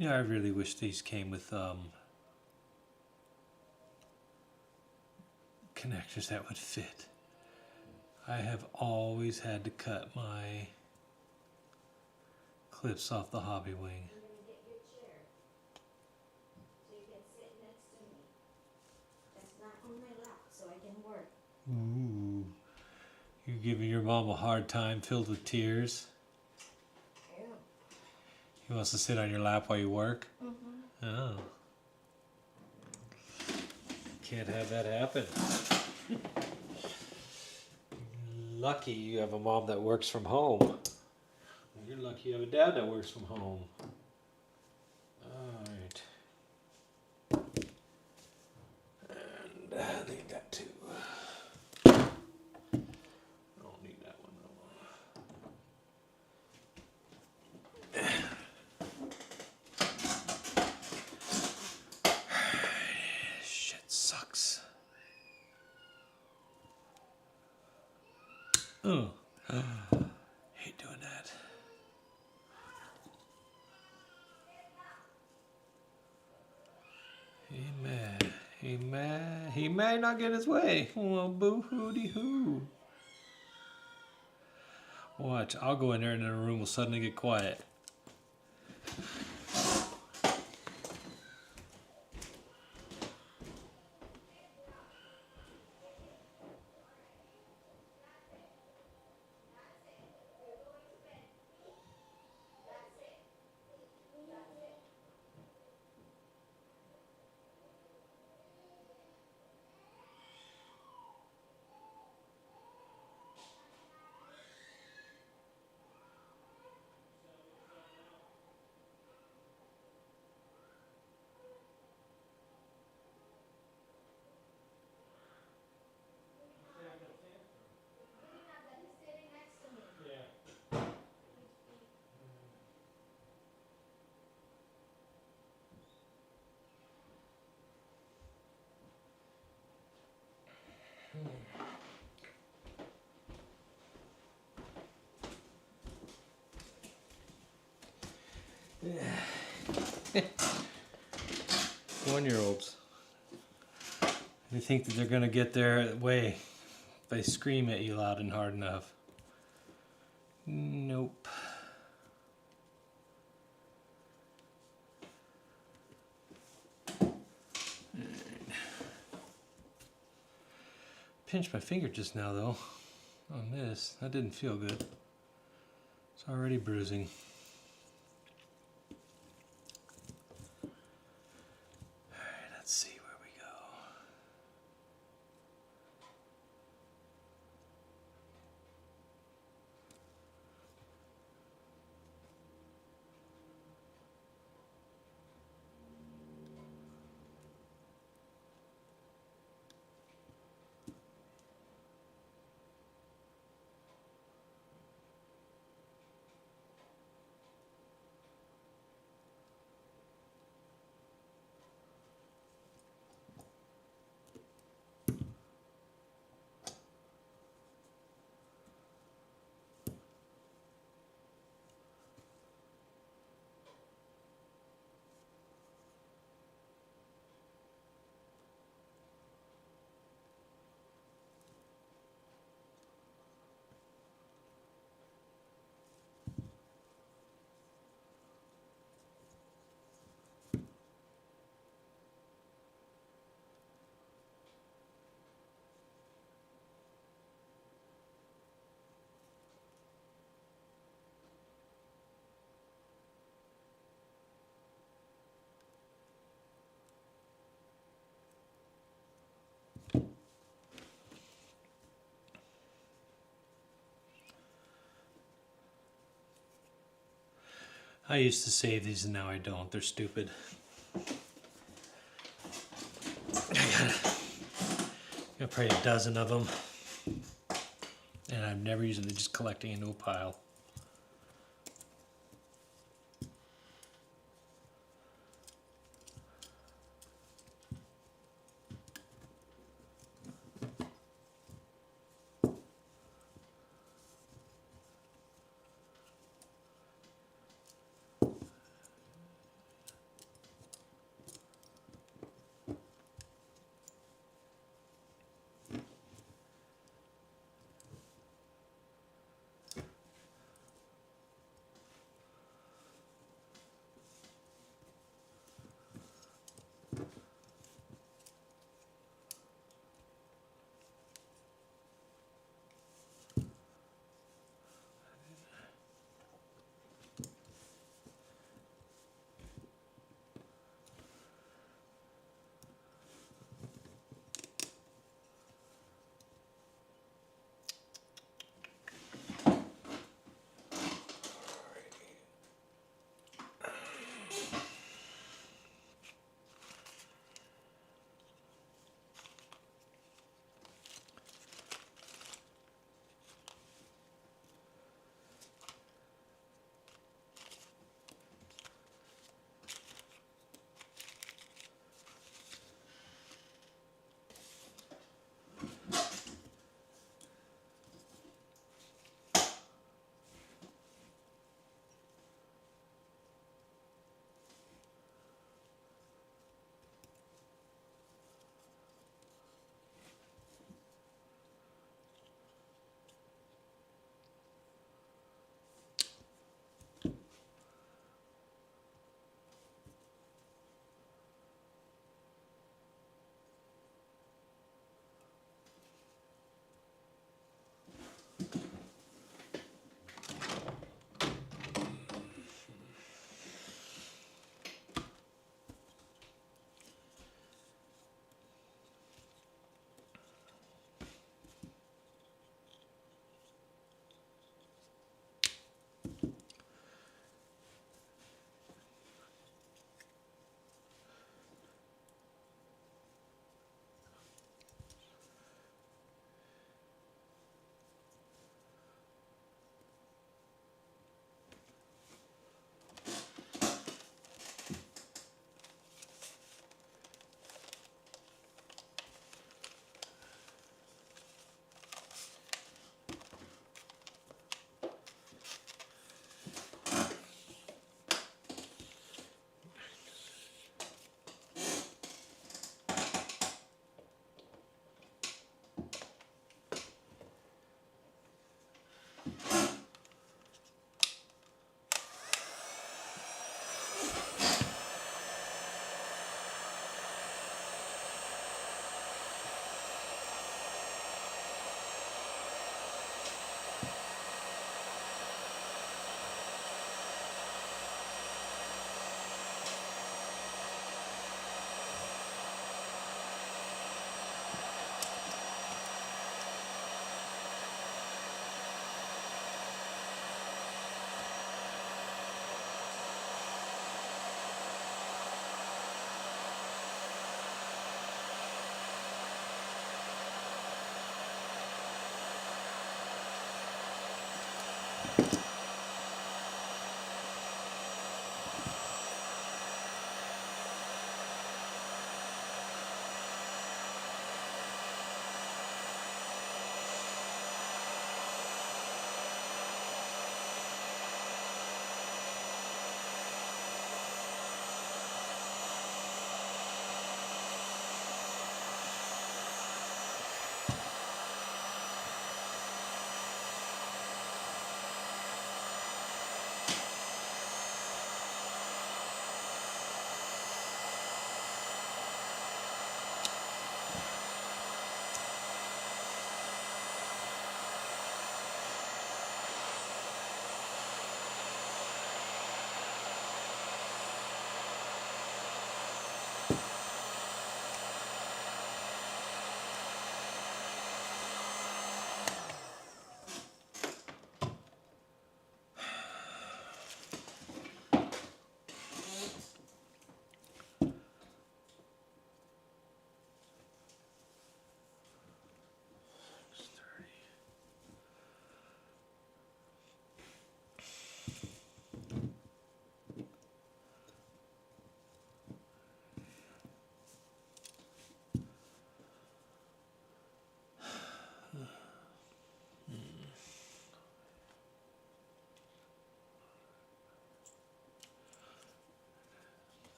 You know, I really wish these came with connectors that would fit. I have always had to cut my clips off the hobby wing. I'm gonna get your chair so you can sit next to me. That's not on my lap, so I can work. Ooh. You're giving your mom a hard time filled with tears. Yeah. He wants to sit on your lap while you work? Mm-hmm. Oh. Can't have that happen. Lucky you have a mom that works from home. You're lucky you have a dad that works from home. Alright. And I need that too. I don't need that one no more. Shit sucks. Oh. Hate doing that. He may not get his way. Well, boo-hoo-dee-hoo. Watch, I'll go in there and the room will suddenly get quiet. 1-year-olds. They think that they're gonna get their way if they scream at you loud and hard enough. Nope. Pinched my finger just now though on this. That didn't feel good. It's already bruising. Alright, let's see where we go. I used to save these and now I don't. They're stupid. I got probably a dozen of them. And I've never used them. They're just collecting into a pile.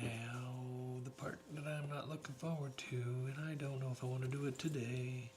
Now, the part that I'm not looking forward to, and I don't know if I want to do it today.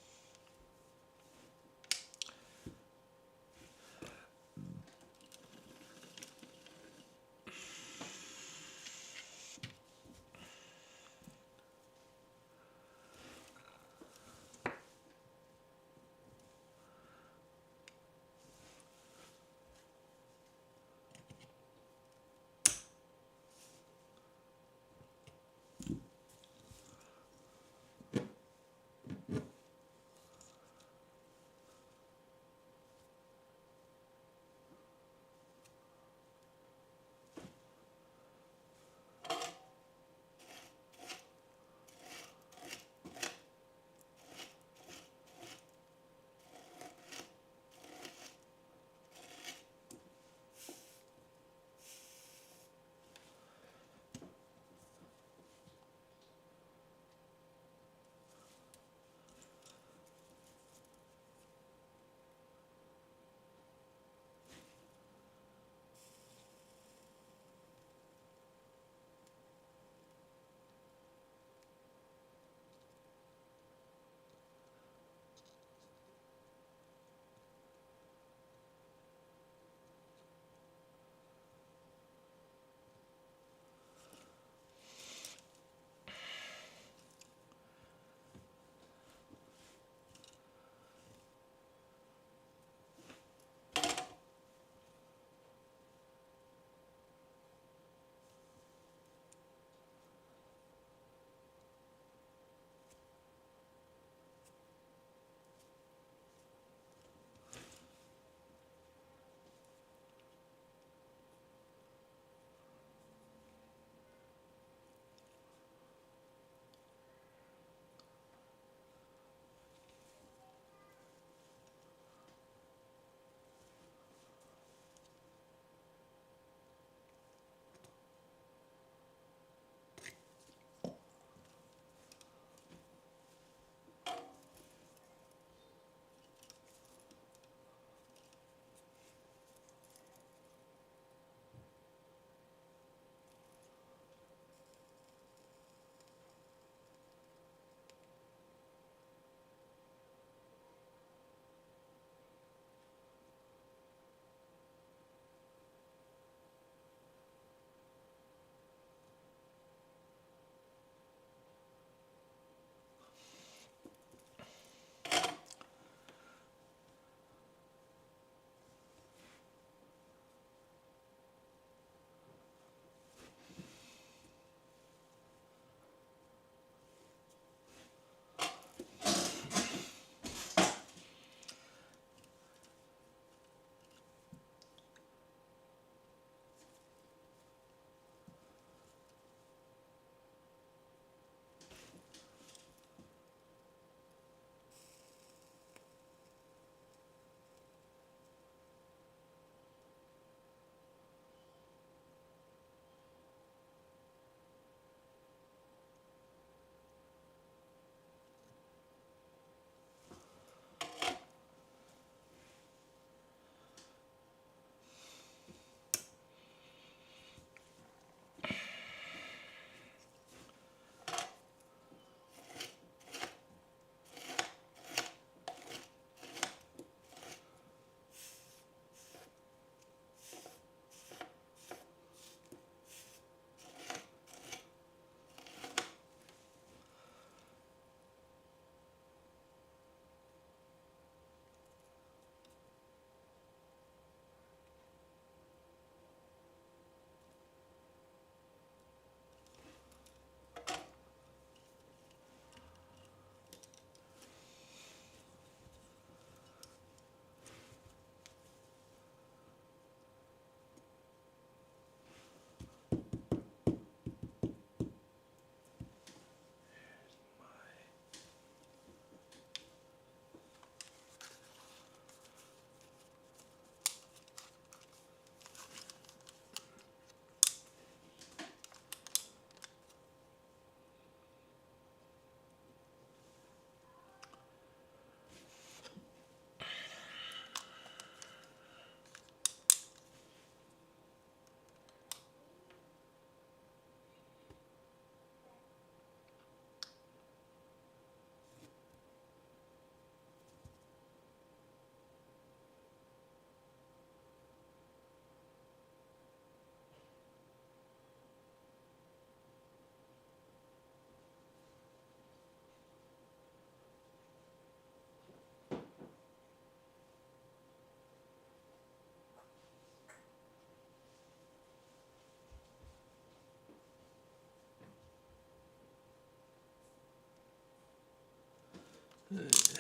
Let's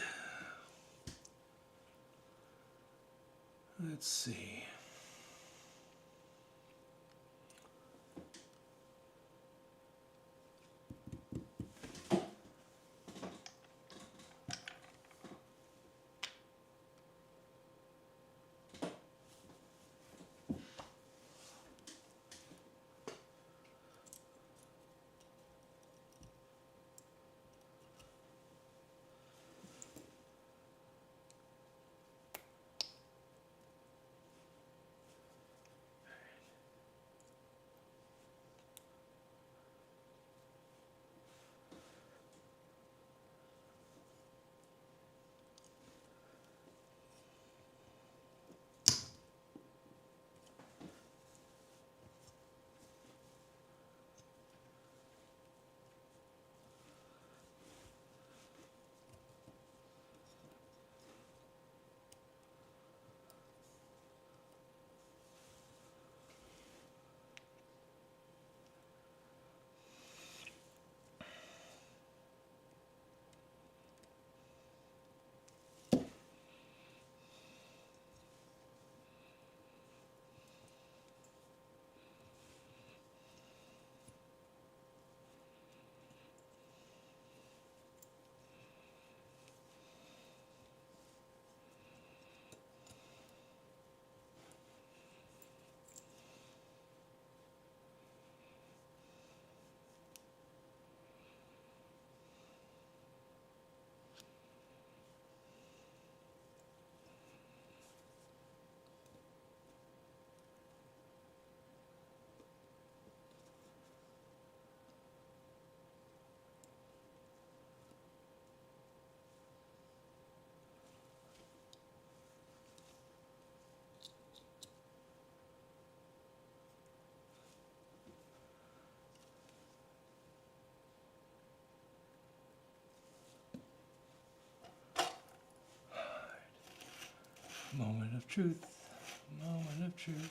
see. Moment of truth. Moment of truth.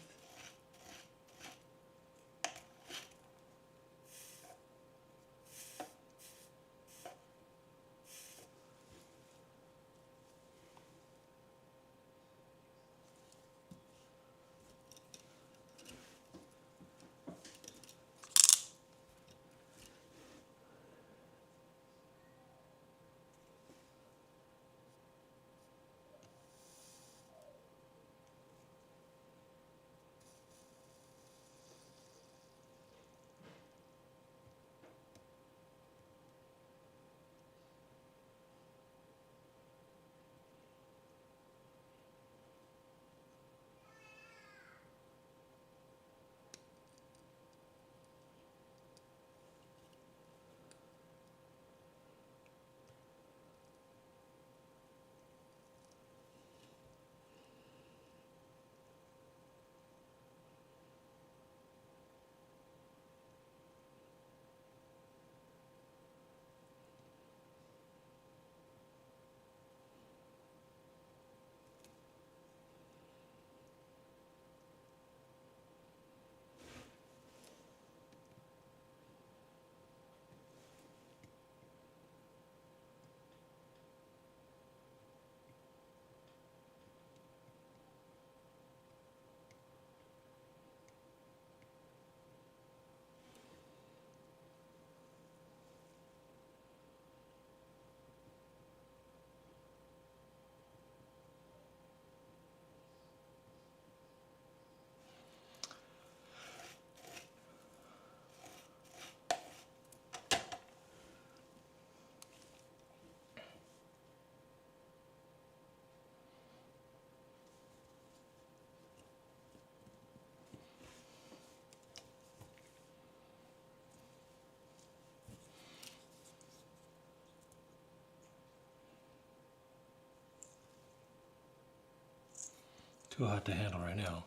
Too hot to handle right now.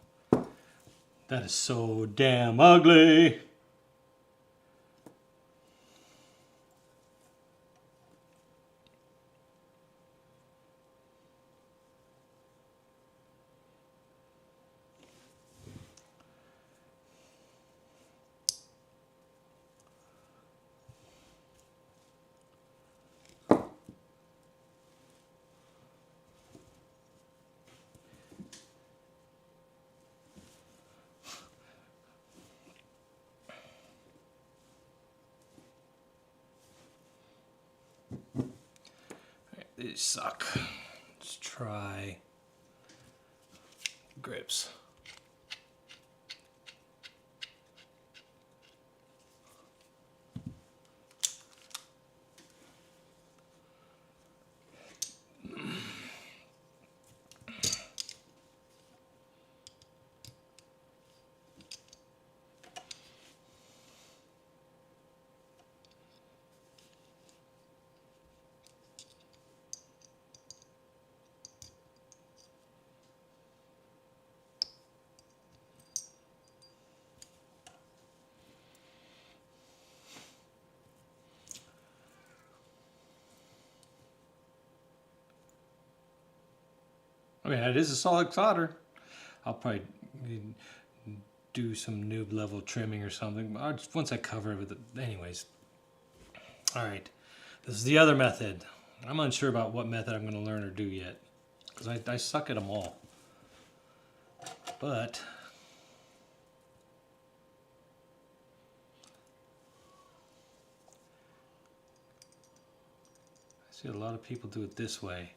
That is so damn ugly. These suck. Let's try grips. Okay, that is a solid solder. I'll probably do some noob level trimming or something. Once I cover it with it. Anyways. Alright. This is the other method. I'm unsure about what method I'm going to learn or do yet. Because I suck at them all. But I see a lot of people do it this way.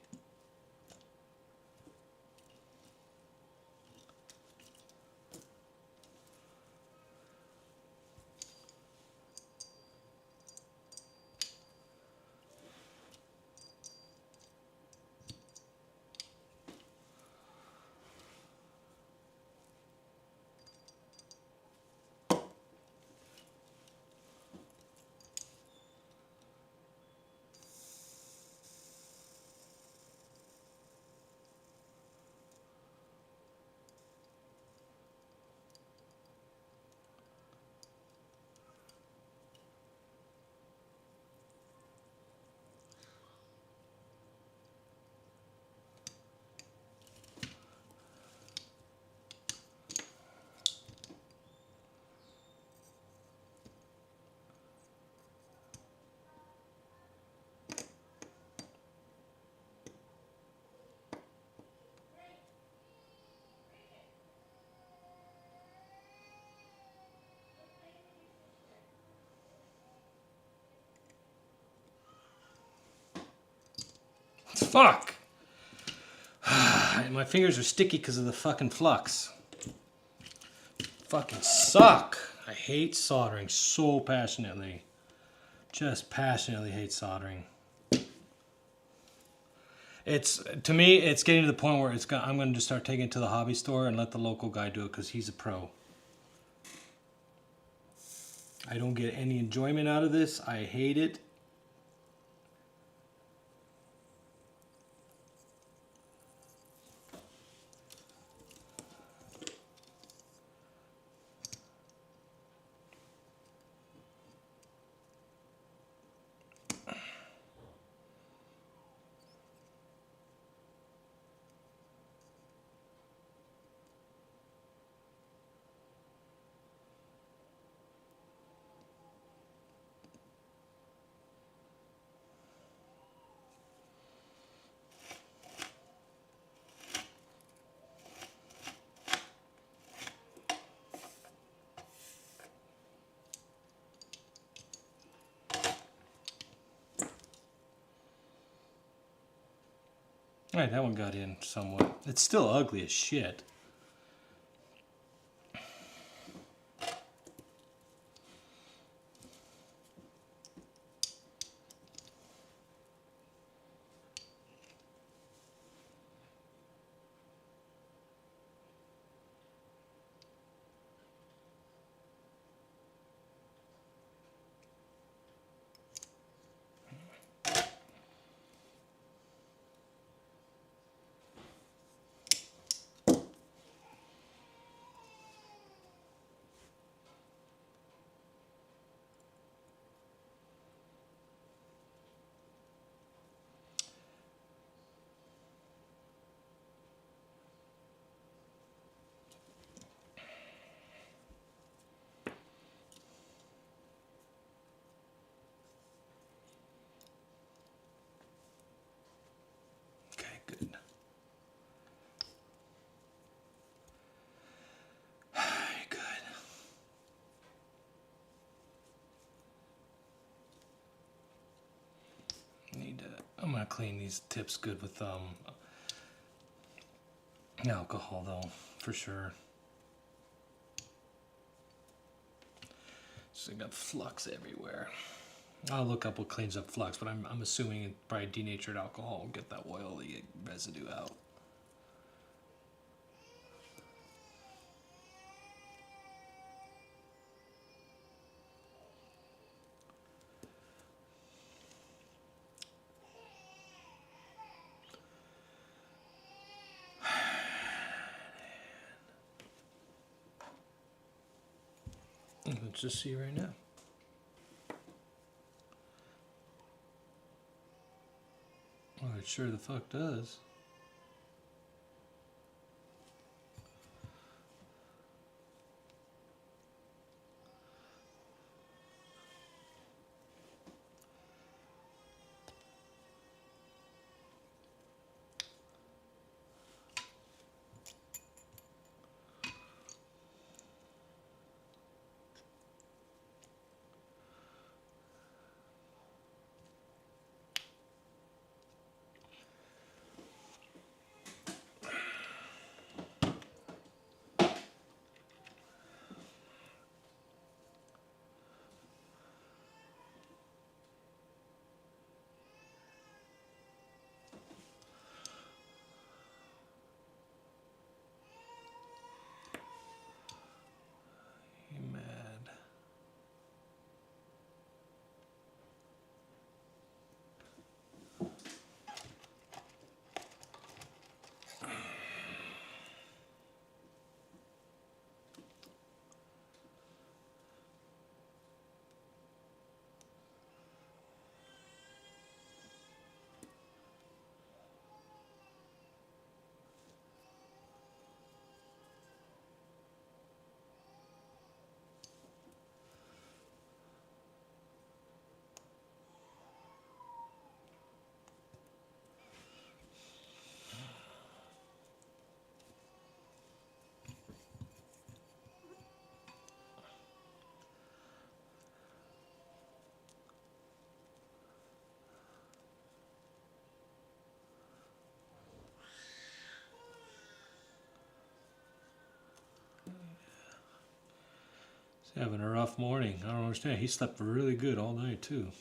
Fuck! My fingers are sticky because of the fucking flux. Fucking suck! I hate soldering so passionately. Just passionately hate soldering. To me, it's getting to the point where I'm going to just start taking it to the hobby store and let the local guy do it because he's a pro. I don't get any enjoyment out of this. I hate it. Alright, that one got in somewhat. It's still ugly as shit. gonna clean these tips good with alcohol though, for sure. So I got flux everywhere. I'll look up what cleans up flux, but I'm assuming it probably denatured alcohol will get that oily residue out. Let's just see right now. Well, it sure the fuck does. You mad? He's having a rough morning. I don't understand. He slept really good all night too.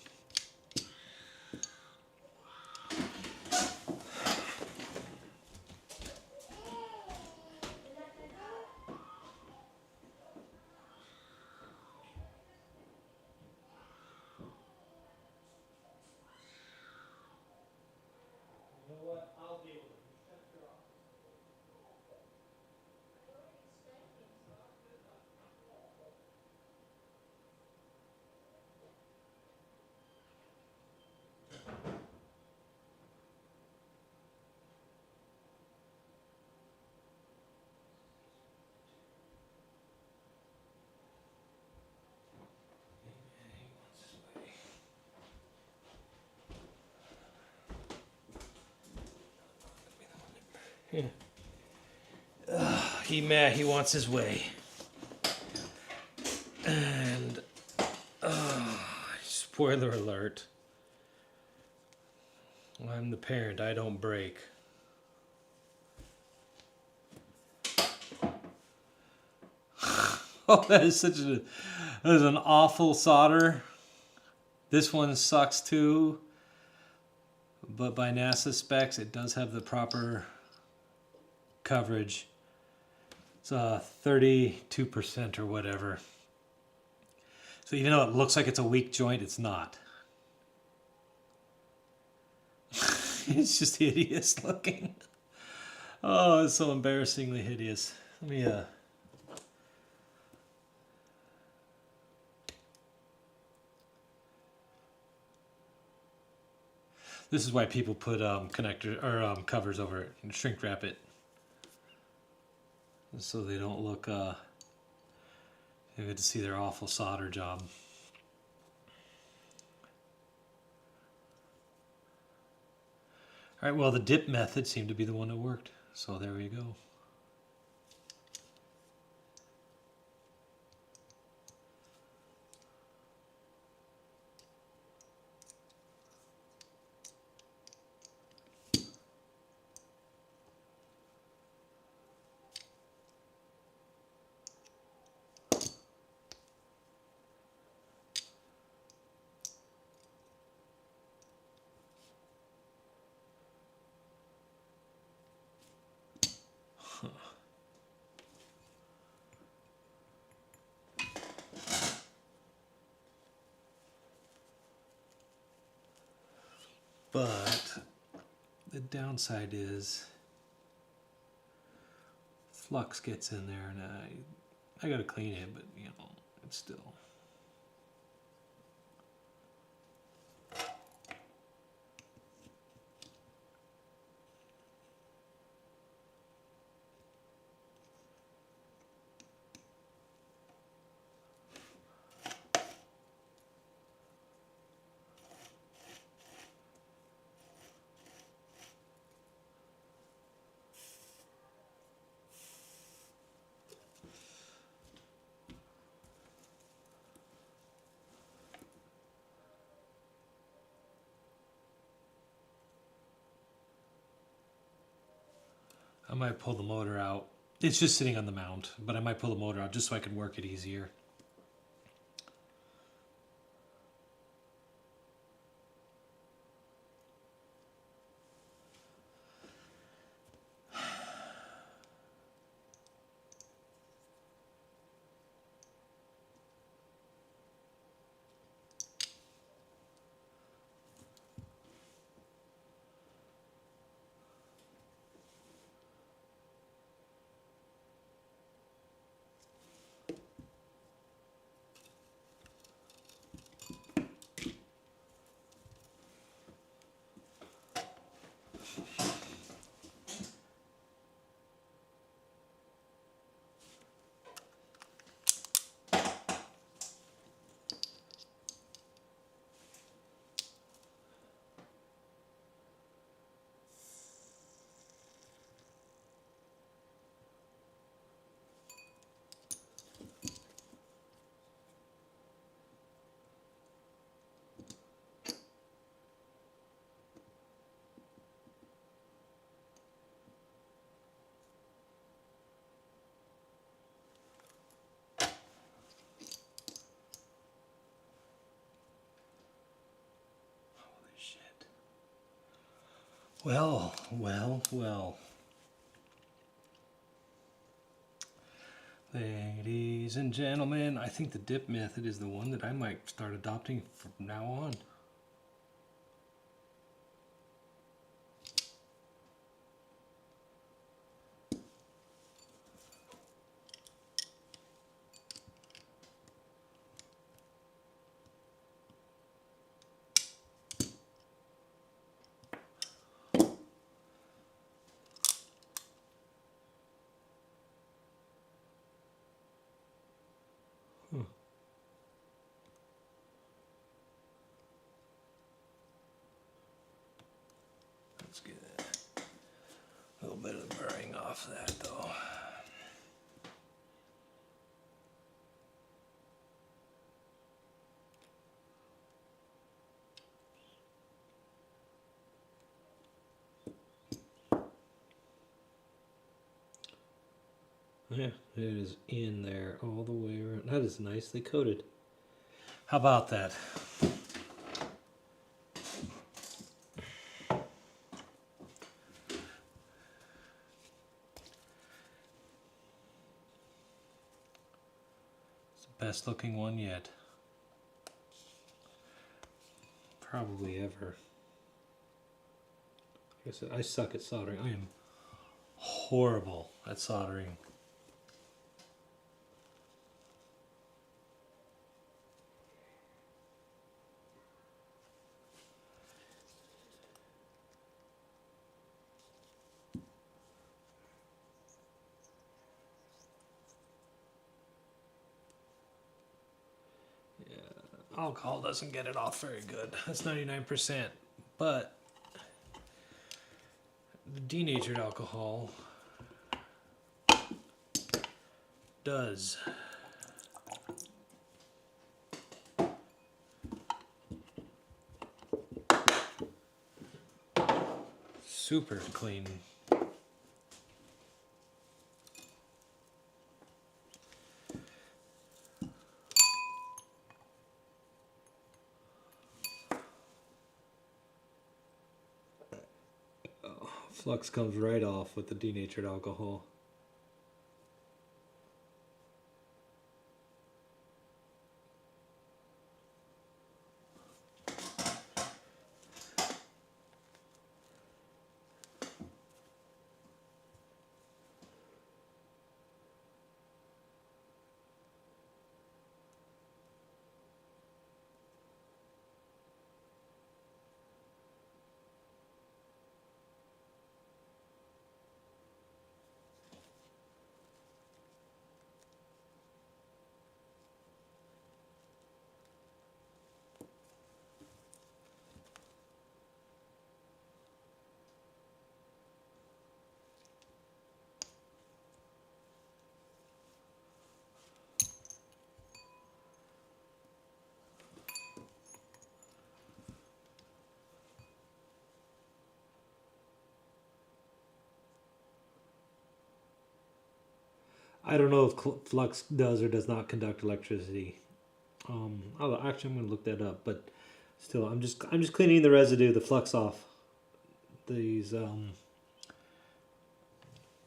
Yeah. He mad. He wants his way. And spoiler alert. I'm the parent. I don't break. Oh, that is an awful solder. This one sucks too. But by NASA specs, it does have the proper coverage. It's 32% or whatever. So even though it looks like it's a weak joint, it's not. It's just hideous looking. Oh, it's so embarrassingly hideous. Let me This is why people put connector or covers over it and shrink wrap it, so they don't look. You get to see their awful solder job. All right. Well, the dip method seemed to be the one that worked. So there we go. But the downside is flux gets in there, and I gotta clean it, but you know, it's still. I might pull the motor out. It's just sitting on the mount, but I might pull the motor out just so I can work it easier. Shit. Well. Ladies and gentlemen, I think the dip method is the one that I might start adopting from now on. Let's get a little bit of the burring off that though. Yeah, it is in there all the way around. That is nicely coated. How about that? It's the best looking one yet. Probably ever. Like I said, I suck at soldering. I am horrible at soldering. Alcohol doesn't get it off very good. That's 99%. But the denatured alcohol does. Super clean. Flux comes right off with the denatured alcohol. I don't know if flux does or does not conduct electricity. Actually, I'm gonna look that up. But still, I'm just cleaning the residue, the flux off these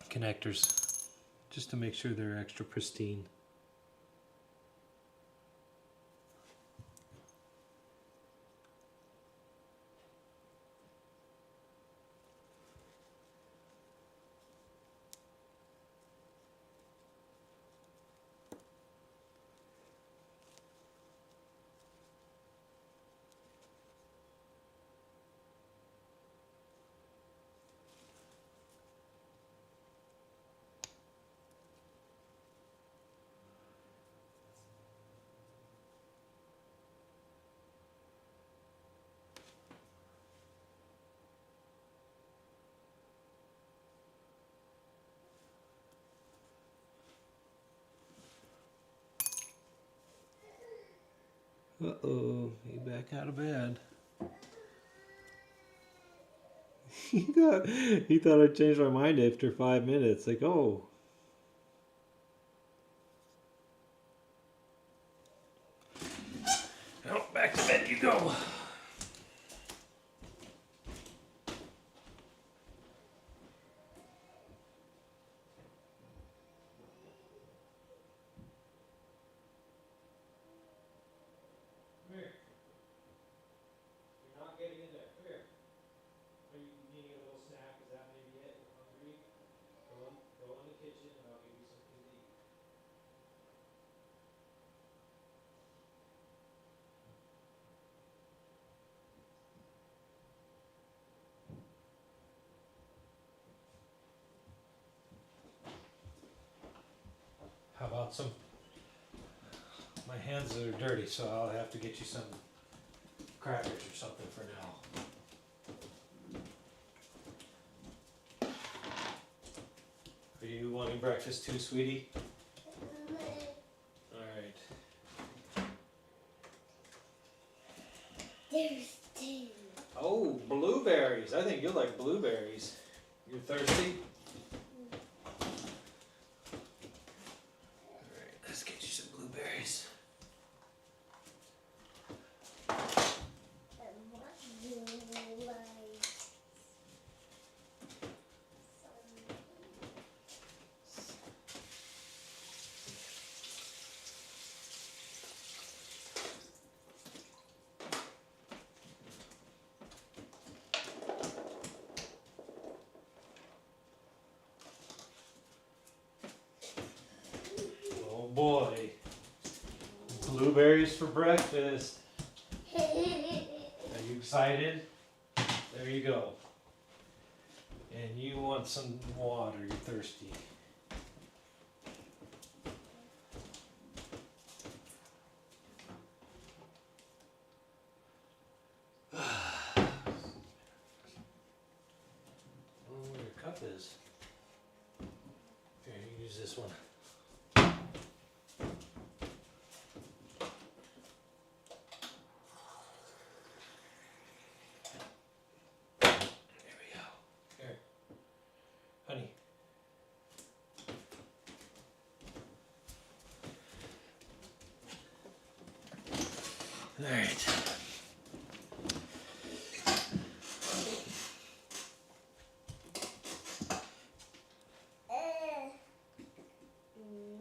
connectors, just to make sure they're extra pristine. Uh-oh, he back out of bed. he thought I'd changed my mind after 5 minutes. Like, oh. Oh, back to bed you go. How about some? My hands are dirty, so I'll have to get you some crackers or something for now. Are you wanting breakfast too, sweetie? Alright. There's two. Oh, blueberries. I think you'll like blueberries. You're thirsty? Alright, let's get you some blueberries. Oh boy. Blueberries for breakfast. Are you excited? There you go. And you want some water, you're thirsty. I don't know where your cup is. Here, you use this one. There we go. Here. Honey. Alright.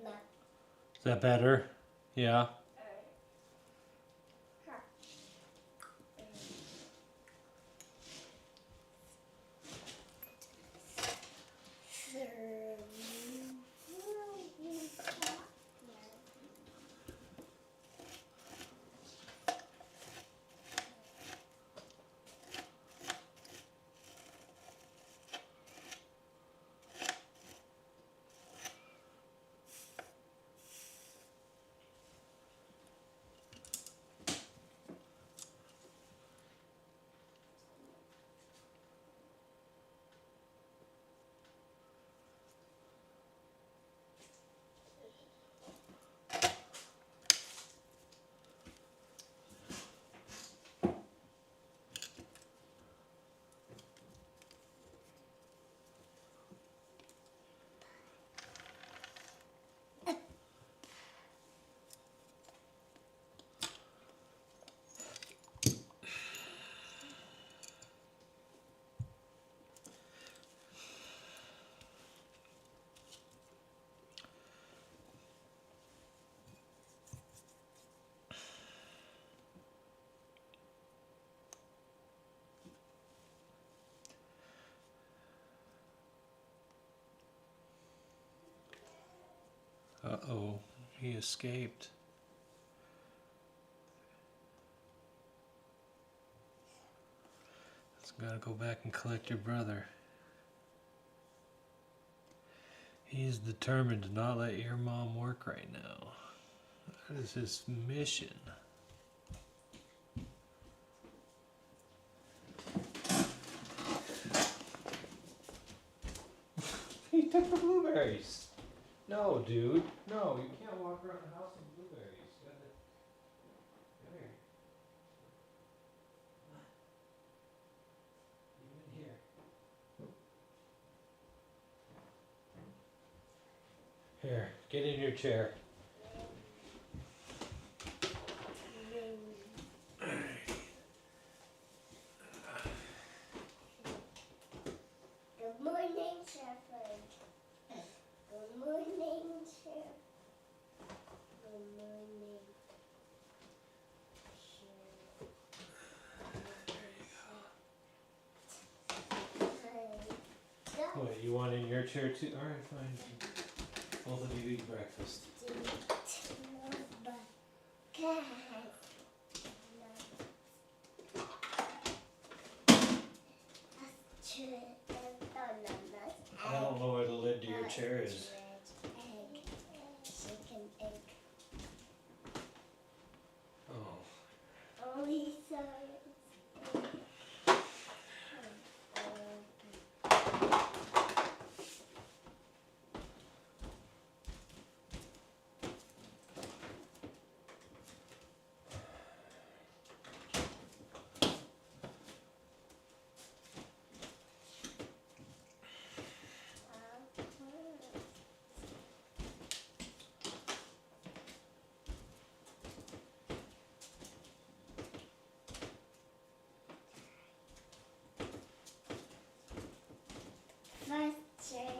No. Is that better? Yeah. Uh-oh, he escaped. Let's gotta go back and collect your brother. He is determined to not let your mom work right now. That is his mission. He took the blueberries. No, dude. No, you can't walk around the house with blueberries. You gotta... Come here. Even here. Here, get in your chair. Good morning, Shepherd. Good morning, Shepherd. Good morning, Shepherd. What, you want in your chair too? Alright, fine. Both of you eat breakfast. I don't know where the lid to your chair is. Egg. Chicken egg. Oh. Oh, he's so first chair.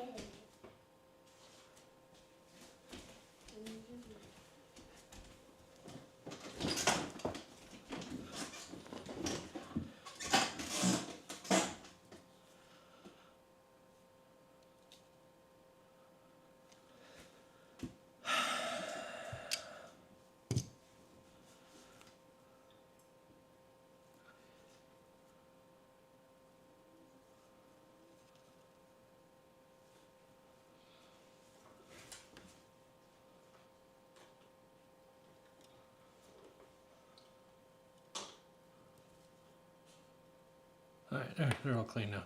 Alright, they're all clean now.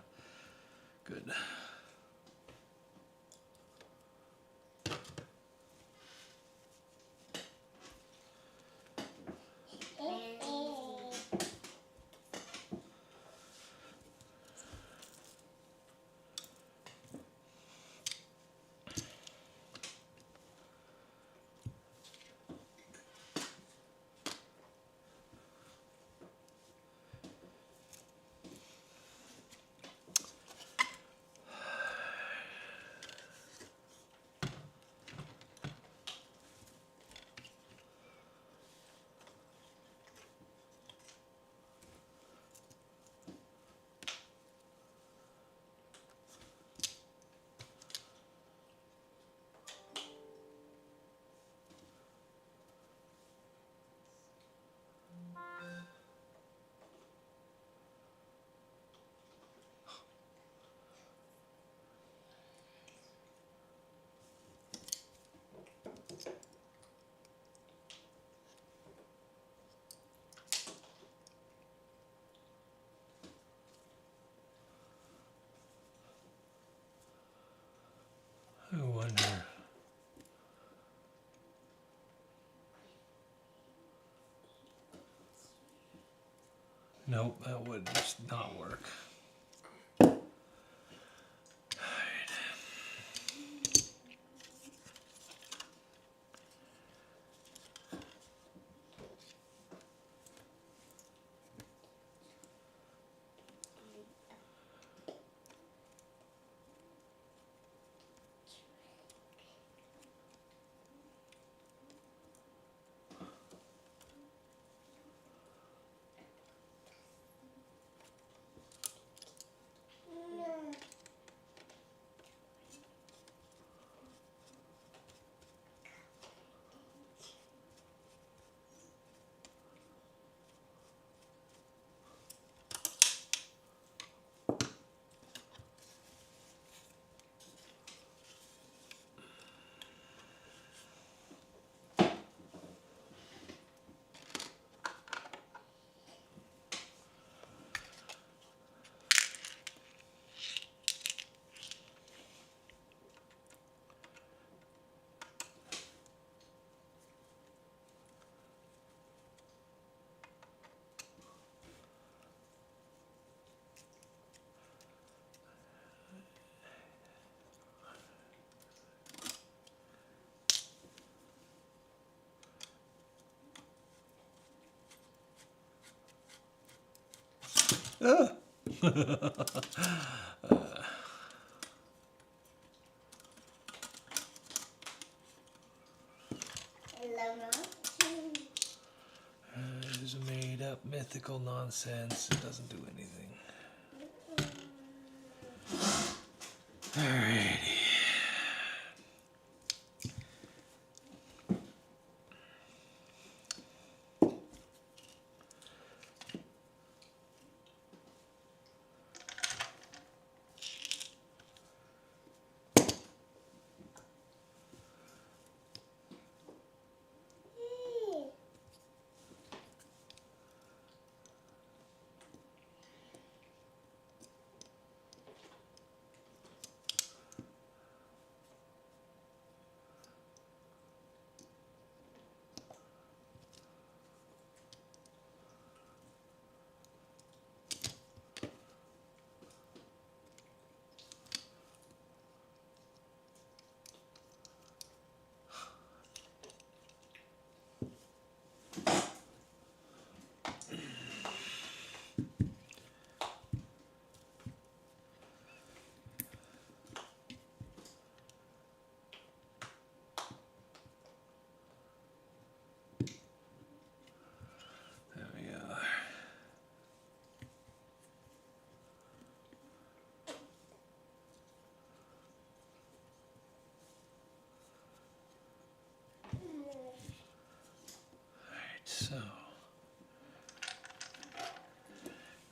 Good. I wonder. Nope, that would just not work. It's made up mythical nonsense. It doesn't do anything. Alrighty. There we are. Alright, so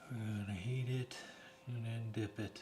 we're gonna heat it and then dip it.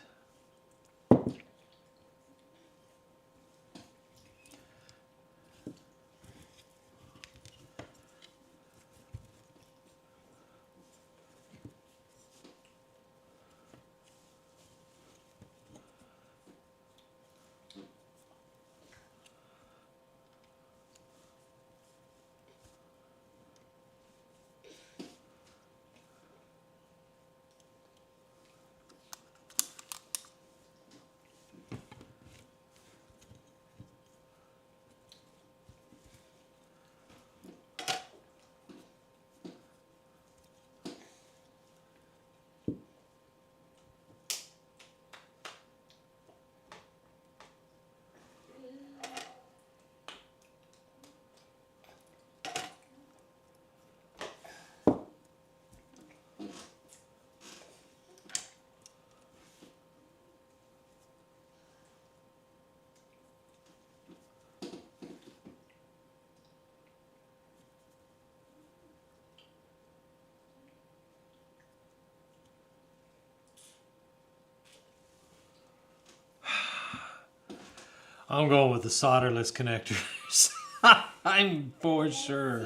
I'm going with the solderless connectors. I'm for sure.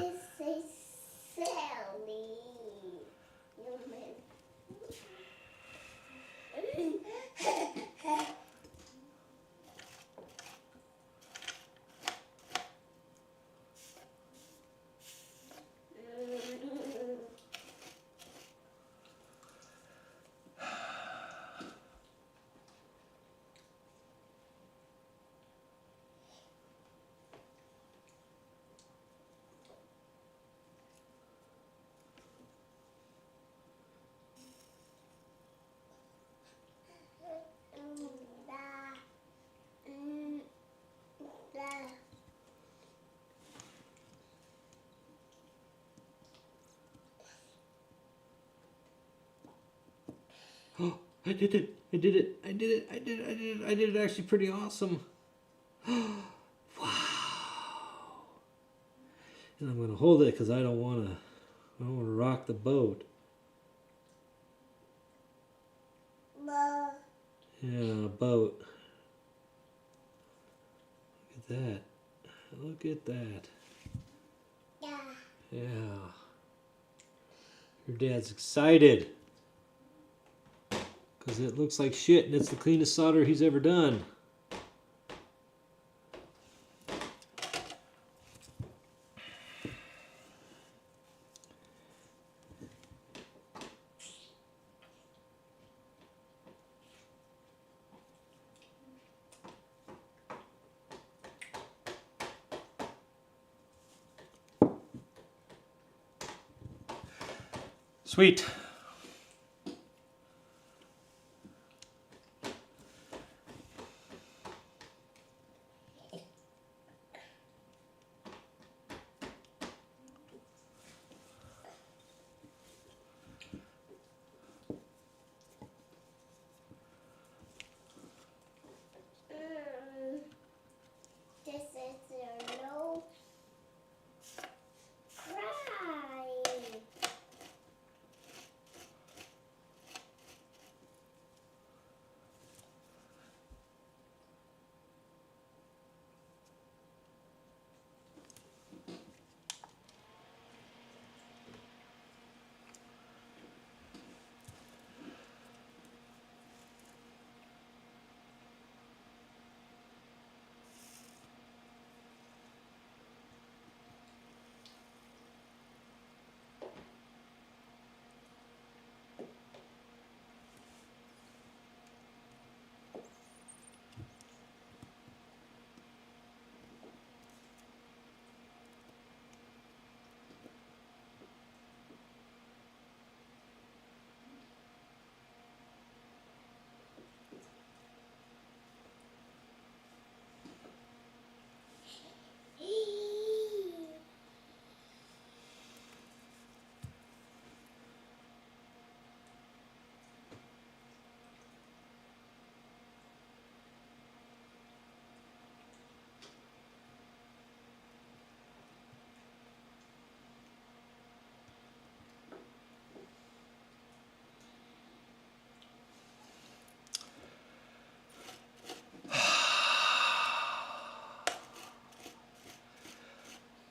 Oh, I did it. I did it. I did it. I did it. I did it. I did it actually pretty awesome. Wow. And I'm going to hold it because I don't want to rock the boat. Yeah, boat. Look at that. Look at that. Yeah. Your dad's excited. Because it looks like shit and it's the cleanest solder he's ever done. Sweet.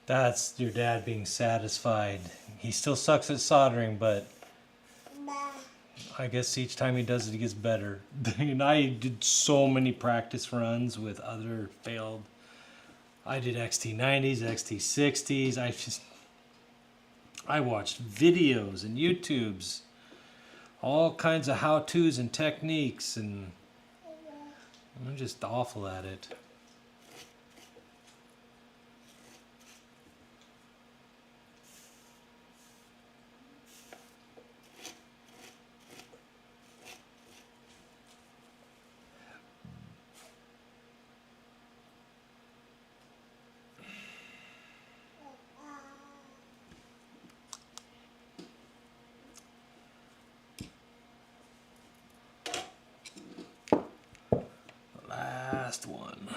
That's your dad being satisfied. He still sucks at soldering, but I guess each time he does it, he gets better. And I did so many practice runs with other failed. I did XT90s, XT60s. I watched videos and YouTubes, all kinds of how-tos and techniques, and I'm just awful at it. Last one.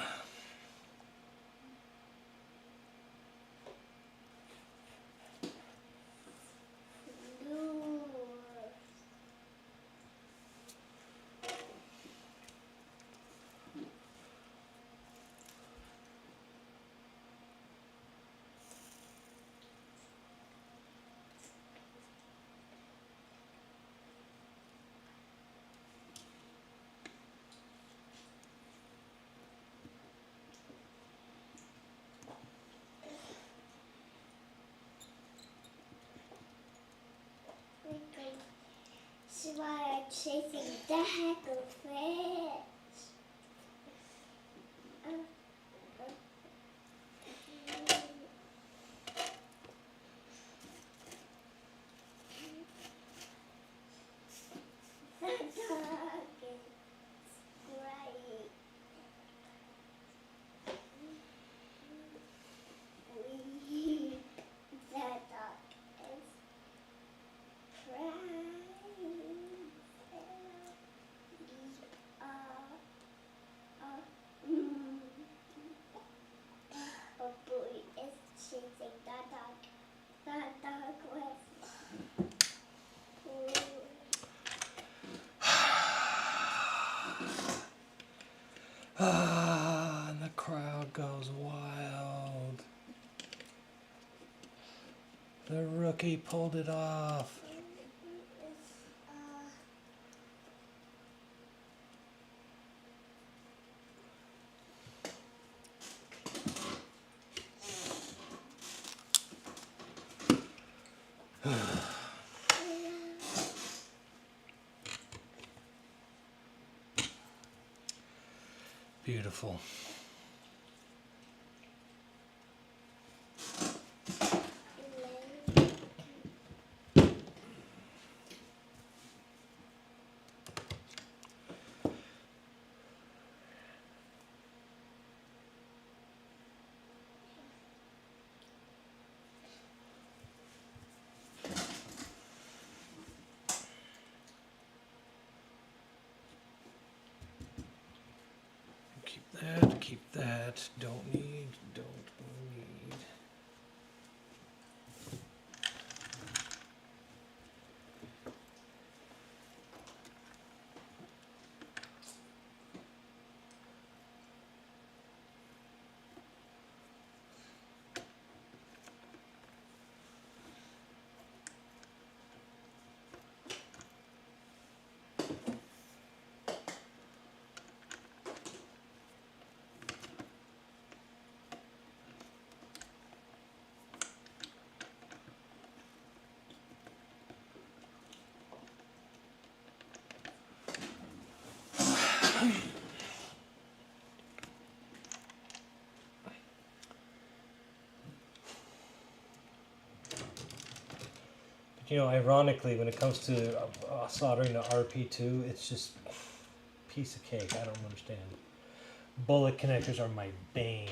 See why I'm chasing the heck of it. The dog is great. The dog is crying. A boy is chasing the dog. The dog was. And the crowd goes wild. The rookie pulled it off. Beautiful. Keep that. Don't need. You know, ironically, when it comes to soldering the RP2, it's just a piece of cake. I don't understand. Bullet connectors are my bane.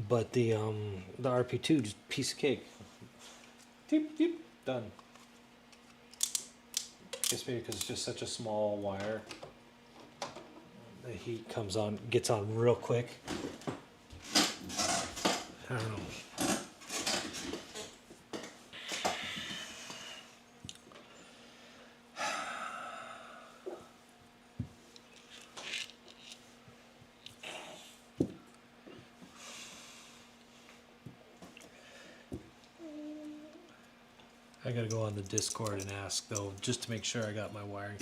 But the RP2, just piece of cake. Deep, deep, done. Guess maybe because it's just such a small wire. The heat gets on real quick. I don't know. I gotta go on the Discord and ask though, just to make sure I got my wiring.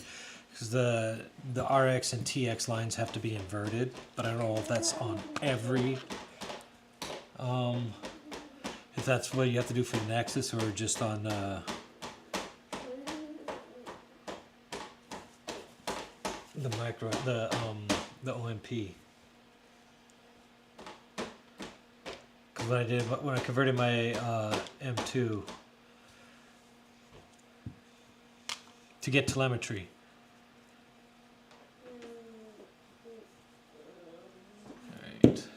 Because the RX and TX lines have to be inverted, but I don't know if that's on every, if that's what you have to do for the Nexus or just on the micro, the OMP. Because when I converted my M2 to get telemetry. Alright.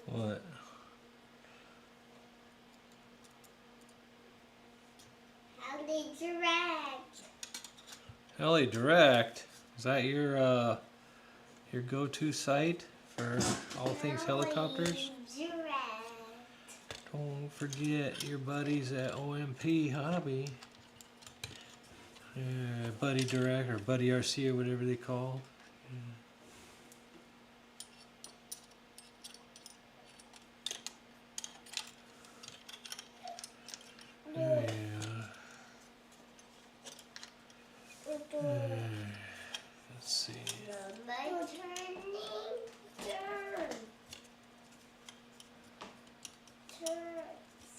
What? Howdy Direct. LA Direct? Is that your go-to site for all things helicopters? Direct. Don't forget your buddies at OMP Hobby. Buddy Direct or Buddy RC or whatever they call. Yeah. Let's see. My turning turn. Turns.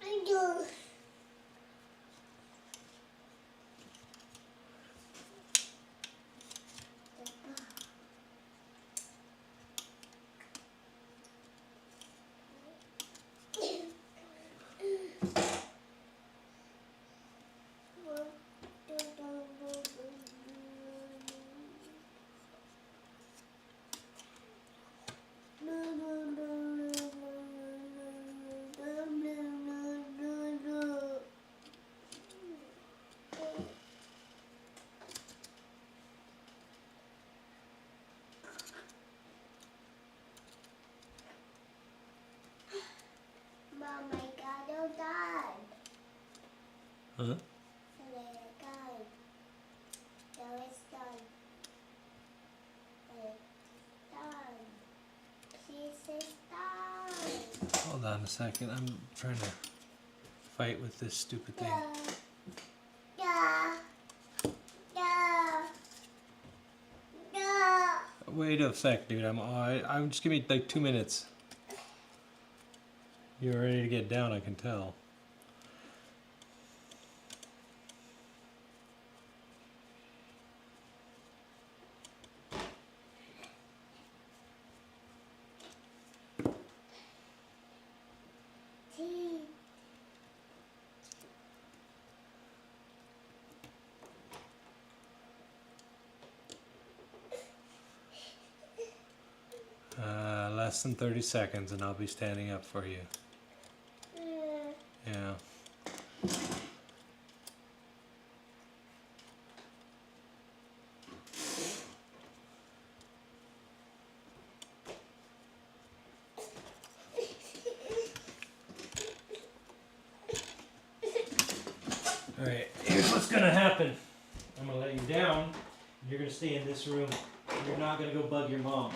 I do. Mom, my God, died. Huh? And I died. Now it's done. It's done. Pieces done. Hold on a second. I'm trying to fight with this stupid thing. Yeah. Yeah. Yeah. Wait a sec, dude. I'm just give me like 2 minutes. You're ready to get down, I can tell. Less than 30 seconds and I'll be standing up for you. Yeah. Alright, here's what's gonna happen. I'm gonna let you down. You're gonna stay in this room. You're not gonna go bug your mom.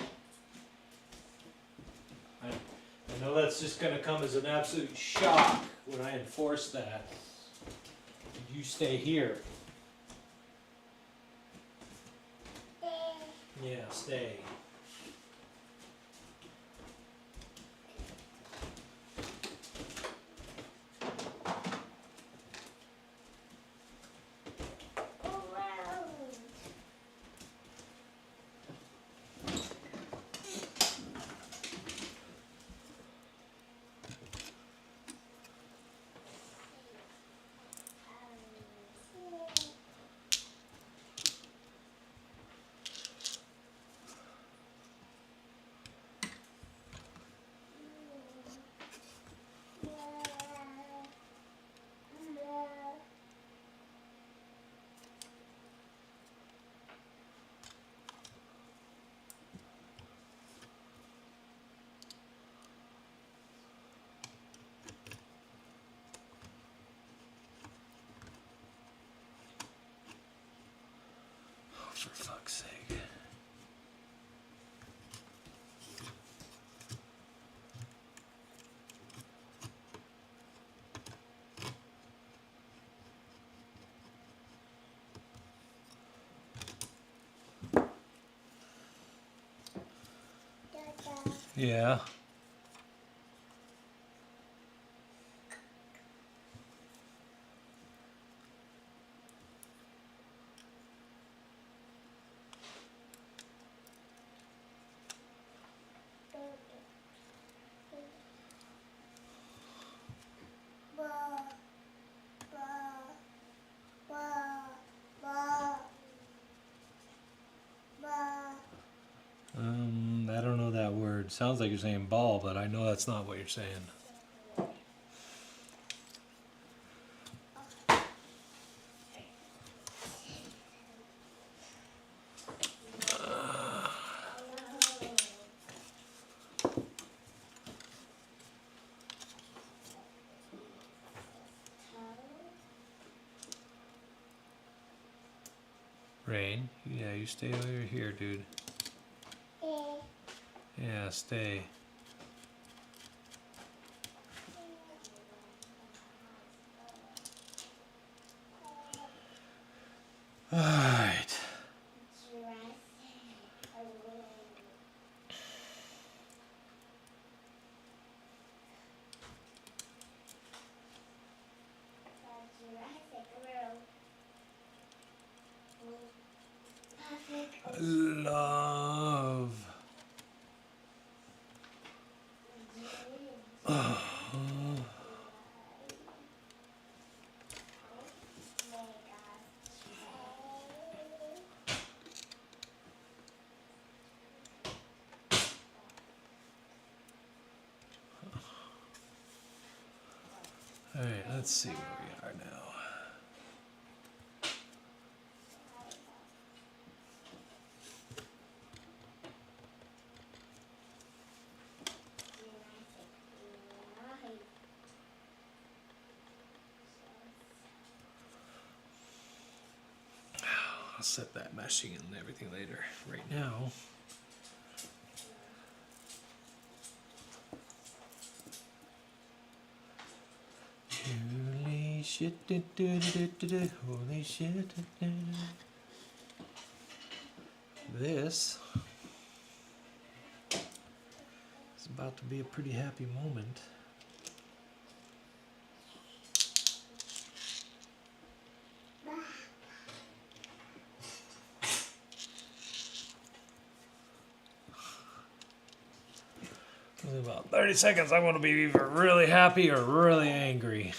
I know that's just gonna come as an absolute shock when I enforce that. You stay here. Yeah, stay. For fuck's sake. Yeah. I don't know that word. Sounds like you're saying ball, but I know that's not what you're saying. Rain, yeah, you stay over here, dude. Yeah, stay. Alright. Love. Alright, let's see where we are now. I'll set that meshing and everything later. Right now, holy shit, holy shit. This is about to be a pretty happy moment. In about 30 seconds, I'm going to be either really happy or really angry.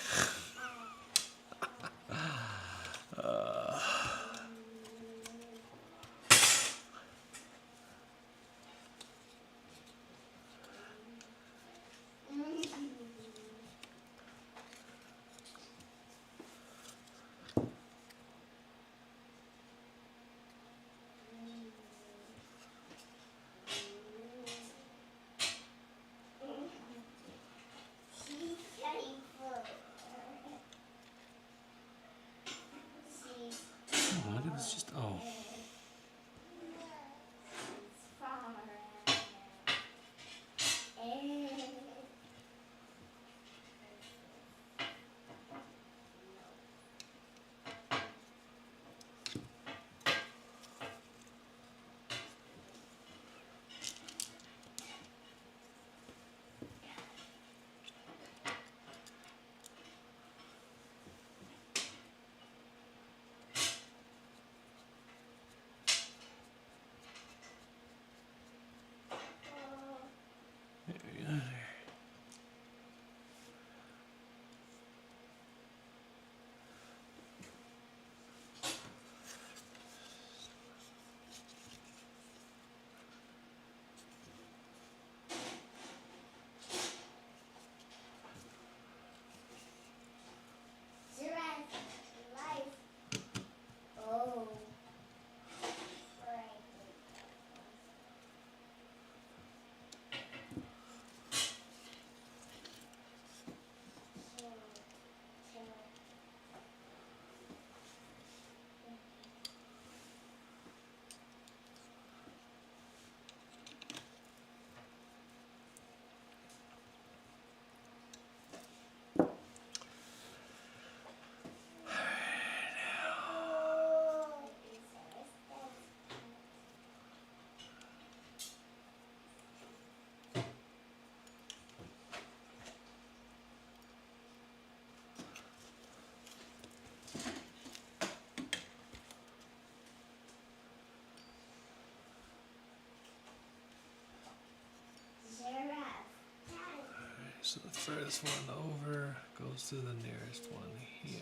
So the furthest one over goes to the nearest one here.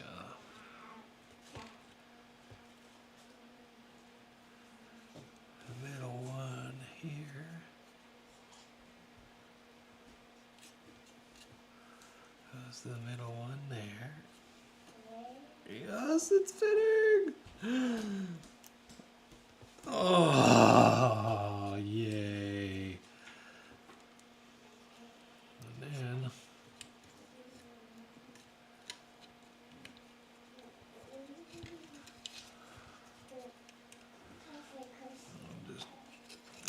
The middle one here. Goes to the middle one there. Yes, it's fitting! Oh, yay. And then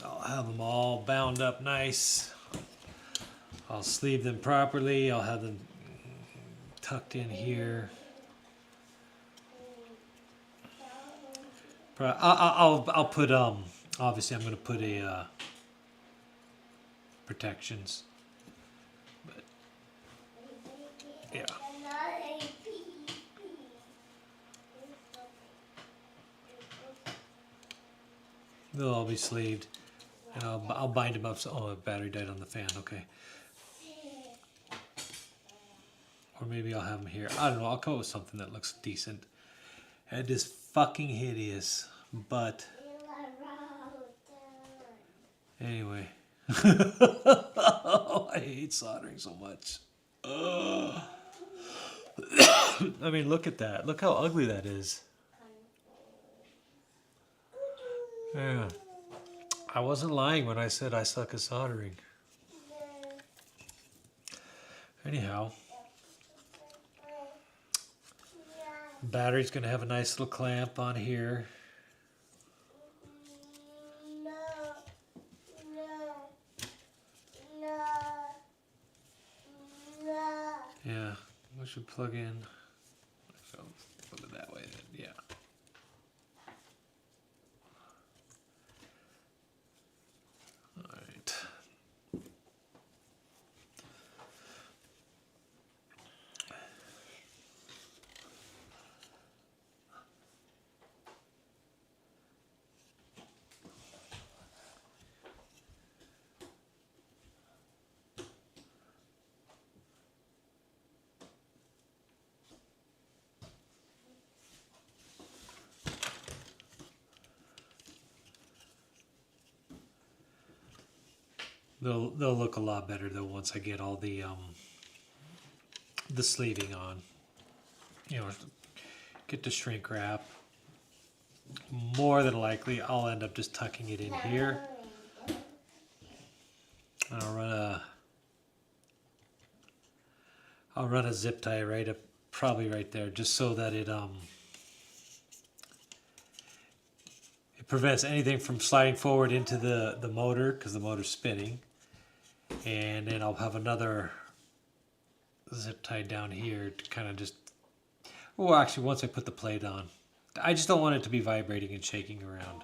I'll have them all bound up nice. I'll sleeve them properly. I'll have them tucked in here. I'll put obviously I'm going to put a protections, but yeah. They'll all be sleeved, and I'll bind them up. So, oh, the battery died on the fan. Okay. Or maybe I'll have them here. I don't know. I'll come up with something that looks decent. It is fucking hideous, but anyway. I hate soldering so much. I mean, look at that. Look how ugly that is. Yeah. I wasn't lying when I said I suck at soldering. Anyhow. Battery's going to have a nice little clamp on here. Yeah, we should plug in. So put it that way then, yeah. All right. They'll look a lot better though once I get all the sleeving on. You know, get the shrink wrap. More than likely, I'll end up just tucking it in here. And I'll run a zip tie right up, probably right there, just so that it prevents anything from sliding forward into the motor, because the motor's spinning. And then I'll have another zip tie down here to kind of just, well, actually once I put the plate on, I just don't want it to be vibrating and shaking around.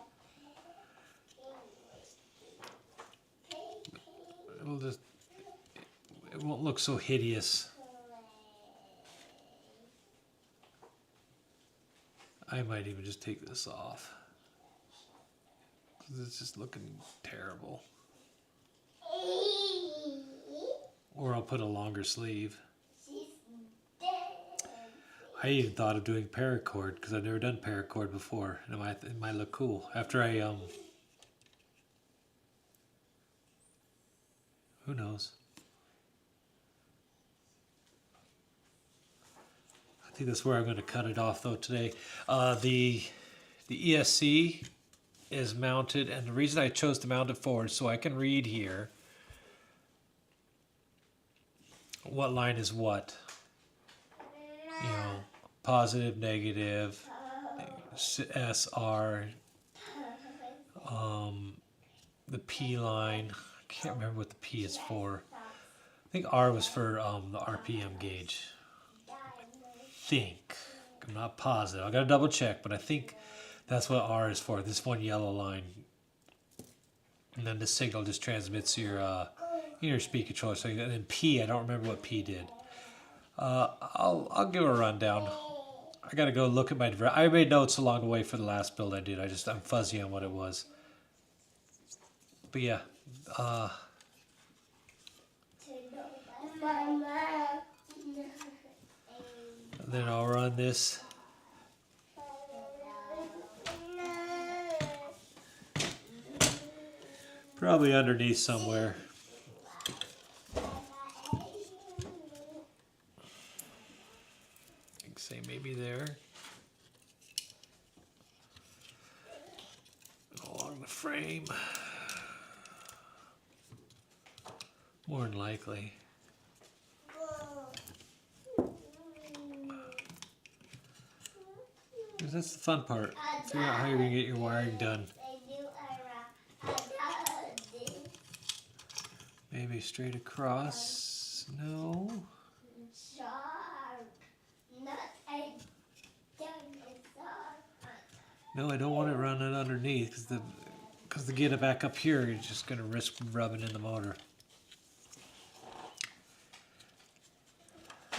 It won't look so hideous. I might even just take this off, because it's just looking terrible. Or I'll put a longer sleeve. I even thought of doing paracord, because I've never done paracord before, and it might look cool. After I who knows? I think that's where I'm going to cut it off though today. The ESC is mounted, and the reason I chose to mount it forward so I can read here what line is what. You know, positive, negative, SR, the P line. I can't remember what the P is for. I think R was for the RPM gauge. I'm not positive. I gotta double check, but I think that's what R is for. This one yellow line, and then the signal just transmits your speed controller. So and then P, I don't remember what P did. I'll give a rundown. I gotta go look at I made notes along the way for the last build I did. I'm fuzzy on what it was. But yeah, And then I'll run this probably underneath somewhere. Like say maybe there. Along the frame. More than likely. Because that's the fun part. Figure out how you're going to get your wiring done. Maybe straight across. No. No, I don't want it running underneath because to get it back up here, you're just going to risk rubbing in the motor. I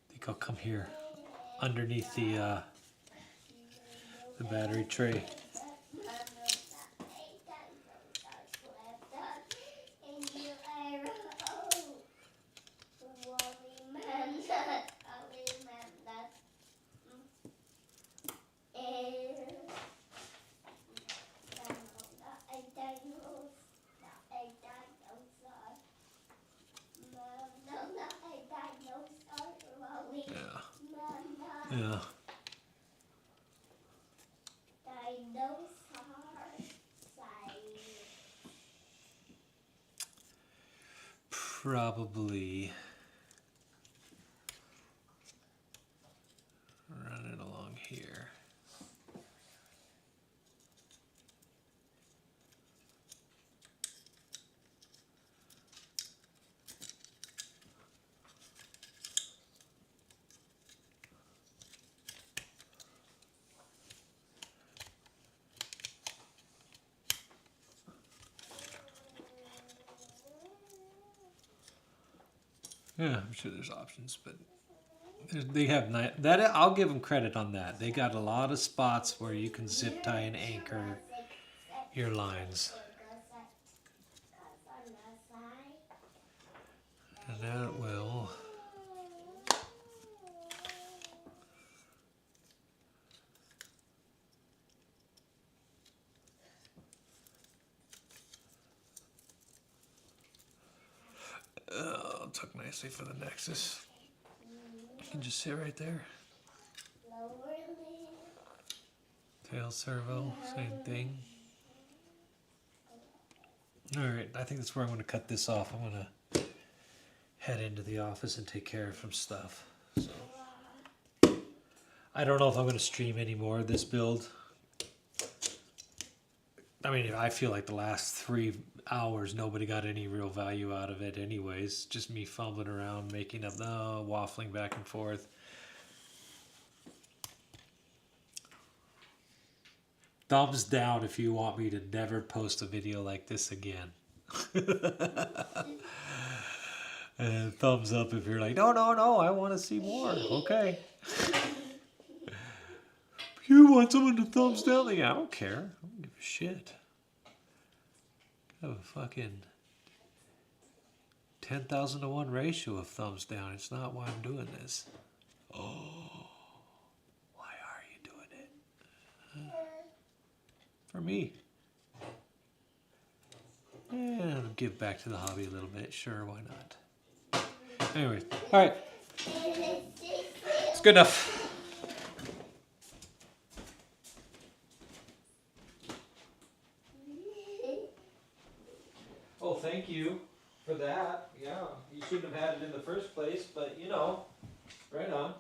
think I'll come here underneath the battery tray. Yeah. Probably run it along here. Yeah, I'm sure there's options, but they have that. I'll give them credit on that. They got a lot of spots where you can zip tie and anchor your lines, and that will. Tuck nicely for the Nexus. You can just sit right there. Tail servo, same thing. Alright, I think that's where I'm going to cut this off. I'm going to head into the office and take care of some stuff. So I don't know if I'm going to stream any more of this build. I mean, I feel like the last 3 hours nobody got any real value out of it anyways. Just me fumbling around, making up, waffling back and forth. Thumbs down if you want me to never post a video like this again. And thumbs up if you're like, no, I want to see more. Okay. You want someone to thumbs down? Like, I don't care. I don't give a shit. I have a fucking 10,000 to 1 ratio of thumbs down. It's not why I'm doing this. Oh, why are you doing it? For me. Yeah, I'll give back to the hobby a little bit. Sure, why not? Anyway, all right. It's good enough. Oh, thank you for that. Yeah, you shouldn't have had it in the first place, but you know, right on.